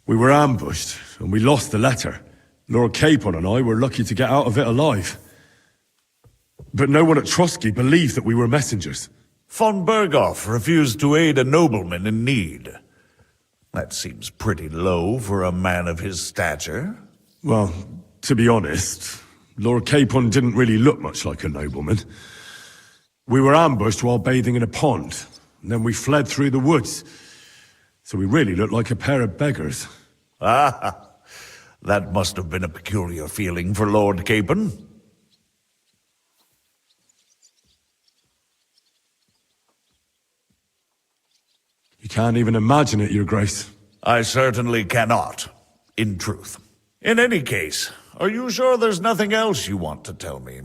We were ambushed, and we lost the letter. Lord Capon and I were lucky to get out of it alive. But no one at Trotsky believed that we were messengers. Von Berghoff refused to aid a nobleman in need. That seems pretty low for a man of his stature. Well, to be honest, Lord Capon didn't really look much like a nobleman. We were ambushed while bathing in a pond, and then we fled through the woods. So we really looked like a pair of beggars. Ah, that must have been a peculiar feeling for Lord Capon. You can't even imagine it, Your Grace. I certainly cannot, in truth. In any case, are you sure there's nothing else you want to tell me?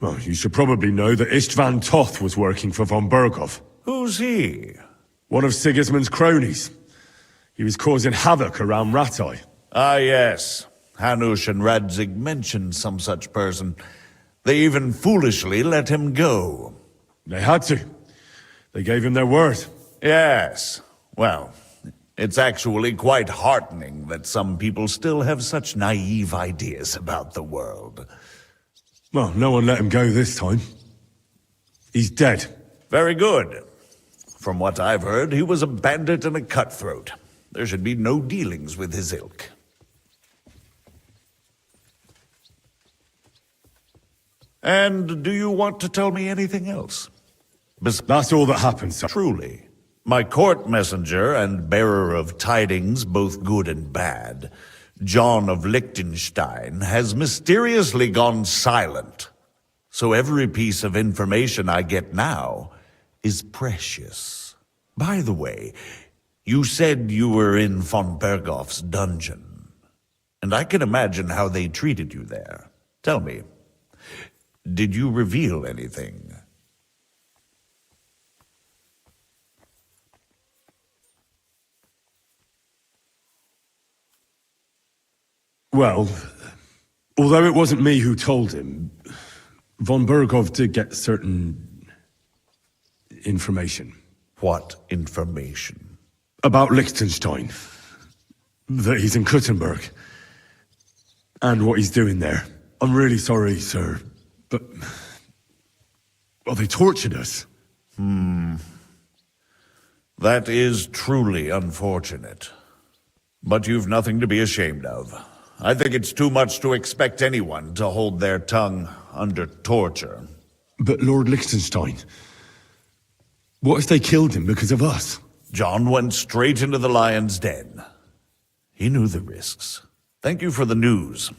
Well, you should probably know that Istvan Toth was working for von Berghoff. Who's he? One of Sigismund's cronies. He was causing havoc around Rattay. Ah, yes. Hanush and Radzig mentioned some such person. They even foolishly let him go. They had to. They gave him their word. Yes. Well, it's actually quite heartening that some people still have such naive ideas about the world. Well, no one let him go this time. He's dead. Very good. From what I've heard, he was a bandit and a cutthroat. There should be no dealings with his ilk. And do you want to tell me anything else? That's all that happened, sir. Truly. My court messenger and bearer of tidings, both good and bad, John of Liechtenstein, has mysteriously gone silent. So every piece of information I get now is precious. By the way, you said you were in von Berghoff's dungeon. And I can imagine how they treated you there. Tell me, did you reveal anything? Well, although it wasn't me who told him, von Berghoff did get certain information. What information? About Liechtenstein. That he's in Kuttenberg. And what he's doing there. I'm really sorry, sir, but... well, they tortured us. That is truly unfortunate. But you've nothing to be ashamed of. I think it's too much to expect anyone to hold their tongue under torture. But Lord Liechtenstein... what if they killed him because of us? John went straight into the lion's den. He knew the risks. Thank you for the news.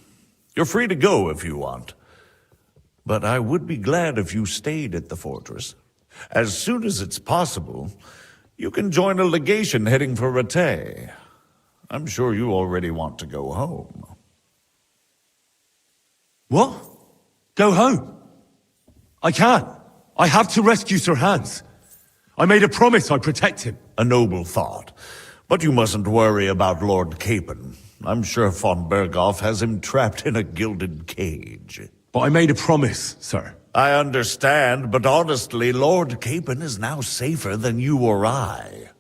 You're free to go if you want. But I would be glad if you stayed at the fortress. As soon as it's possible, you can join a legation heading for Rattay. I'm sure you already want to go home. What? Go home? I can't. I have to rescue Sir Hans. I made a promise I'd protect him. A noble thought. But you mustn't worry about Lord Capon. I'm sure von Berghoff has him trapped in a gilded cage. But I made a promise, sir. I understand, but honestly, Lord Capon is now safer than you or I.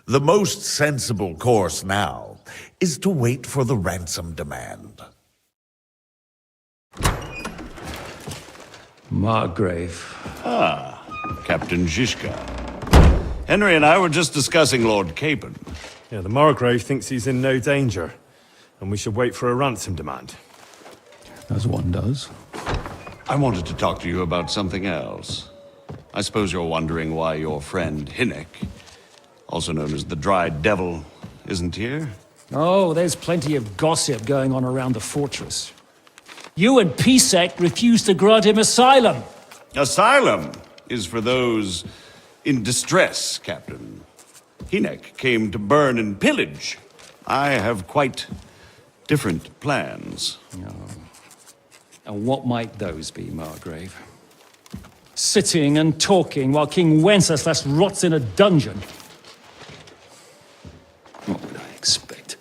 The most sensible course now is to wait for the ransom demand. Margrave. Ah, Captain Zizka. Henry and I were just discussing Lord Capon. Yeah, the Margrave thinks he's in no danger, and we should wait for a ransom demand. As one does. I wanted to talk to you about something else. I suppose you're wondering why your friend Hinnek, also known as the Dried Devil, isn't here? Oh, there's plenty of gossip going on around the fortress. You and Pisek refused to grant him asylum. Asylum is for those in distress, Captain. Hinnek came to burn and pillage. I have quite different plans. And what might those be, Margrave? Sitting and talking while King Wenceslas rots in a dungeon. What would I expect?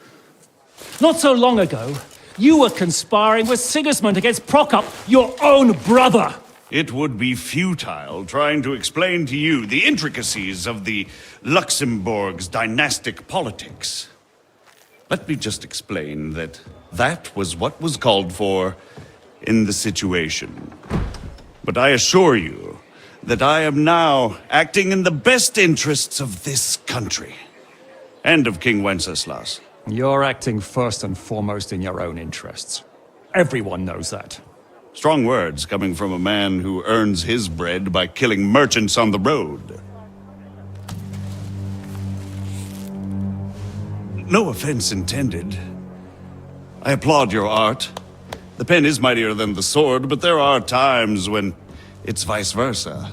Not so long ago, you were conspiring with Sigismund against Prokop, your own brother! It would be futile trying to explain to you the intricacies of the Luxembourg's dynastic politics. Let me just explain that that was what was called for in the situation. But I assure you that I am now acting in the best interests of this country and of King Wenceslas. You're acting first and foremost in your own interests. Everyone knows that. Strong words coming from a man who earns his bread by killing merchants on the road. No offense intended. I applaud your art. The pen is mightier than the sword, but there are times when it's vice versa.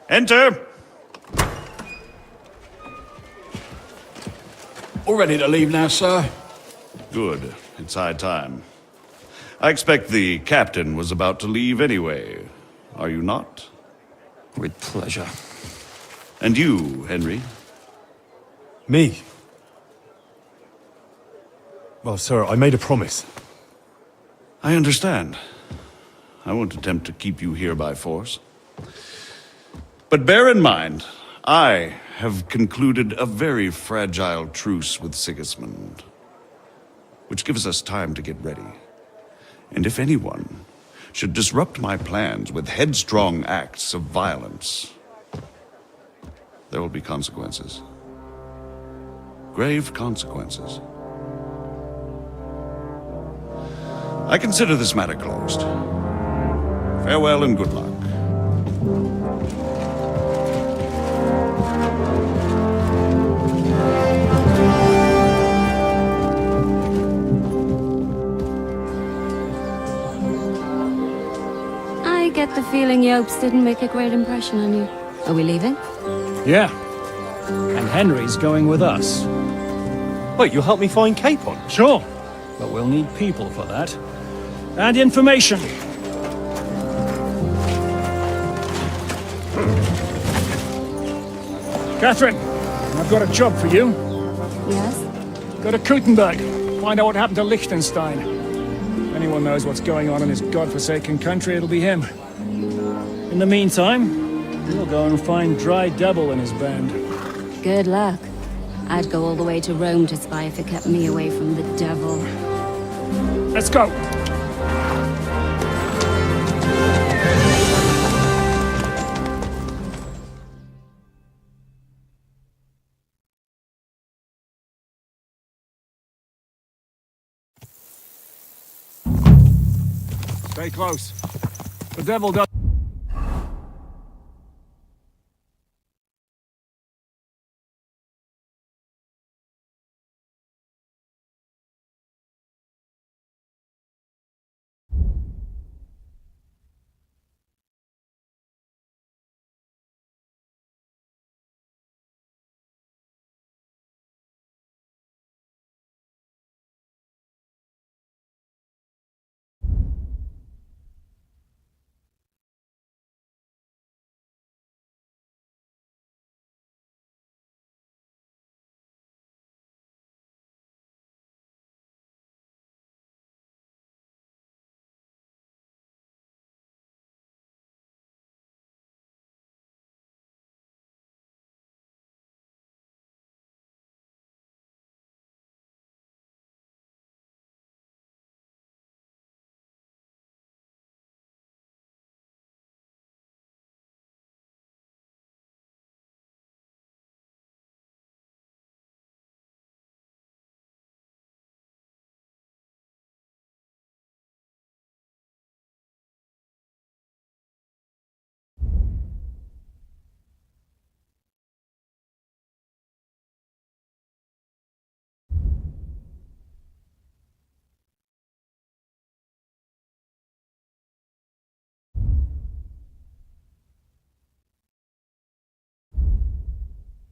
Enter! All ready to leave now, sir? Good. It's high time. I expect the captain was about to leave anyway. Are you not? With pleasure. And you, Henry? Me? Well, sir, I made a promise. I understand. I won't attempt to keep you here by force. But bear in mind, I have concluded a very fragile truce with Sigismund, which gives us time to get ready. And if anyone should disrupt my plans with headstrong acts of violence, there will be consequences. Grave consequences. I consider this matter closed. Farewell and good luck. I get the feeling Yopes didn't make a great impression on you. Are we leaving? Yeah. And Henry's going with us. Wait, you'll help me find Capon? Sure. But we'll need people for that. And information. Catherine, I've got a job for you. Yes? Go to Kuttenberg. Find out what happened to Liechtenstein. If anyone knows what's going on in his godforsaken country, it'll be him. In the meantime, we'll go and find Dry Devil and his band. Good luck. I'd go all the way to Rome to spy if it kept me away from the devil. Let's go! Stay close. The devil does...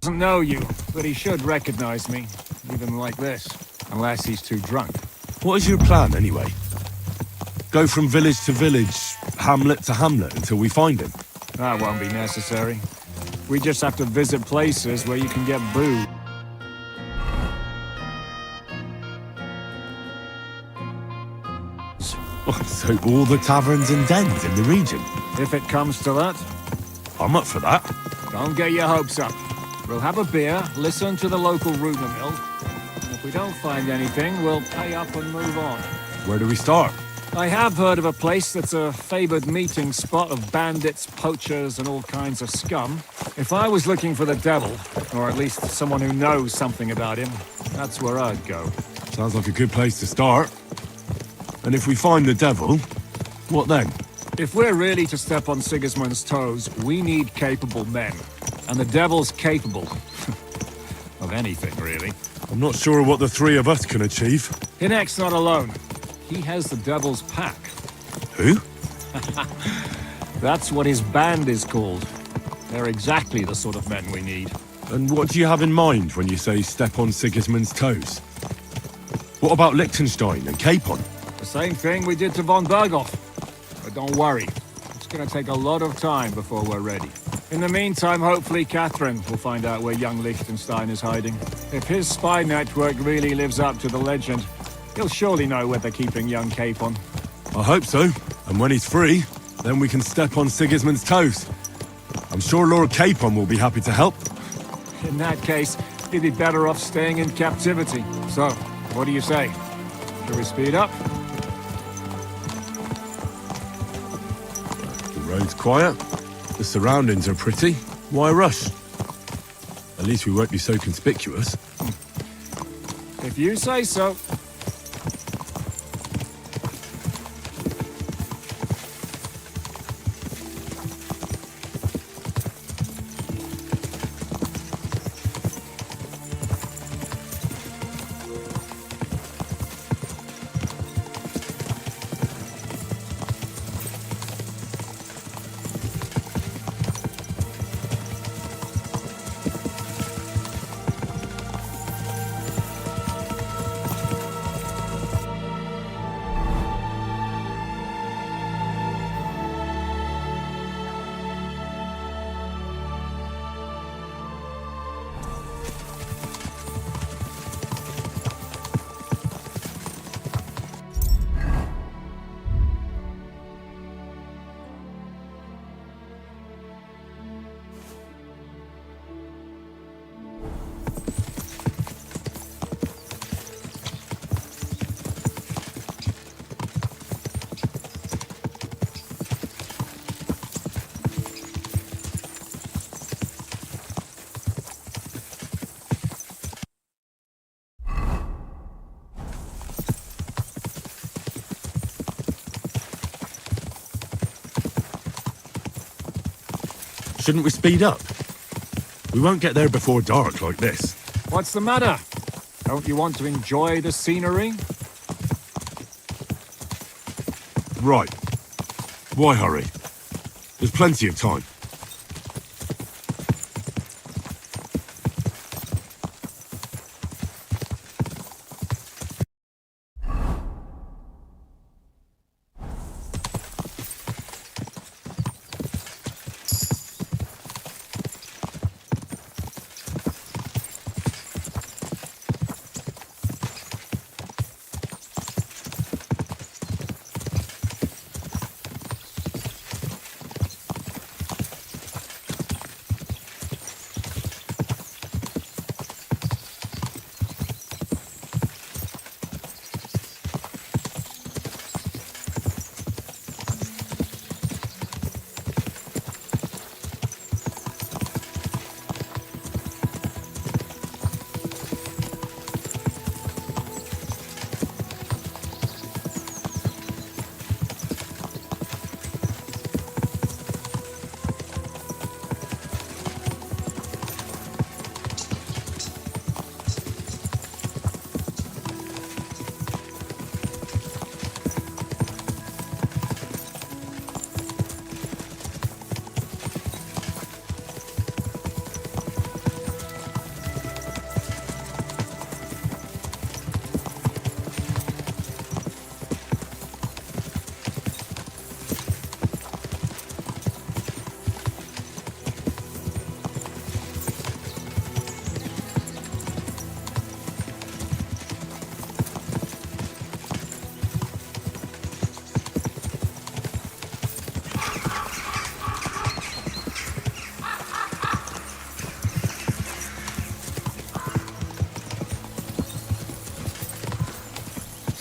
Doesn't know you, but he should recognize me, even like this, unless he's too drunk. What is your plan, anyway? Go from village to village, hamlet to hamlet, until we find him? That won't be necessary. We just have to visit places where you can get booze. So all the taverns and dens in the region? If it comes to that. I'm up for that. Don't get your hopes up. We'll have a beer, listen to the local rumor mill. If we don't find anything, we'll pay up and move on. Where do we start? I have heard of a place that's a favored meeting spot of bandits, poachers, and all kinds of scum. If I was looking for the devil, or at least someone who knows something about him, that's where I'd go. Sounds like a good place to start. And if we find the devil, what then? If we're really to step on Sigismund's toes, we need capable men. And the devil's capable. Of anything, really. I'm not sure what the three of us can achieve. Hinek's not alone. He has the devil's pack. Who? That's what his band is called. They're exactly the sort of men we need. And what do you have in mind when you say step on Sigismund's toes? What about Liechtenstein and Capon? The same thing we did to von Berghoff. But don't worry, it's gonna take a lot of time before we're ready. In the meantime, hopefully Catherine will find out where young Liechtenstein is hiding. If his spy network really lives up to the legend, he'll surely know where they're keeping young Capon. I hope so. And when he's free, then we can step on Sigismund's toes. I'm sure Lord Capon will be happy to help. In that case, he'd be better off staying in captivity. So, what do you say? Shall we speed up? The road's quiet. The surroundings are pretty. Why rush? At least we won't be so conspicuous. If you say so. Shouldn't we speed up? We won't get there before dark like this. What's the matter? Don't you want to enjoy the scenery? Right. Why hurry? There's plenty of time.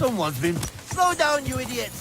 Someone's been... Slow down, you idiot!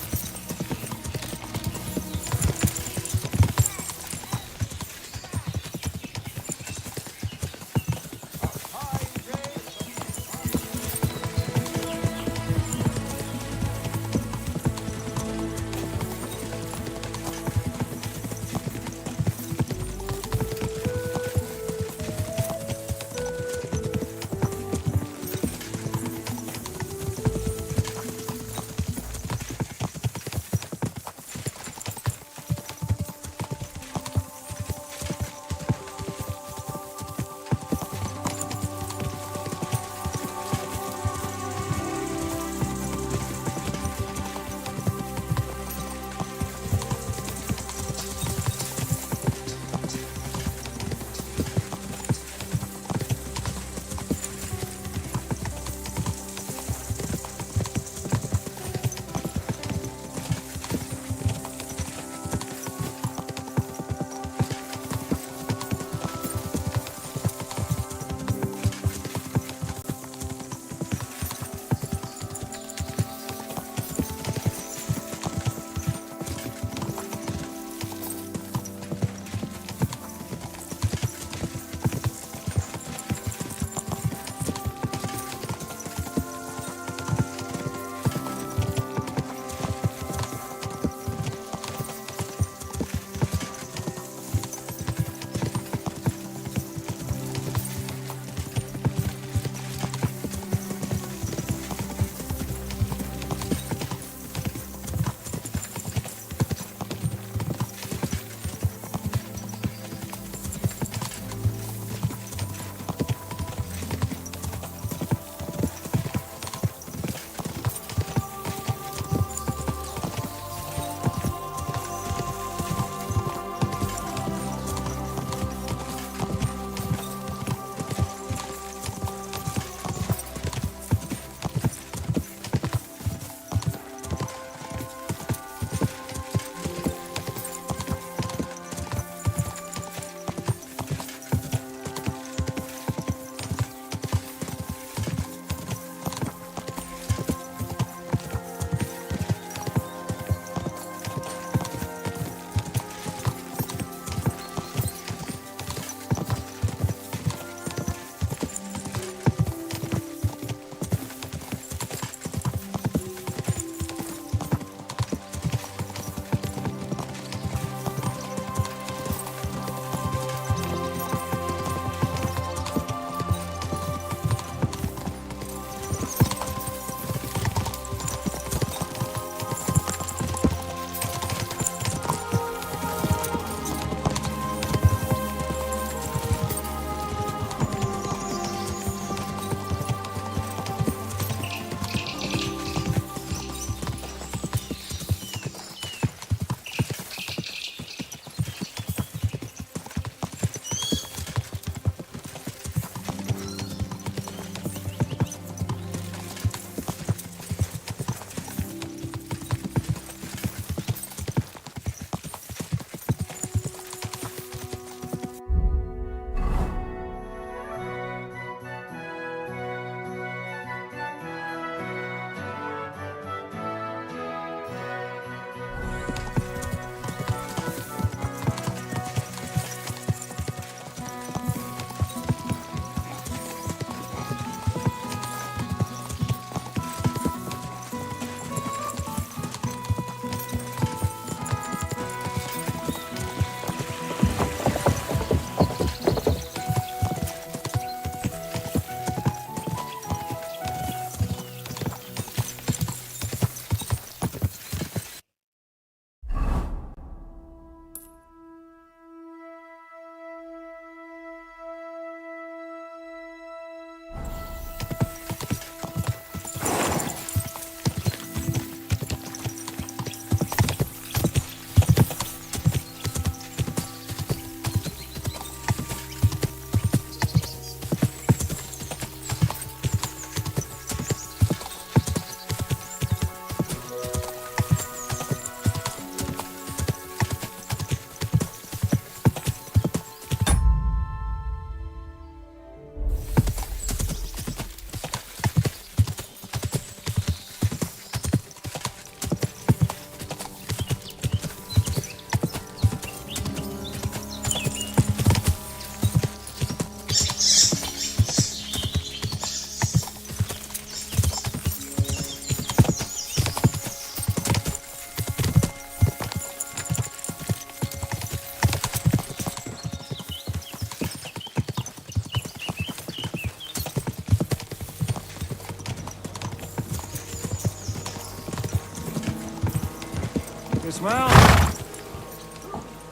Well,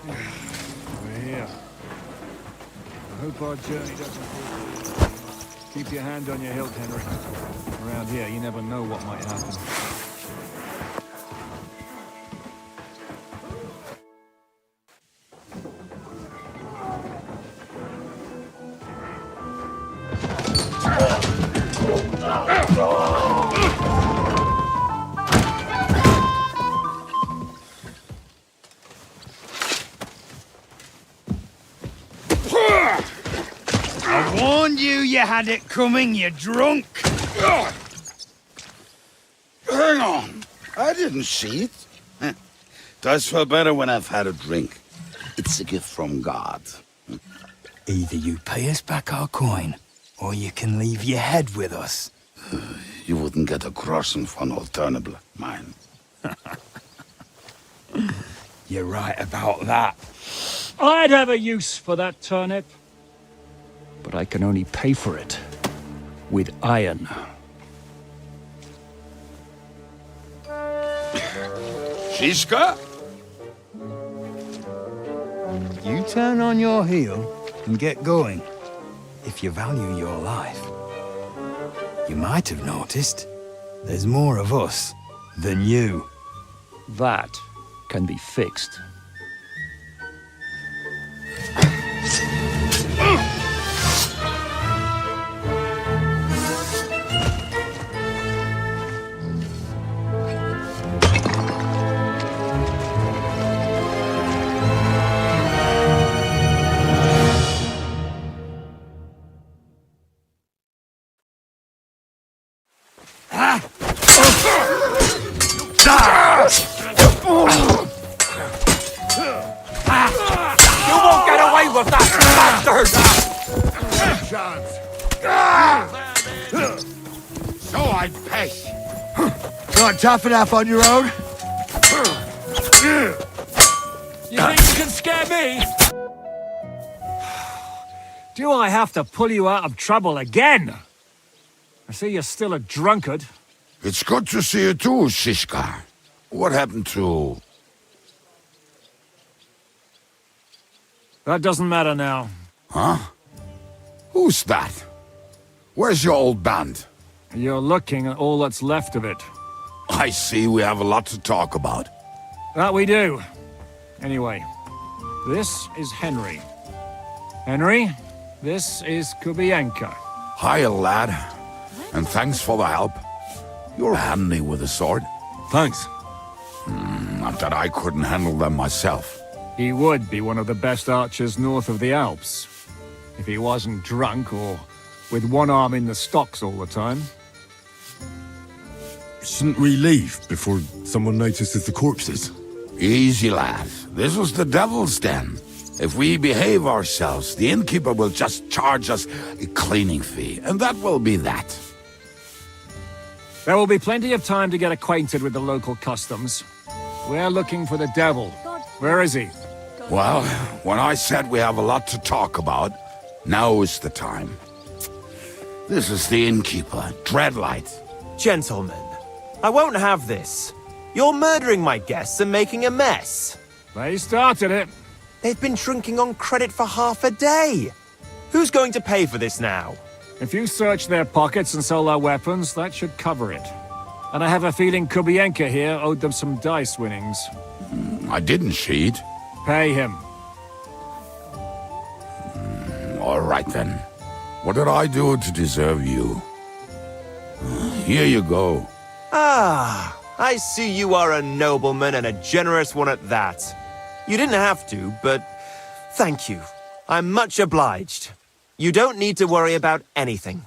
we're here. I hope our journey doesn't prove. Keep your hand on your hilt, Henry. Around here, you never know what might happen. I warned you had it coming, you drunk! Hang on. I didn't see it. Does feel better when I've had a drink. It's a gift from God. Either you pay us back our coin, or you can leave your head with us. You wouldn't get a groschen for an alternative, mine. You're right about that. I'd have a use for that turnip. But I can only pay for it with iron. Shiska? You turn on your heel and get going. If you value your life. You might have noticed there's more of us than you. That can be fixed. You won't get away with that, bastard! So I'd pass. Not tough enough on your own? You think you can scare me? Do I have to pull you out of trouble again? I see you're still a drunkard. It's good to see you too, Shishka. What happened to... That doesn't matter now. Huh? Who's that? Where's your old band? You're looking at all that's left of it. I see we have a lot to talk about. That we do. Anyway, this is Henry. Henry, this is Kubienka. Hiya, lad. And thanks for the help. You're handy with a sword. Thanks. Not that I couldn't handle them myself. He would be one of the best archers north of the Alps. If he wasn't drunk or with one arm in the stocks all the time. Shouldn't we leave before someone notices the corpses? Easy, lad. This was the devil's den. If we behave ourselves, the innkeeper will just charge us a cleaning fee, and that will be that. There will be plenty of time to get acquainted with the local customs. We're looking for the devil. Where is he? Well, when I said we have a lot to talk about, now is the time. This is the innkeeper, Dreadlight. Gentlemen, I won't have this. You're murdering my guests and making a mess. They started it. They've been drinking on credit for half a day. Who's going to pay for this now? If you search their pockets and sell their weapons, that should cover it. And I have a feeling Kubienka here owed them some dice winnings. I didn't cheat. Pay him. All right, then. What did I do to deserve you? Here you go. Ah, I see you are a nobleman and a generous one at that. You didn't have to, but thank you. I'm much obliged. You don't need to worry about anything.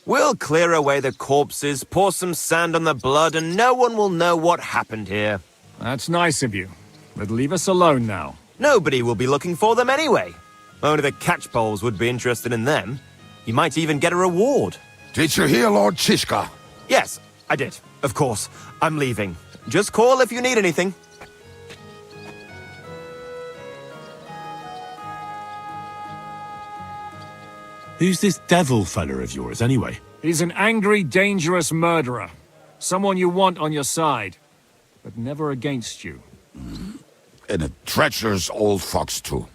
We'll clear away the corpses, pour some sand on the blood, and no one will know what happened here. That's nice of you. But leave us alone now. Nobody will be looking for them anyway. Only the catchpoles would be interested in them. You might even get a reward. Did you hear Lord Chishka? Yes, I did. Of course. I'm leaving. Just call if you need anything. Who's this devil fella of yours, anyway? He's an angry, dangerous murderer. Someone you want on your side, but never against you. and a treacherous old fox too.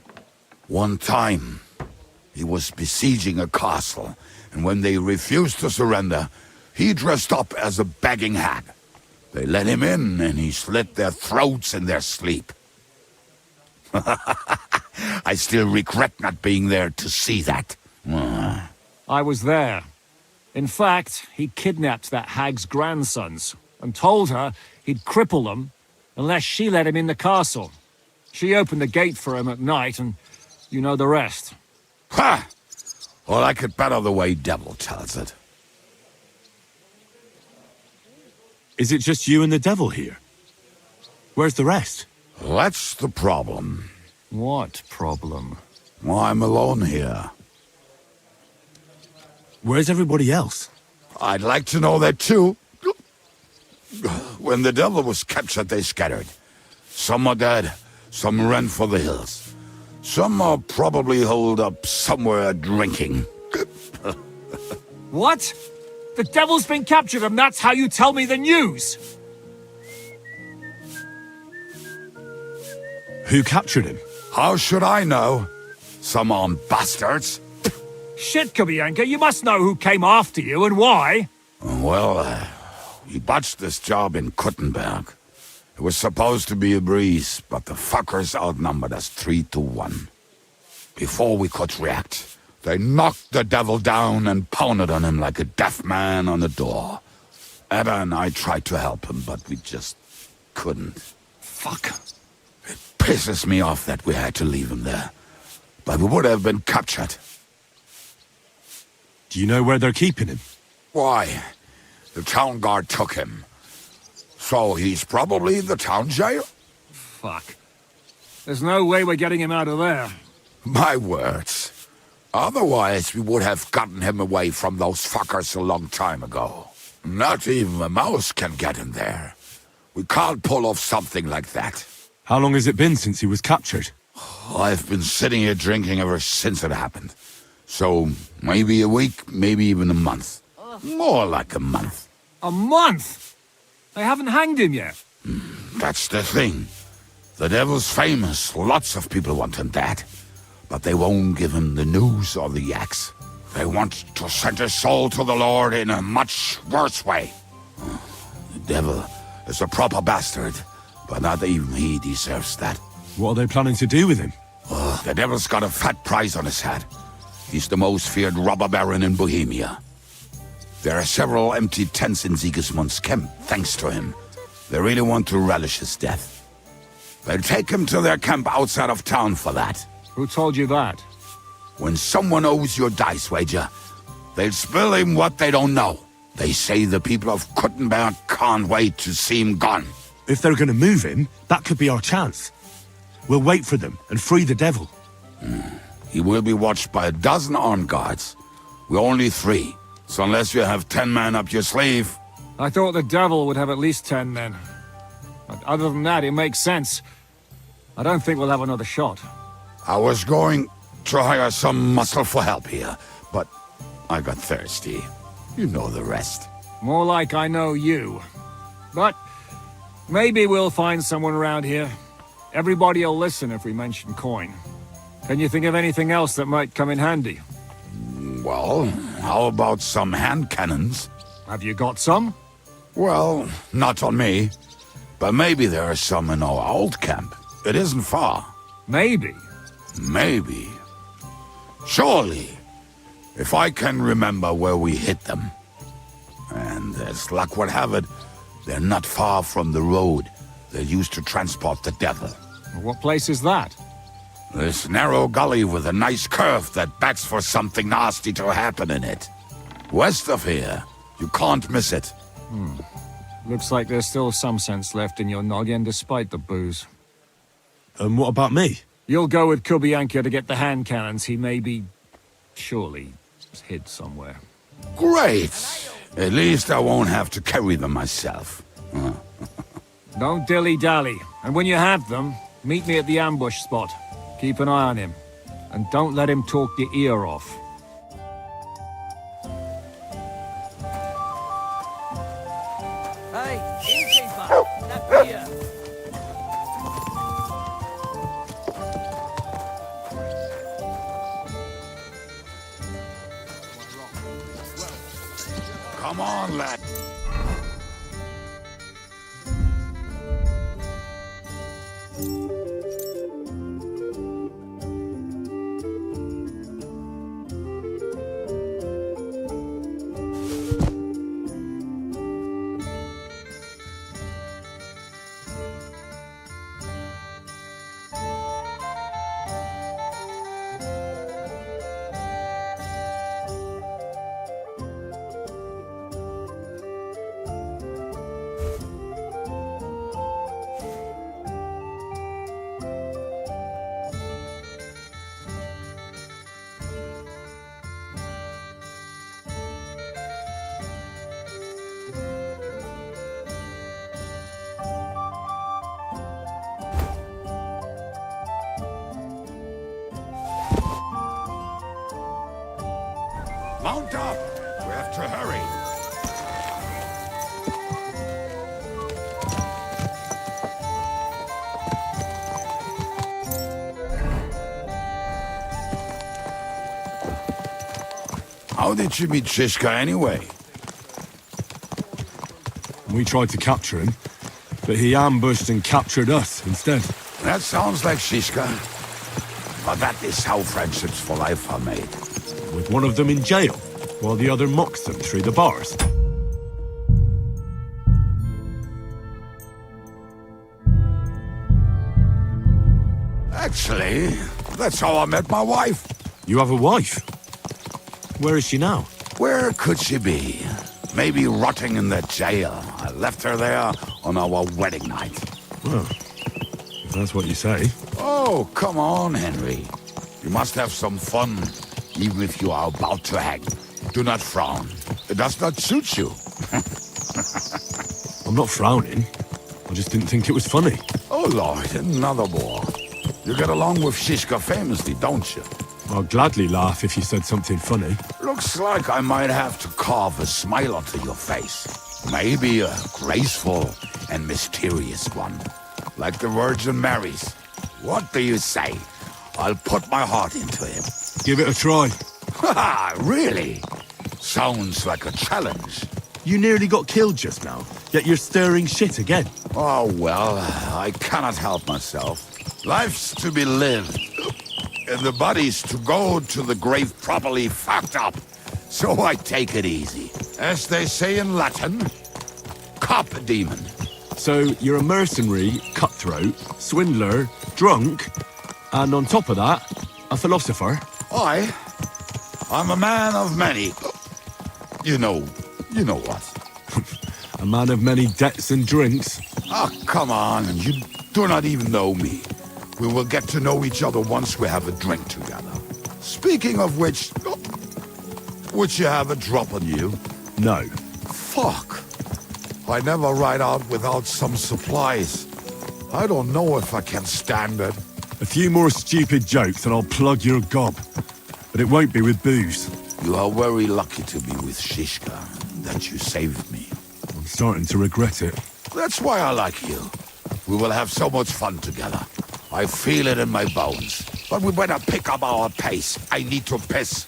One time, he was besieging a castle, and when they refused to surrender, he dressed up as a begging hag. They let him in, and he slit their throats in their sleep. I still regret not being there to see that. I was there. In fact, he kidnapped that hag's grandsons and told her he'd cripple them unless she let him in the castle. She opened the gate for him at night, and you know the rest. Ha! Well, I could bet on the way Devil tells it. Is it just you and the devil here? Where's the rest? That's the problem. What problem? Well, I'm alone here. Where's everybody else? I'd like to know that too. When the devil was captured, they scattered. Some are dead, some ran for the hills. Some are probably holed up somewhere drinking. What? The devil's been captured and that's how you tell me the news? Who captured him? How should I know? Some armed bastards. Shit, Kubianka, you must know who came after you and why. Well, we botched this job in Kuttenberg. It was supposed to be a breeze, but the fuckers outnumbered us 3-1. Before we could react, they knocked the devil down and pounded on him like a deaf man on a door. Ada and I tried to help him, but we just couldn't. Fuck. It pisses me off that we had to leave him there. But we would have been captured. Do you know where they're keeping him? Why? The town guard took him. So he's probably in the town jail? Fuck. There's no way we're getting him out of there. My words. Otherwise, we would have gotten him away from those fuckers a long time ago. Not even a mouse can get in there. We can't pull off something like that. How long has it been since he was captured? I've been sitting here drinking ever since it happened. So, maybe a week, maybe even a month. More like a month. A month? They haven't hanged him yet. That's the thing. The devil's famous. Lots of people want him dead. But they won't give him the news or the axe. They want to send his soul to the Lord in a much worse way. The devil is a proper bastard, but not even he deserves that. What are they planning to do with him? The devil's got a fat price on his head. He's the most feared robber baron in Bohemia. There are several empty tents in Sigismund's camp, thanks to him. They really want to relish his death. They'll take him to their camp outside of town for that. Who told you that? When someone owes you a dice wager, they'll spill him what they don't know. They say the people of Kuttenberg can't wait to see him gone. If they're going to move him, that could be our chance. We'll wait for them and free the devil. He will be watched by 12 armed guards. We're only 3, so unless you have 10 men up your sleeve... I thought the devil would have at least 10 men. But other than that, it makes sense. I don't think we'll have another shot. I was going to hire some muscle for help here, but I got thirsty. You know the rest. More like I know you. But maybe we'll find someone around here. Everybody will listen if we mention coin. Can you think of anything else that might come in handy? Well, how about some hand cannons? Have you got some? Well, not on me. But maybe there are some in our old camp. It isn't far. Maybe. Maybe. Surely. If I can remember where we hid them. And as luck would have it, they're not far from the road they used to transport the devil. What place is that? This narrow gully with a nice curve that begs for something nasty to happen in it. West of here. You can't miss it. Looks like there's still some sense left in your noggin despite the booze. And what about me? You'll go with Kubianka to get the hand cannons. He may be... surely hid somewhere. Great! At least I won't have to carry them myself. Don't dilly-dally. And when you have them, meet me at the ambush spot. Keep an eye on him. And don't let him talk your ear off. Hey, innkeeper! That beer! Come on, lad. Mount up! We have to hurry. How did you meet Shishka anyway? We tried to capture him, but he ambushed and captured us instead. That sounds like Shishka. But that is how friendships for life are made. With one of them in jail, while the other mocks them through the bars. Actually, that's how I met my wife. You have a wife? Where is she now? Where could she be? Maybe rotting in that jail. I left her there on our wedding night. Well, if that's what you say. Oh, come on, Henry. You must have some fun, even if you are about to hang. Do not frown. It does not suit you. I'm not frowning. I just didn't think it was funny. Oh, Lord, another war. You get along with Shishka famously, don't you? I'll gladly laugh if you said something funny. Looks like I might have to carve a smile onto your face. Maybe a graceful and mysterious one. Like the Virgin Mary's. What do you say? I'll put my heart into him. Give it a try. Ha! Really? Sounds like a challenge. You nearly got killed just now, yet you're stirring shit again. Oh, well, I cannot help myself. Life's to be lived. And the body's to go to the grave properly fucked up. So I take it easy. As they say in Latin, carpe demon. So you're a mercenary, cutthroat, swindler, drunk, and on top of that, a philosopher? I'm a man of many. You know what? A man of many debts and drinks. Oh, come on, you do not even know me. We will get to know each other once we have a drink together. Speaking of which, would you have a drop on you? No. Fuck. I never ride out without some supplies. I don't know if I can stand it. A few more stupid jokes and I'll plug your gob. But it won't be with booze. You are very lucky to be with Shishka, that you saved me. I'm starting to regret it. That's why I like you. We will have so much fun together. I feel it in my bones. But we better pick up our pace. I need to piss.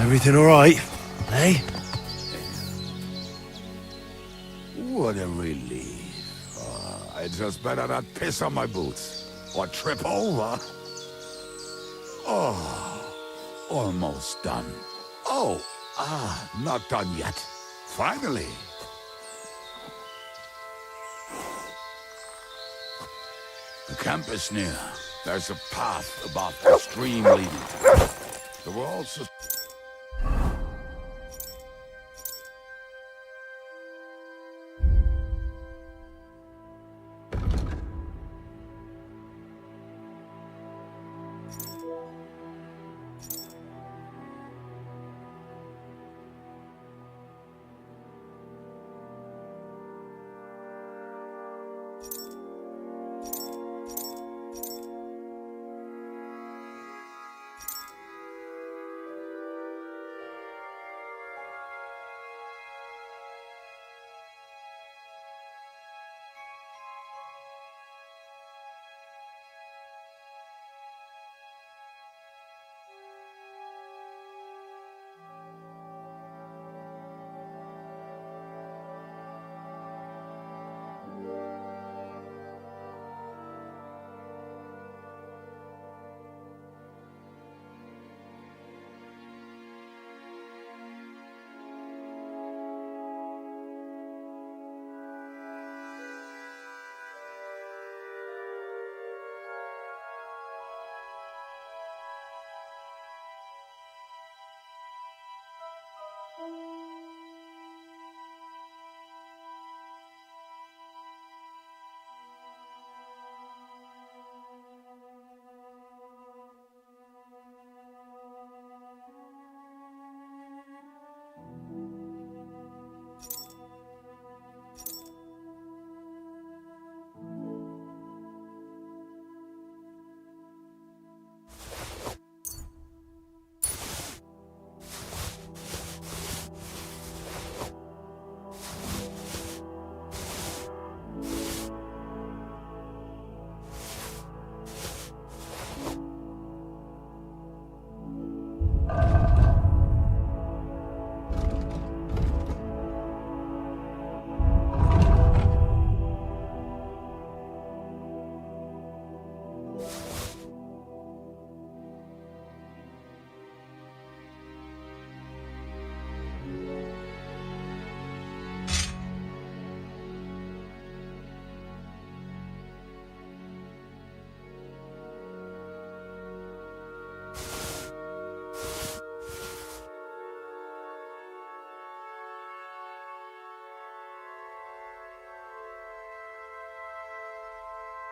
Everything alright? Eh? What a relief. I just better not piss on my boots. Or trip over. Oh, almost done. Oh, not done yet. Finally. The camp is near. There's a path above the stream leading to it. There were also...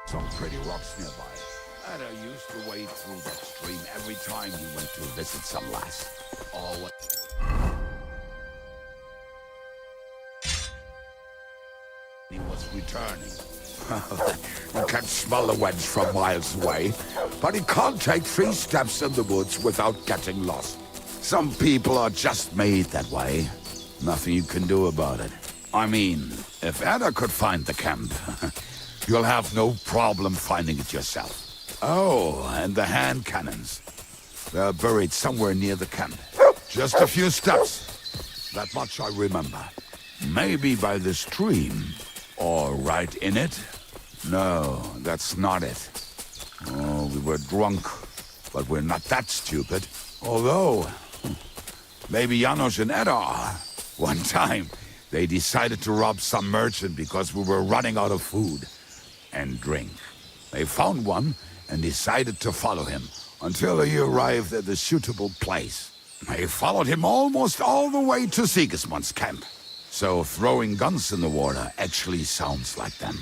Some pretty rocks nearby. And I used to wade through that stream every time you went to visit some lass. Oh, he was returning. You can smell the wench from miles away, but he can't take 3 steps in the woods without getting lost. Some people are just made that way. Nothing you can do about it. I mean, if Ada could find the camp, you'll have no problem finding it yourself. Oh, and the hand cannons. They're buried somewhere near the camp. Just a few steps. That much I remember. Maybe by the stream. Or right in it? No, that's not it. Oh, we were drunk. But we're not that stupid. Although, maybe Janos and Edda are. One time, they decided to rob some merchant because we were running out of food and drink. They found one and decided to follow him until he arrived at the suitable place. They followed him almost all the way to Sigismund's camp. So throwing guns in the water actually sounds like them.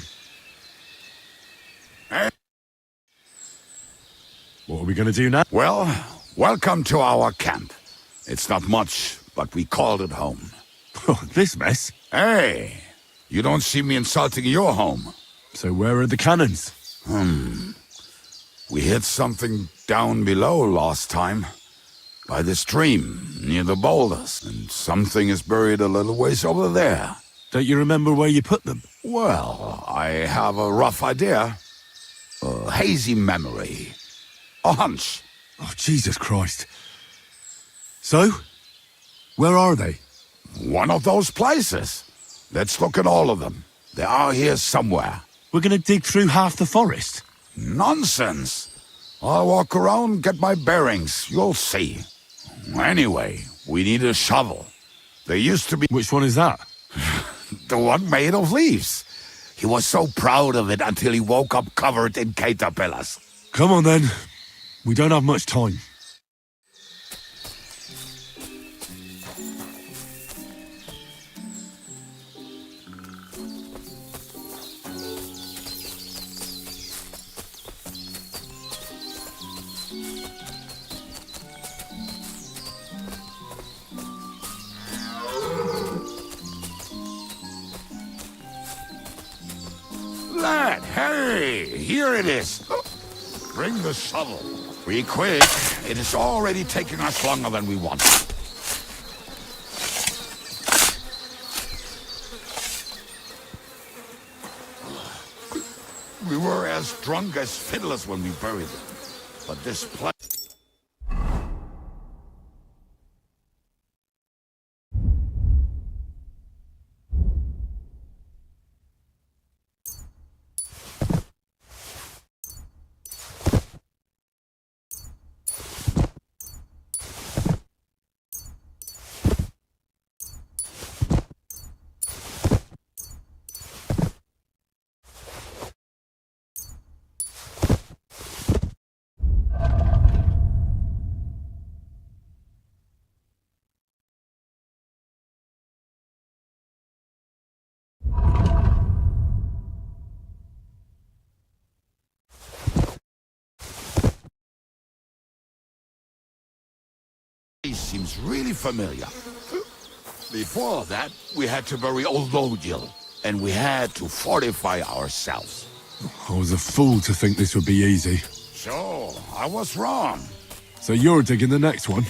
What are we gonna do now? Well, welcome to our camp. It's not much, but we called it home. This mess? Hey, you don't see me insulting your home. So where are the cannons? We hit something down below last time. By the stream, near the boulders. And something is buried a little ways over there. Don't you remember where you put them? Well, I have a rough idea. A hazy memory. A hunch. Oh, Jesus Christ. So, Where are they? One of those places. Let's look at all of them. They are here somewhere. We're gonna dig through half the forest. Nonsense. I'll walk around, get my bearings. You'll see. Anyway, we need a shovel. There used to be... Which one is that? The one made of leaves. He was so proud of it until he woke up covered in caterpillars. Come on then. We don't have much time. Lad, hey, here it is. Bring the shovel. Be quick. It is already taking us longer than we want. We were as drunk as fiddlers when we buried them. But this place... seems really familiar. Before that, we had to bury old Lodiel, and we had to fortify ourselves. I was a fool to think this would be easy. So, I was wrong. So you're digging the next one?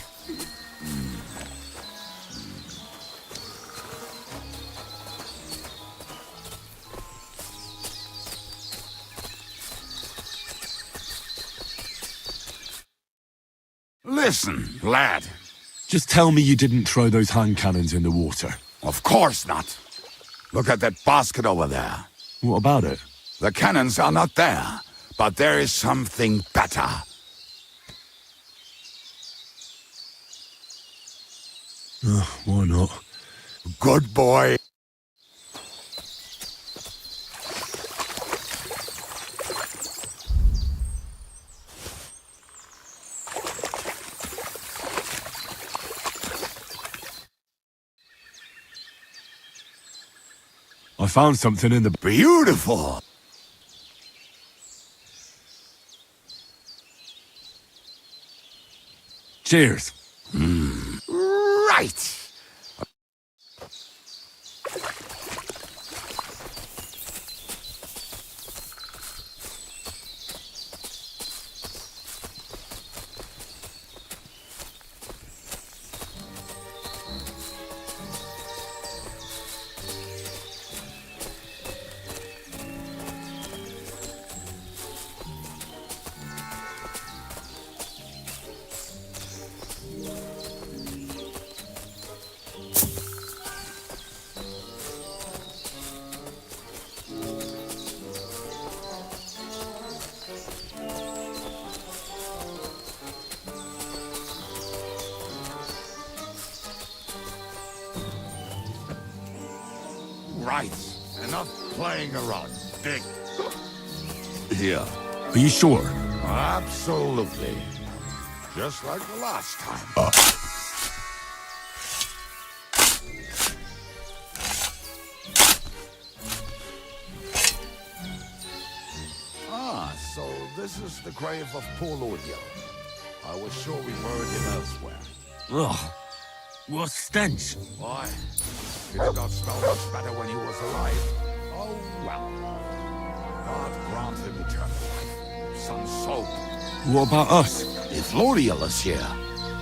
Listen, lad. Just tell me you didn't throw those hand cannons in the water. Of course not. Look at that basket over there. What about it? The cannons are not there, but there is something better. Why not? Good boy. I found something in the... Beautiful! Cheers. Right! Right. Enough playing around. Dig. Here. Are you sure? Absolutely. Just like the last time. So this is the grave of poor Lodiel. I was sure we buried him elsewhere. Ugh. What stench? Why? He did not smell much better when he was alive. Oh, well. God grant him eternal life. Some soul. What about us? If Lodiel is here,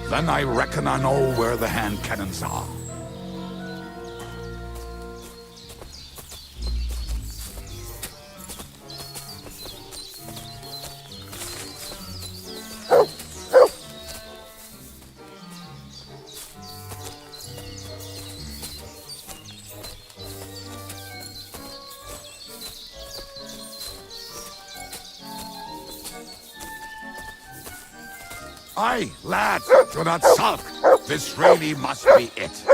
then I reckon I know where the hand cannons are. Aye, lads, do not sulk. This really must be it.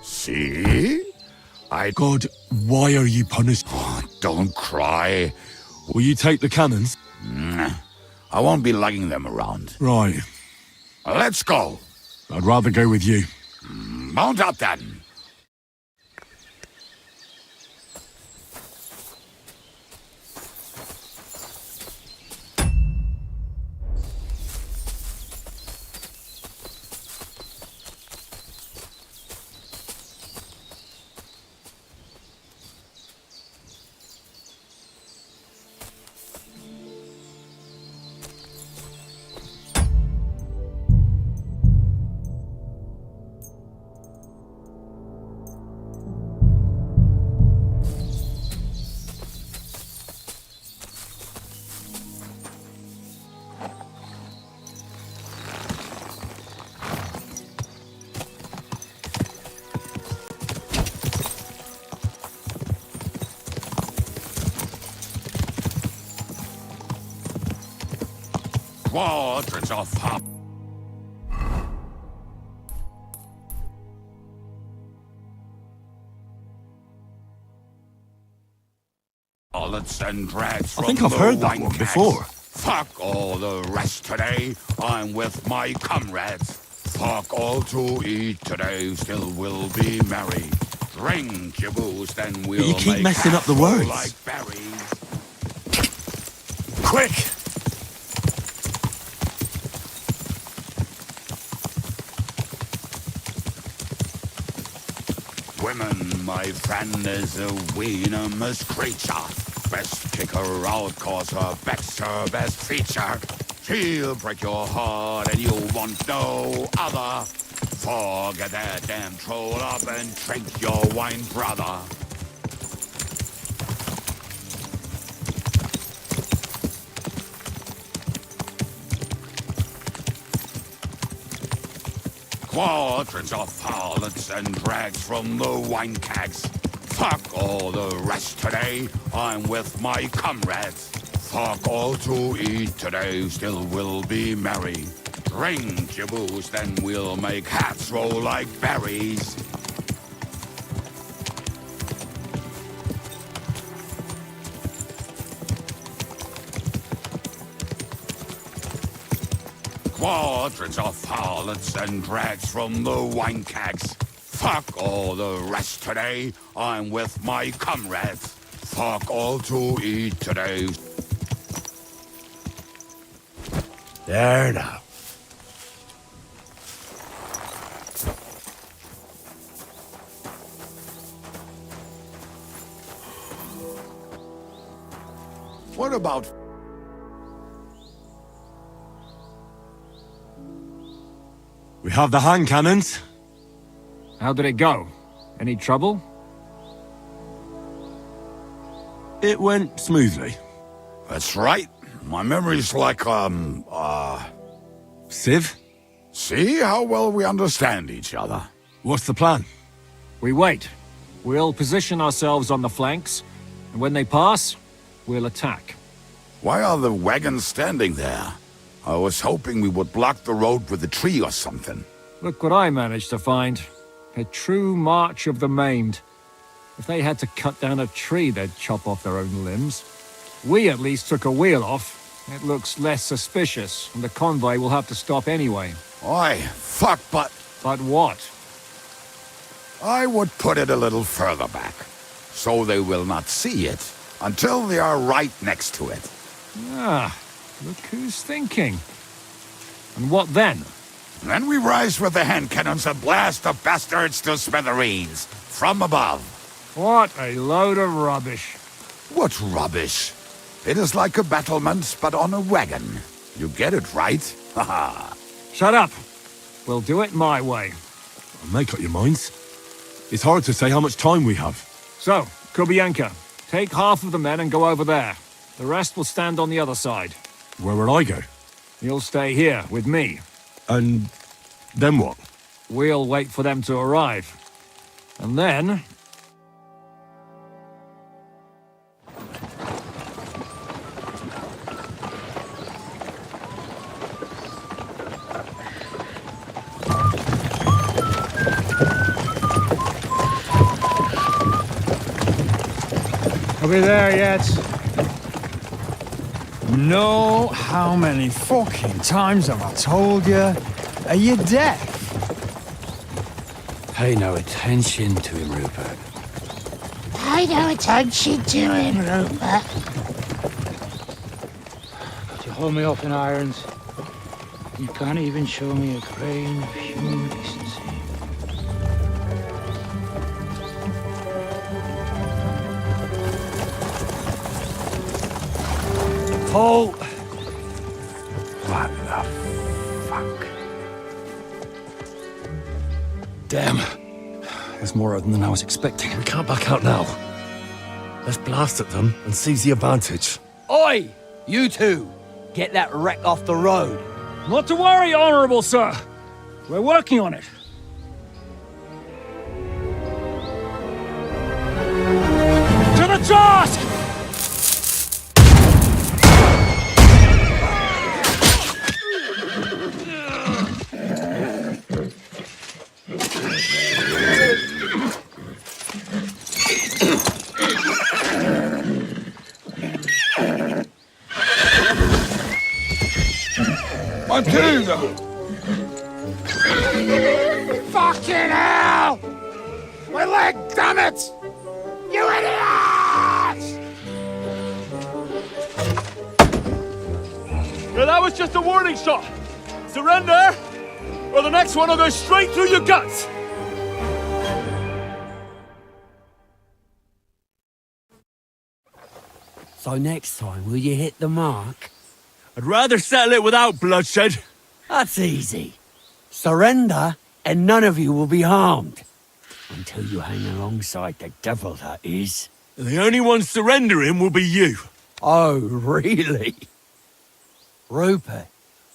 See? God, why are you punished? Oh, don't cry. Will you take the cannons? I won't be lugging them around. Right. Let's go. I'd rather go with you. Mount up then. Quadrants of hop. Bullets and drags from I think I've heard that one before. Fuck all the rest today. I'm with my comrades. Fuck all to eat today. Still will be merry. Drink your booze, then we'll You keep make messing up the apple words. like berries. Quick! Women, my friend, is a venomous creature. Best kick her out, cause her back's her best feature. She'll break your heart and you want no other. Forget that damn troll up and drink your wine, brother. Quadrants of harlots and drags from the wine kegs. Fuck all the rest today. I'm with my comrades. Fuck all to eat today. Still will be merry. Drink your booze, then we'll make hats roll like berries. Quadrants of harlots and drags from the wine kegs. Fuck all the rest today. I'm with my comrades. Fuck all to eat today. There now. What about... We have the hand cannons. How did it go? Any trouble? It went smoothly. That's right. My memory's like, Civ? See how well we understand each other. What's the plan? We wait. We'll position ourselves on the flanks, and when they pass, we'll attack. Why are the wagons standing there? I was hoping we would block the road with a tree or something. Look what I managed to find. A true march of the maimed. If they had to cut down a tree, they'd chop off their own limbs. We at least took a wheel off. It looks less suspicious, and the convoy will have to stop anyway. Oi, fuck, but... But what? I would put it a little further back, so they will not see it until they are right next to it. Ah, look who's thinking. And what then? Then we rise with the hand cannons and blast the bastards to smithereens, from above. What a load of rubbish. What rubbish? It is like a battlement, but on a wagon. You get it, right? Haha. Shut up. We'll do it my way. Make up your minds. It's hard to say how much time we have. So, Kubianka, take half of the men and go over there. The rest will stand on the other side. Where will I go? You'll stay here with me. And then what? We'll wait for them to arrive. And then... Are we there yet? No, how many fucking times have I told you? Are you deaf? Pay no attention to him, Rupert. Pay no attention to him, Rupert. But you hold me up in irons. You can't even show me a grain of human decency. Paul! What the fuck? Damn. There's more of them than I was expecting. We can't back out now. Let's blast at them and seize the advantage. Oi! You two! Get that wreck off the road. Not to worry, Honorable Sir. We're working on it. To the task! My dude! Fucking hell! My leg, damn it! You idiots! Yeah, that was just a warning shot. Surrender, or the next one will go straight through your guts. So next time, will you hit the mark? I'd rather settle it without bloodshed. That's easy. Surrender, and none of you will be harmed. Until you hang alongside the devil, that is. The only one surrendering will be you. Oh, really? Rupert,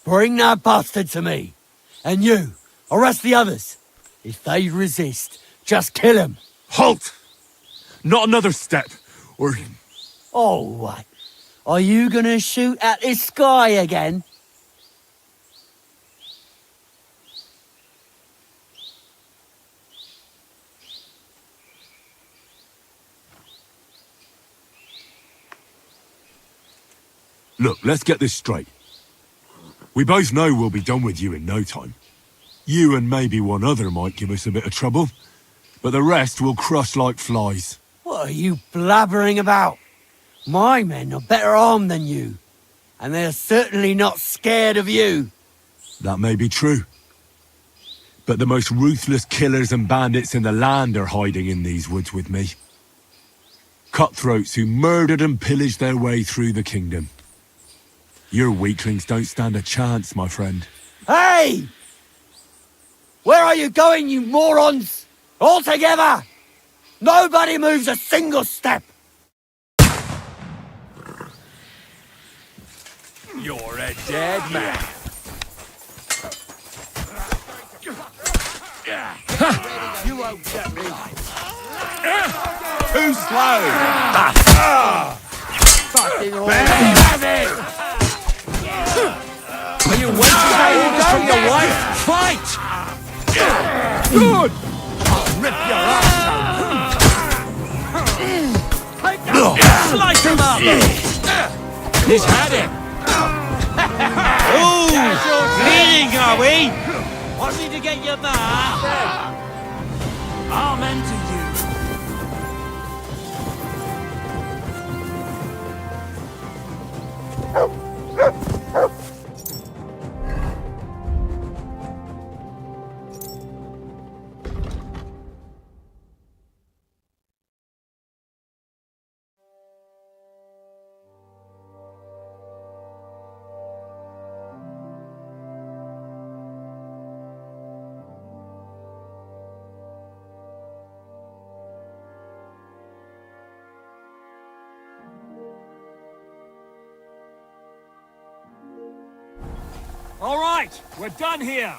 bring that bastard to me. And you, arrest the others. If they resist, just kill them. Halt! Not another step, or... Oh, what? Are you gonna shoot at this sky again? Look, let's get this straight. We both know we'll be done with you in no time. You and maybe one other might give us a bit of trouble, but the rest will crush like flies. What are you blabbering about? My men are better armed than you, and they're certainly not scared of you. That may be true. But the most ruthless killers and bandits in the land are hiding in these woods with me. Cutthroats who murdered and pillaged their way through the kingdom. Your weaklings don't stand a chance, my friend. Hey! Where are you going, you morons? All together! Nobody moves a single step! You're a dead man. You won't get me. Too slow. Fucking Are you waiting for orders from your wife? Fight! Good. I'll rip your ass out. Slice him up! He's had it. Ooh! Bleeding, are we? Want me to get your back? Amen to you. All right, we're done here.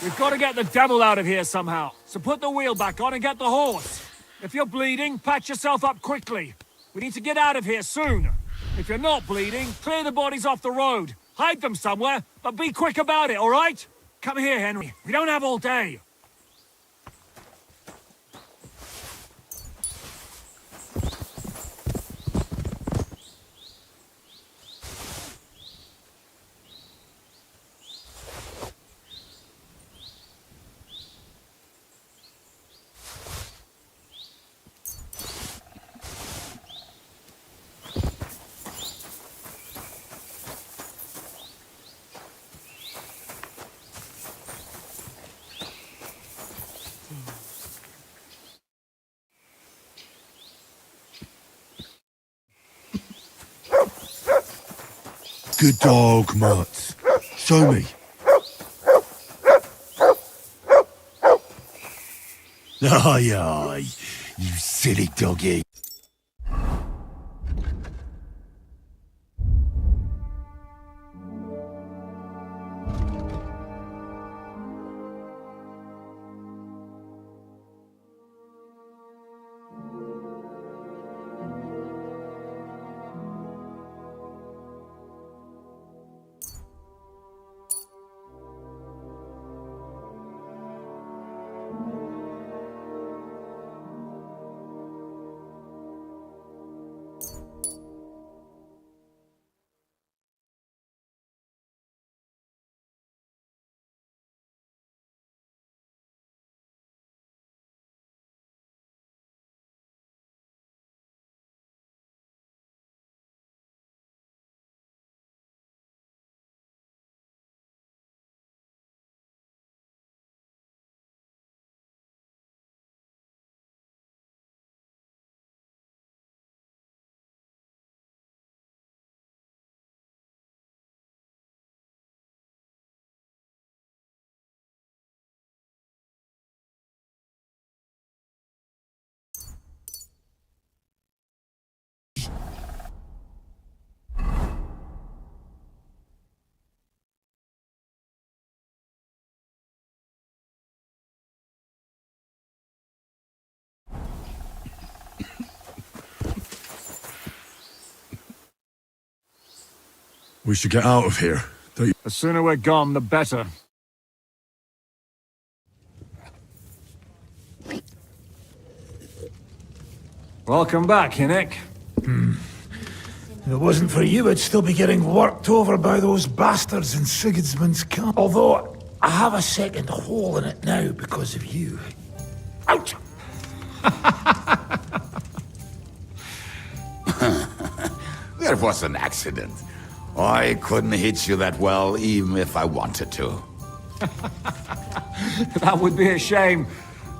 We've got to get the devil out of here somehow. So put the wheel back on and get the horse. If you're bleeding, patch yourself up quickly. We need to get out of here soon. If you're not bleeding, clear the bodies off the road. Hide them somewhere, but be quick about it, all right? Come here, Henry. We don't have all day. Good dog, Mutz. Show me. Aye, aye, you silly doggy. We should get out of here. The sooner we're gone, the better. Welcome back, Hinnick. If it wasn't for you, I'd still be getting worked over by those bastards in Sigismund's camp. Although, I have a second hole in it now because of you. Ouch! There was an accident. I couldn't hit you that well, even if I wanted to. That would be a shame.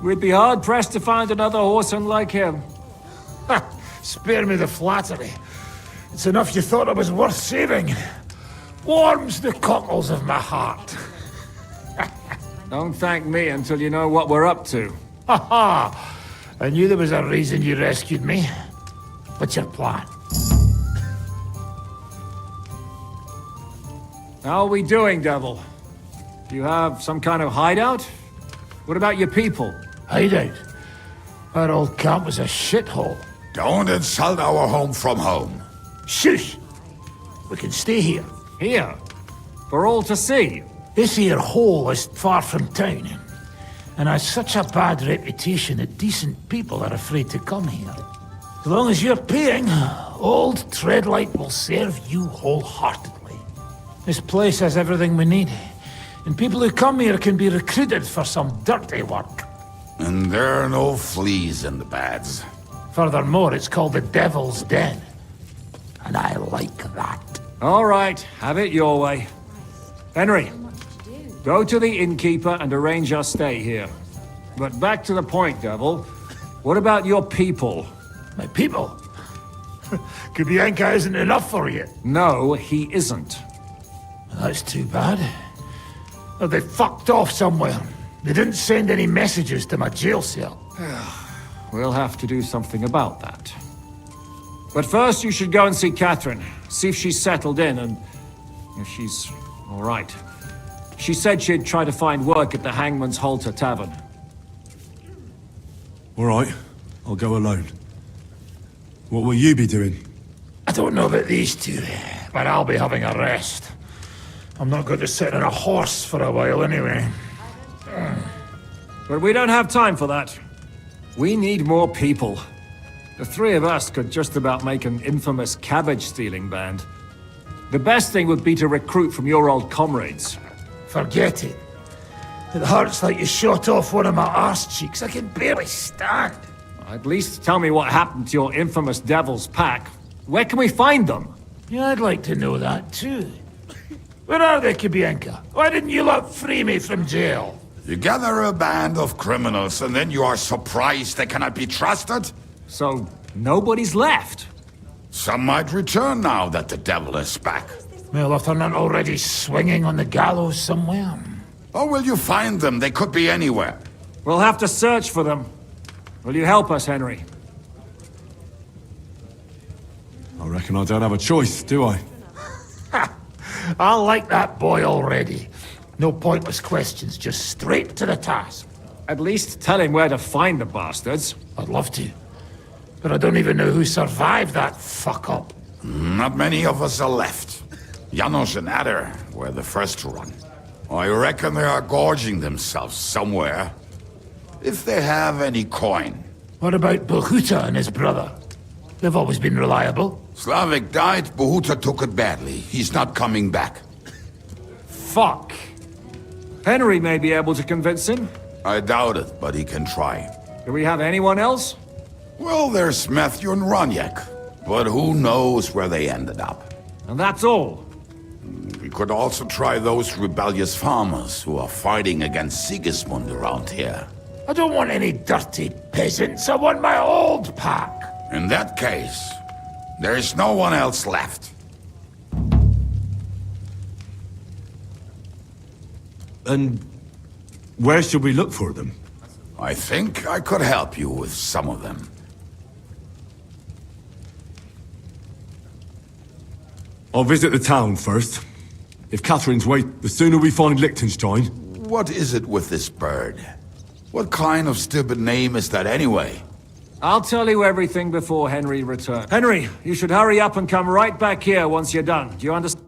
We'd be hard-pressed to find another horse unlike him. Spare me the flattery. It's enough you thought it was worth saving. Warms the cockles of my heart. Don't thank me until you know what we're up to. Ha ha! I knew there was a reason you rescued me. What's your plan? How are we doing, Devil? Do you have some kind of hideout? What about your people? Hideout? Our old camp was a shithole. Don't insult our home from home. Shush! We can stay here. Here? For all to see? This here hole is far from town, and has such a bad reputation that decent people are afraid to come here. As long as you're paying, old Treadlight will serve you wholeheartedly. This place has everything we need, and people who come here can be recruited for some dirty work. And there are no fleas in the beds. Furthermore, it's called the Devil's Den, and I like that. All right, have it your way. Henry, go to the innkeeper and arrange our stay here. But back to the point, Devil. What about your people? My people? Kubienka isn't enough for you. No, he isn't. That's too bad. Oh, they fucked off somewhere. They didn't send any messages to my jail cell. We'll have to do something about that. But first, you should go and see Catherine. See if she's settled in and if she's all right. She said she'd try to find work at the Hangman's Halter Tavern. All right, I'll go alone. What will you be doing? I don't know about these two, but I'll be having a rest. I'm not going to sit on a horse for a while anyway. But we don't have time for that. We need more people. The three of us could just about make an infamous cabbage-stealing band. The best thing would be to recruit from your old comrades. Forget it. It hurts like you shot off one of my arse cheeks. I can barely stand. At least tell me what happened to your infamous Devil's Pack. Where can we find them? Yeah, I'd like to know that too. Where are they, Kibienka? Why didn't you lot free me from jail? You gather a band of criminals and then you are surprised they cannot be trusted? So, nobody's left? Some might return now that the devil is back. Well, if they're not already swinging on the gallows somewhere. Or will you find them? They could be anywhere. We'll have to search for them. Will you help us, Henry? I reckon I don't have a choice, do I? I like that boy already. No pointless questions, just straight to the task. At least tell him where to find the bastards. I'd love to. But I don't even know who survived that fuck-up. Not many of us are left. Janos and Adder were the first to run. I reckon they are gorging themselves somewhere. If they have any coin. What about Bohuta and his brother? They've always been reliable. Slavik died, Bohuta took it badly. He's not coming back. Fuck. Henry may be able to convince him. I doubt it, but he can try. Do we have anyone else? Well, there's Matthew and Roniak, but who knows where they ended up. And that's all. We could also try those rebellious farmers who are fighting against Sigismund around here. I don't want any dirty peasants. I want my old pack. In that case, there is no one else left. And where should we look for them? I think I could help you with some of them. I'll visit the town first. If Catherine's wait, the sooner we find Liechtenstein. What is it with this bird? What kind of stupid name is that anyway? I'll tell you everything before Henry returns. Henry, you should hurry up and come right back here once you're done. Do you understand?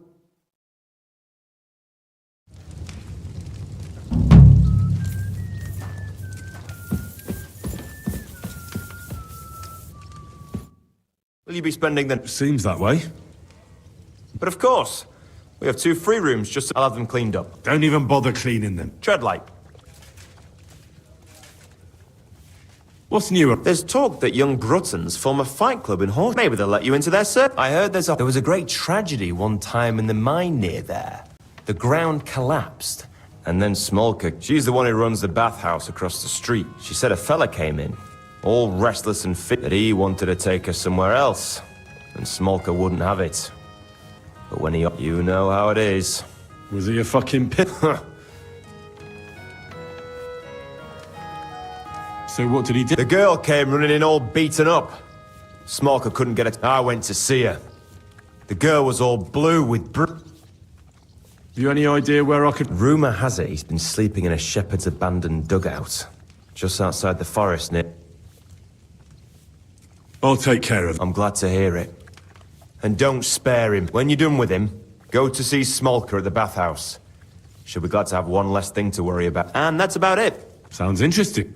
Will you be spending the... Seems that way. But of course. We have 2 free rooms, just I'll have them cleaned up. Don't even bother cleaning them. Tread light. What's newer? There's talk that young Bruttons form a fight club in Horse. Maybe they'll let you into their circle. I heard there was a great tragedy one time in the mine near there. The ground collapsed. And then Smolka, she's the one who runs the bathhouse across the street. She said a fella came in, all restless and fit, that he wanted to take her somewhere else. And Smolka wouldn't have it. But when he... You know how it is. Was he a fucking pit? So what did he do? The girl came running in all beaten up. Smolka couldn't get it. I went to see her. The girl was all blue with Have you any idea where I could... Rumour has it he's been sleeping in a shepherd's abandoned dugout. Just outside the forest near... I'll take care of him. I'm glad to hear it. And don't spare him. When you're done with him, go to see Smolka at the bathhouse. She'll be glad to have one less thing to worry about. And that's about it. Sounds interesting.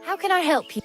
How can I help you?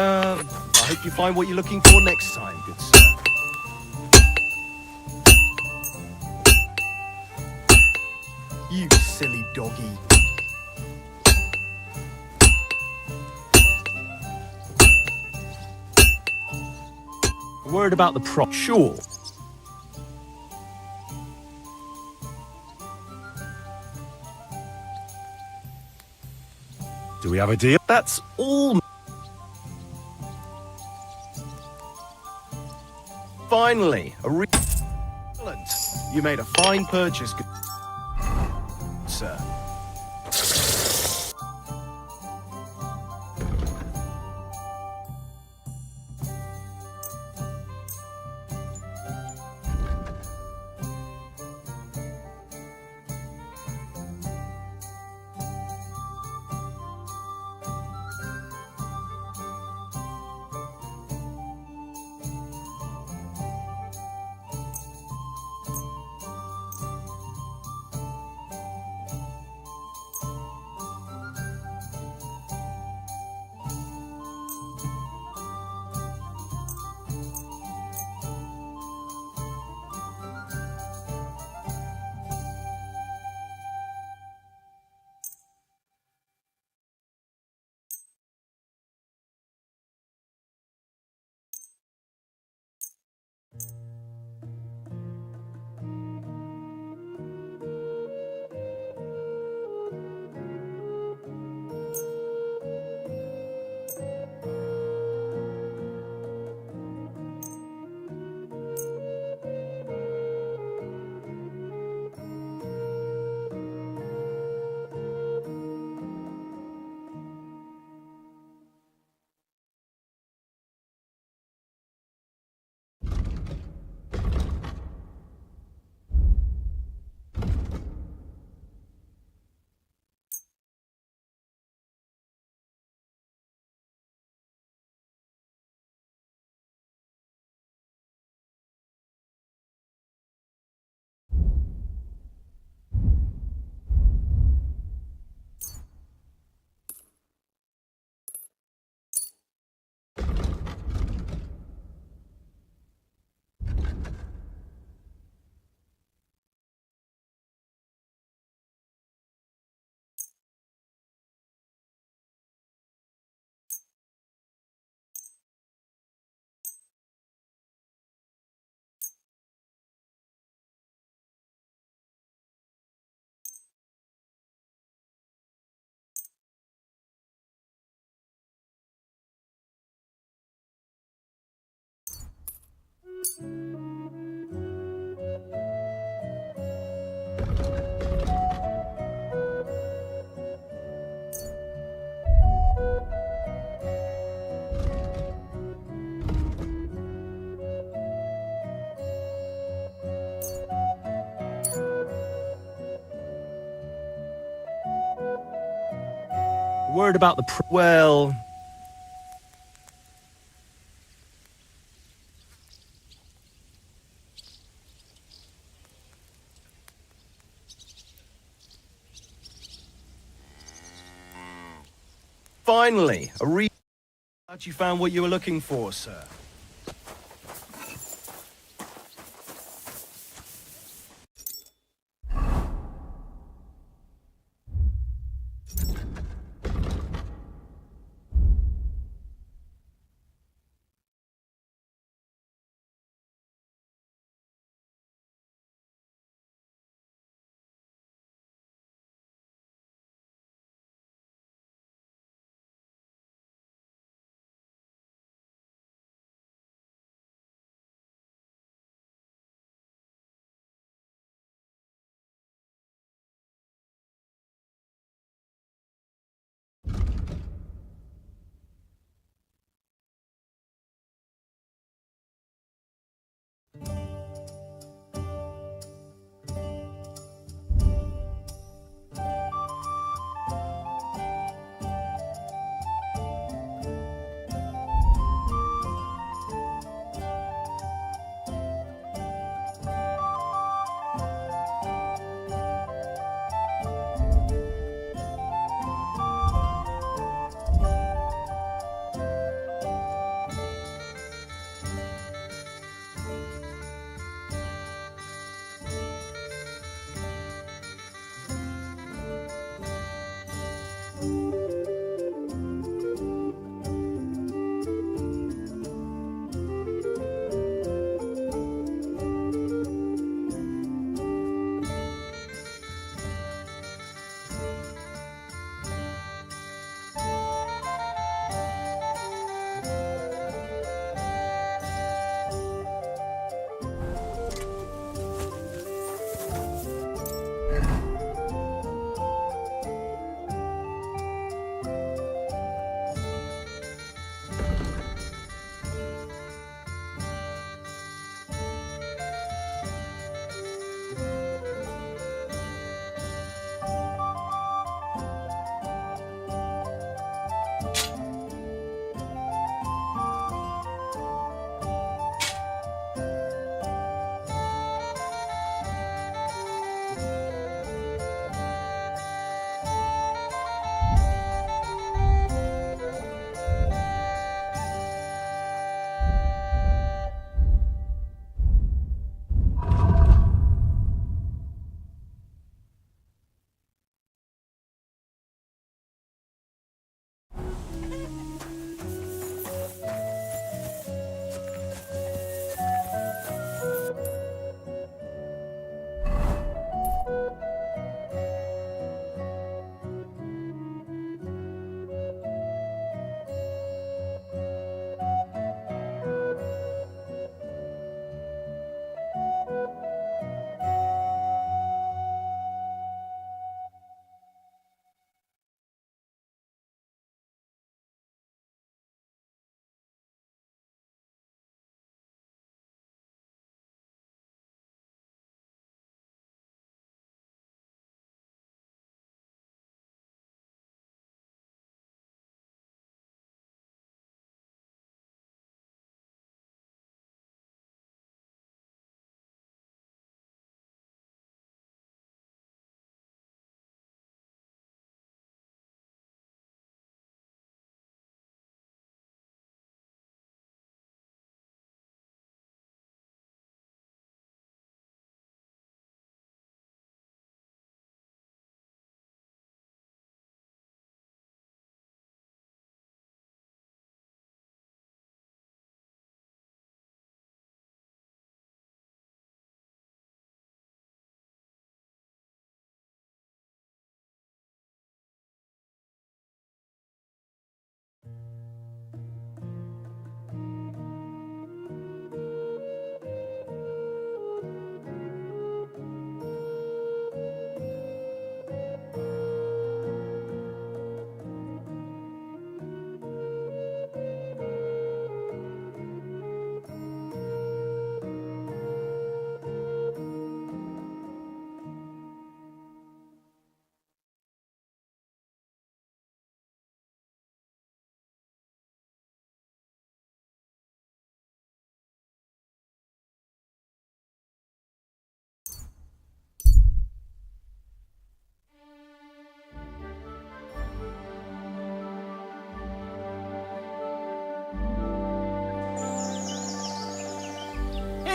I hope you find what you're looking for next time, good sir. You silly doggy. A word about the prop. Sure. Do we have a deal? That's all. Finally, excellent. You made a fine purchase, sir. Word about the well. Finally, a Glad you found what you were looking for, sir.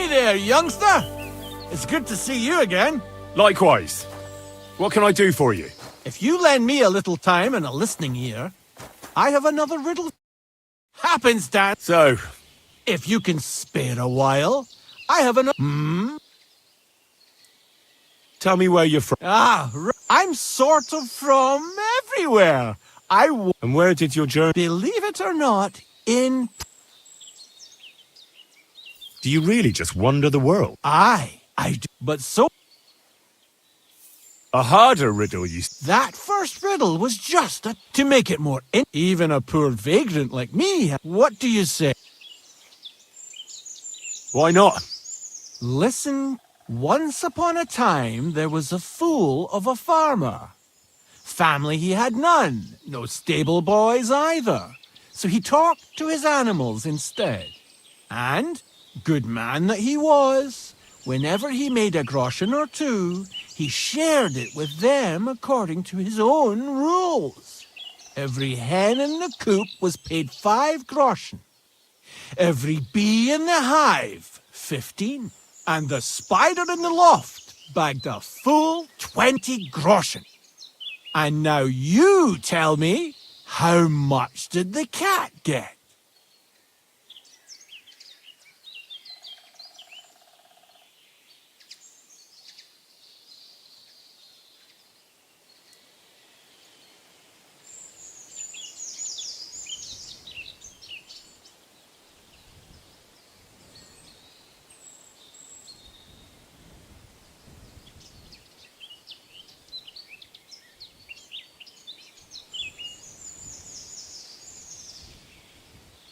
Hey there, youngster! It's good to see you again. Likewise. What can I do for you? If you lend me a little time and a listening ear, I have another riddle. Happenstance. So, if you can spare a while, I have another. tell me where you're from. I'm sort of from everywhere. And where did your journey... Believe it or not, in... Do you really just wander the world? I do. But so... A harder riddle, you... That first riddle was just to make it more even a poor vagrant like me. What do you say? Why not? Listen, once upon a time there was a fool of a farmer. Family he had none, no stable boys either. So he talked to his animals instead. And, good man that he was, whenever he made a groschen or two, he shared it with them according to his own rules. Every hen in the coop was paid 5 groschen. Every bee in the hive, 15. And the spider in the loft bagged a full 20 groschen. And now you tell me, how much did the cat get?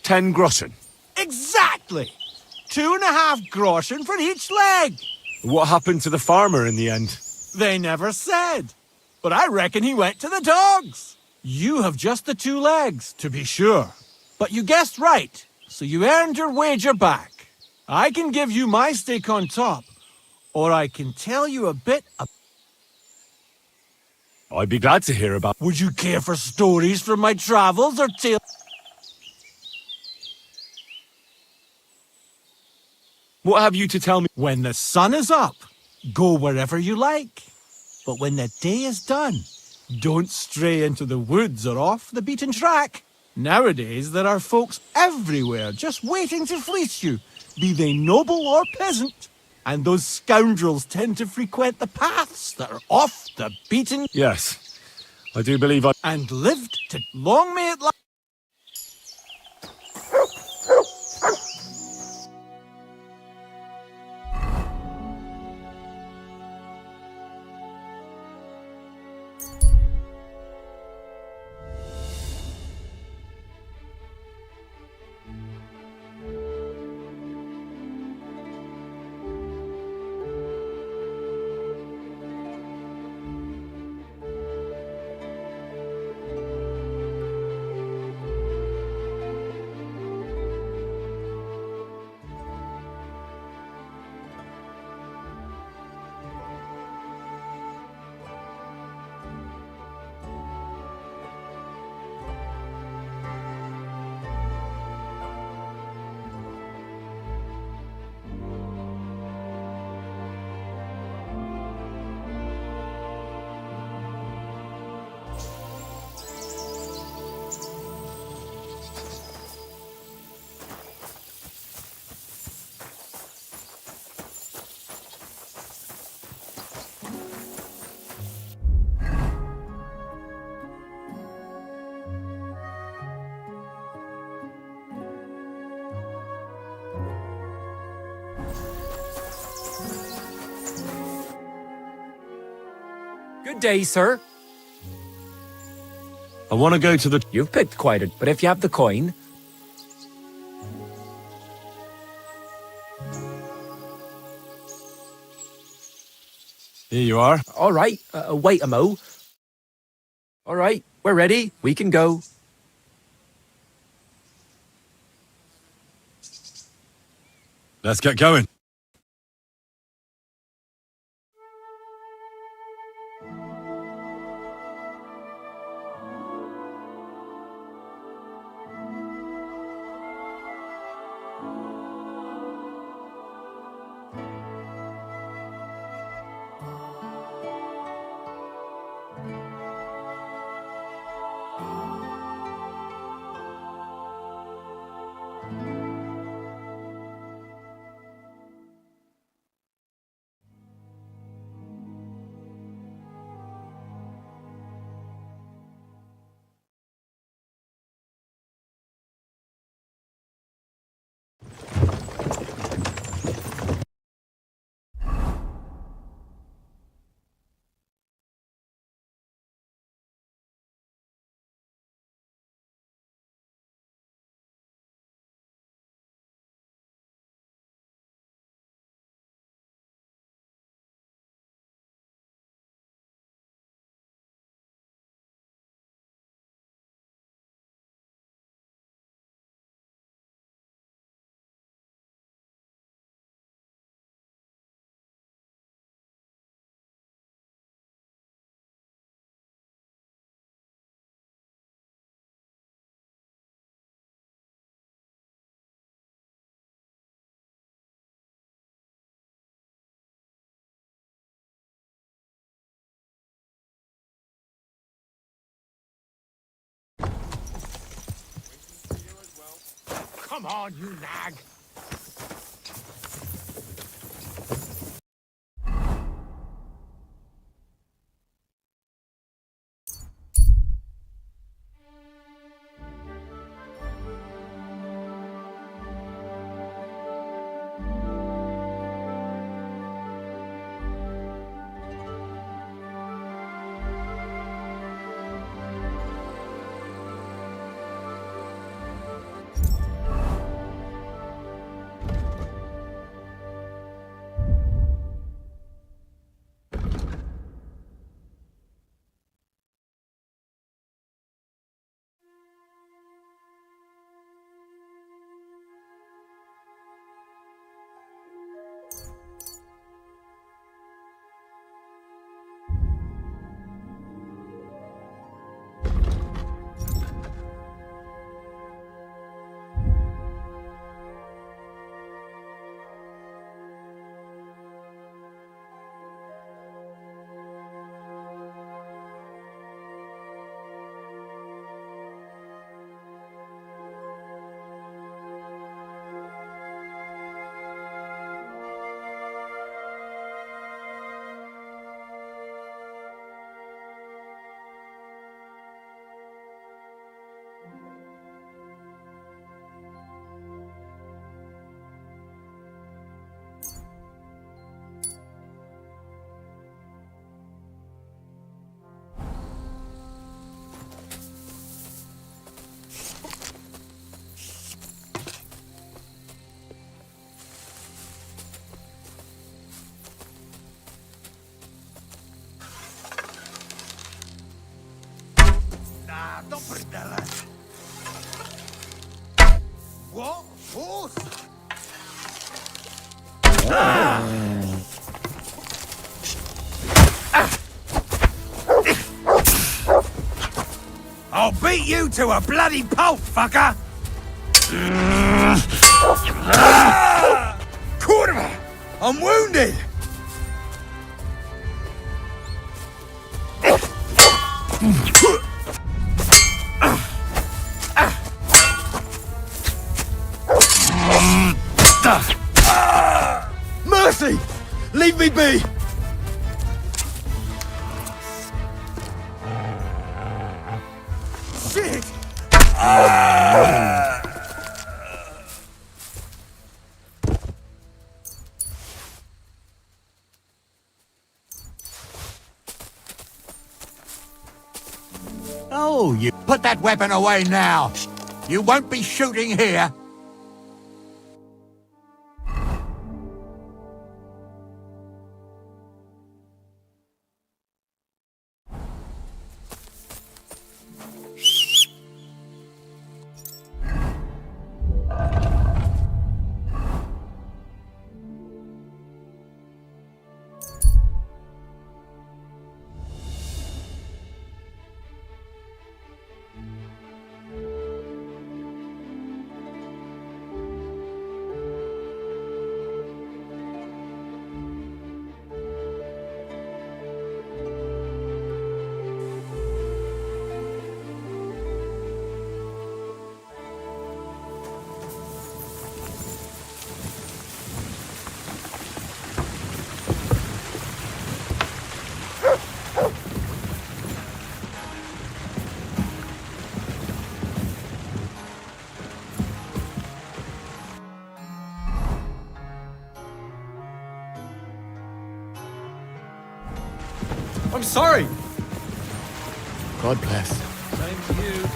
$10 groschen. Exactly! 2.5 groschen for each leg. What happened to the farmer in the end? They never said. But I reckon he went to the dogs. You have just the 2 legs, to be sure. But you guessed right, so you earned your wager back. I can give you my stake on top, or I can tell you a bit of... I'd be glad to hear about... Would you care for stories from my travels or tales? What have you to tell me? When the sun is up, go wherever you like. But when the day is done, don't stray into the woods or off the beaten track. Nowadays, there are folks everywhere just waiting to fleece you, be they noble or peasant. And those scoundrels tend to frequent the paths that are off the beaten... Yes, I do believe I... And lived to... Long may it last. Good day, sir. I want to go to the... You've picked quite a... But if you have the coin... Here you are. All right, wait a mo. All right, we're ready. We can go. Let's get going. Come on, you nag! What? Horse? I'll beat you to a bloody pulp, fucker! Kurva! I'm wounded! Mercy! Leave me be! Shit! Oh, you put that weapon away now. You won't be shooting here. I'm sorry. God bless. Same to you.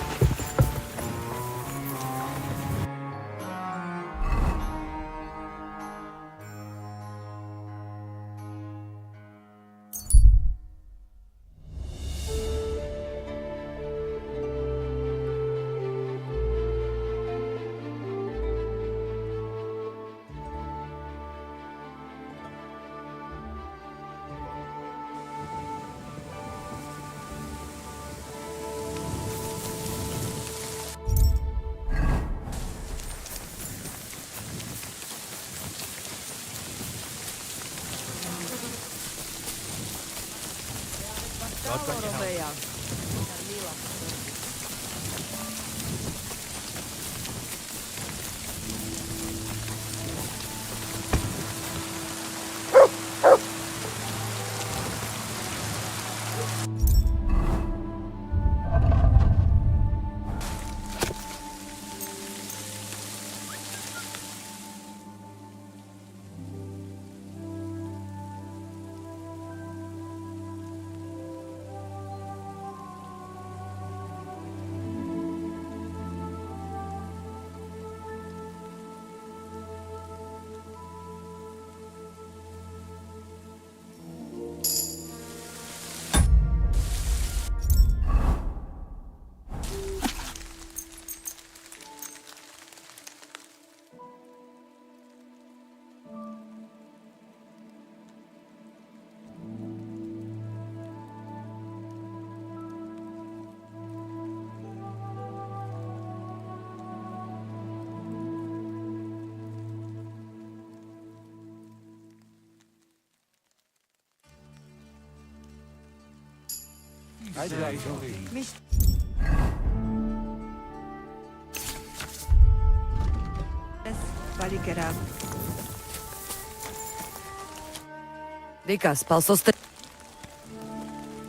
Dica, spal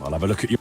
I'll have a look at you.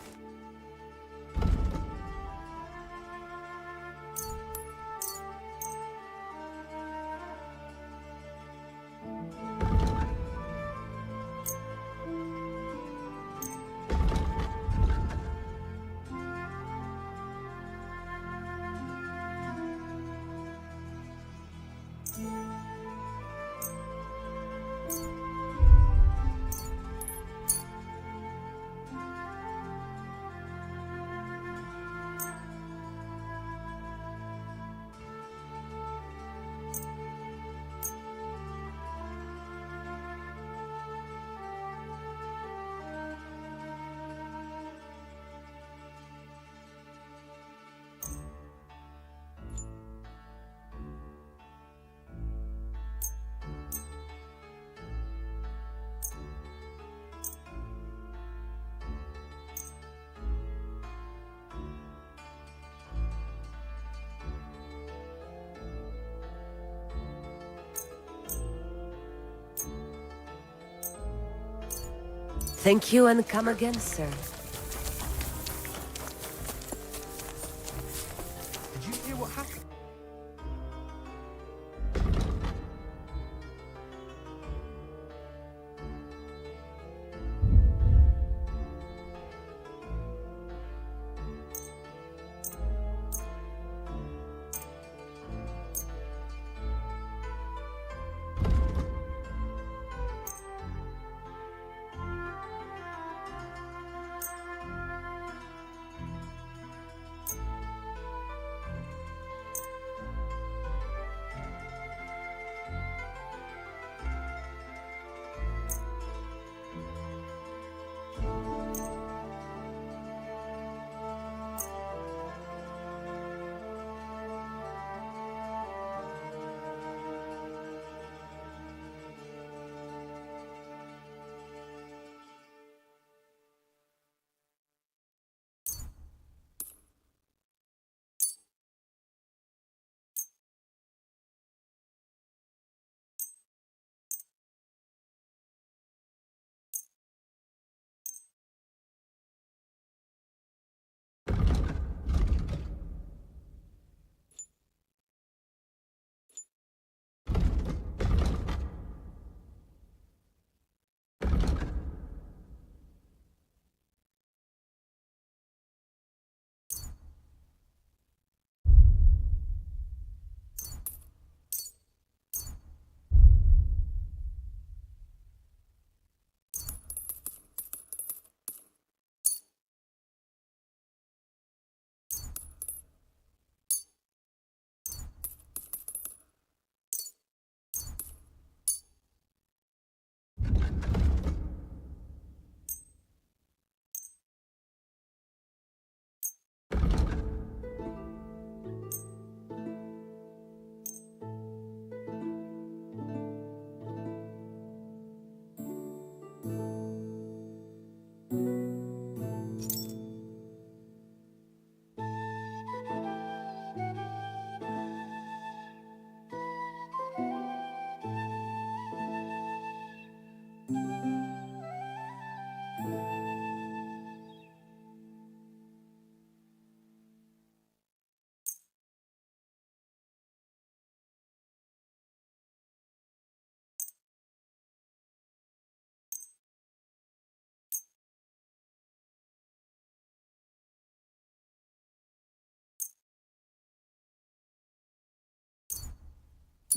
Thank you and come again, sir. Did you hear what happened?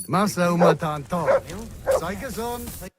Massa uma Antonio. Sei gesund.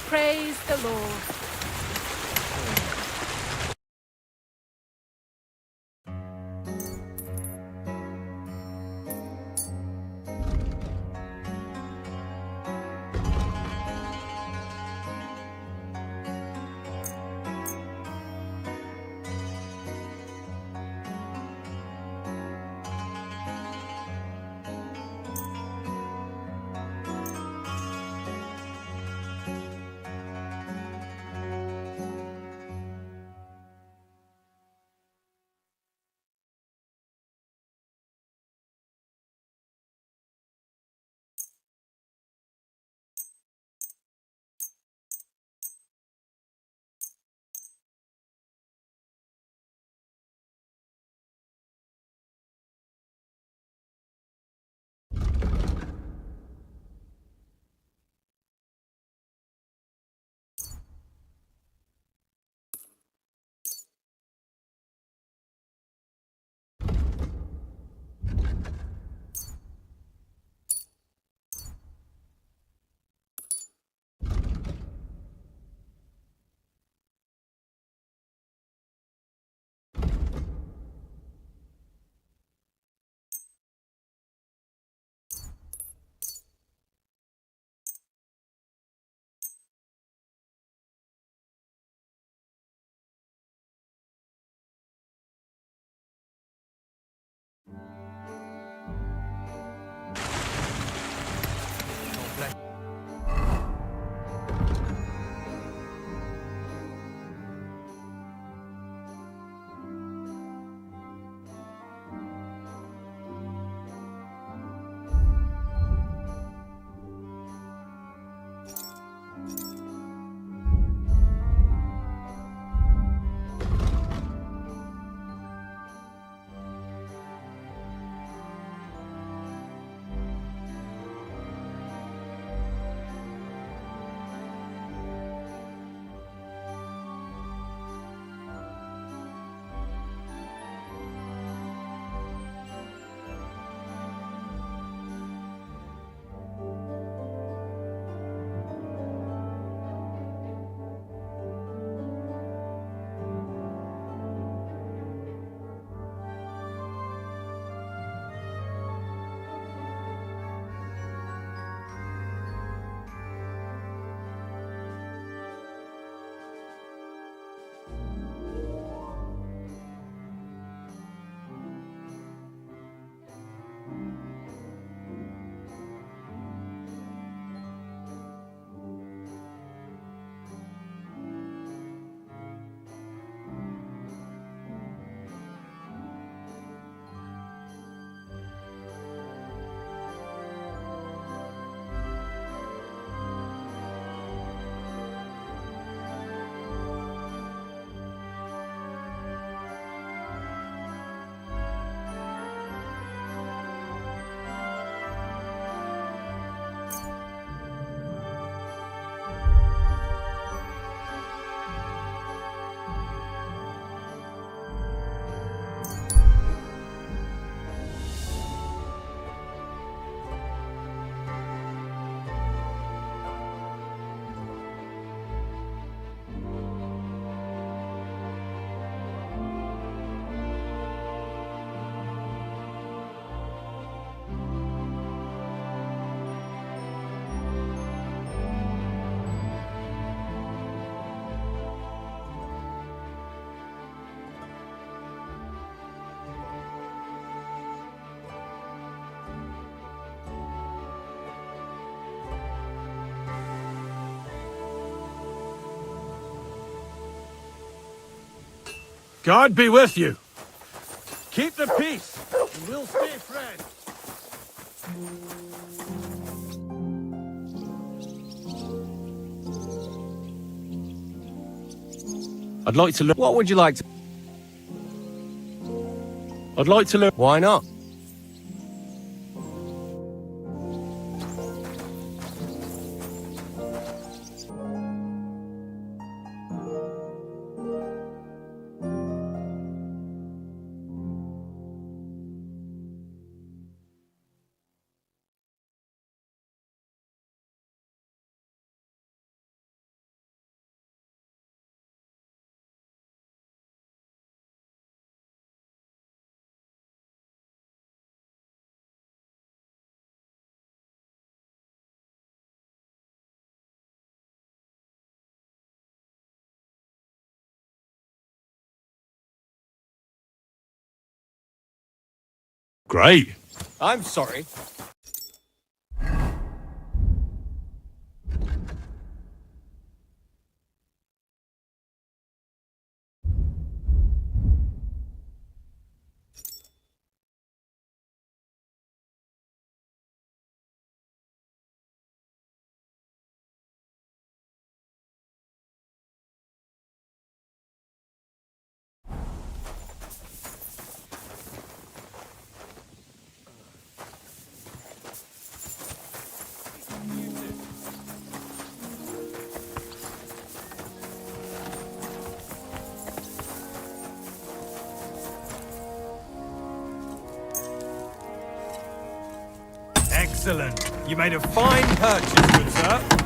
Praise the Lord. God be with you. Keep the peace, and we'll stay friends. I'd like to learn. What would you like to? I'd like to learn. Why not? Great. I'm sorry. Excellent. You made a fine purchase, good sir.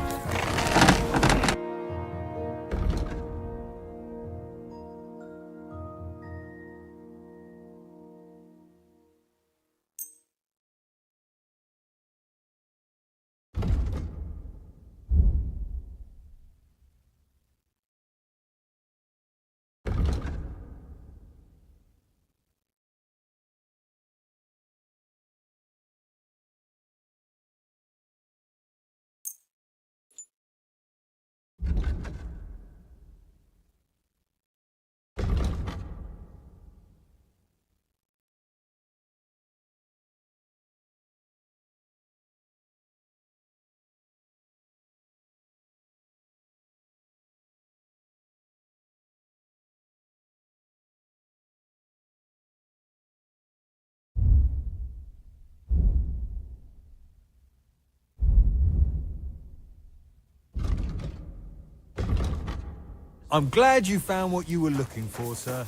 I'm glad you found what you were looking for, sir.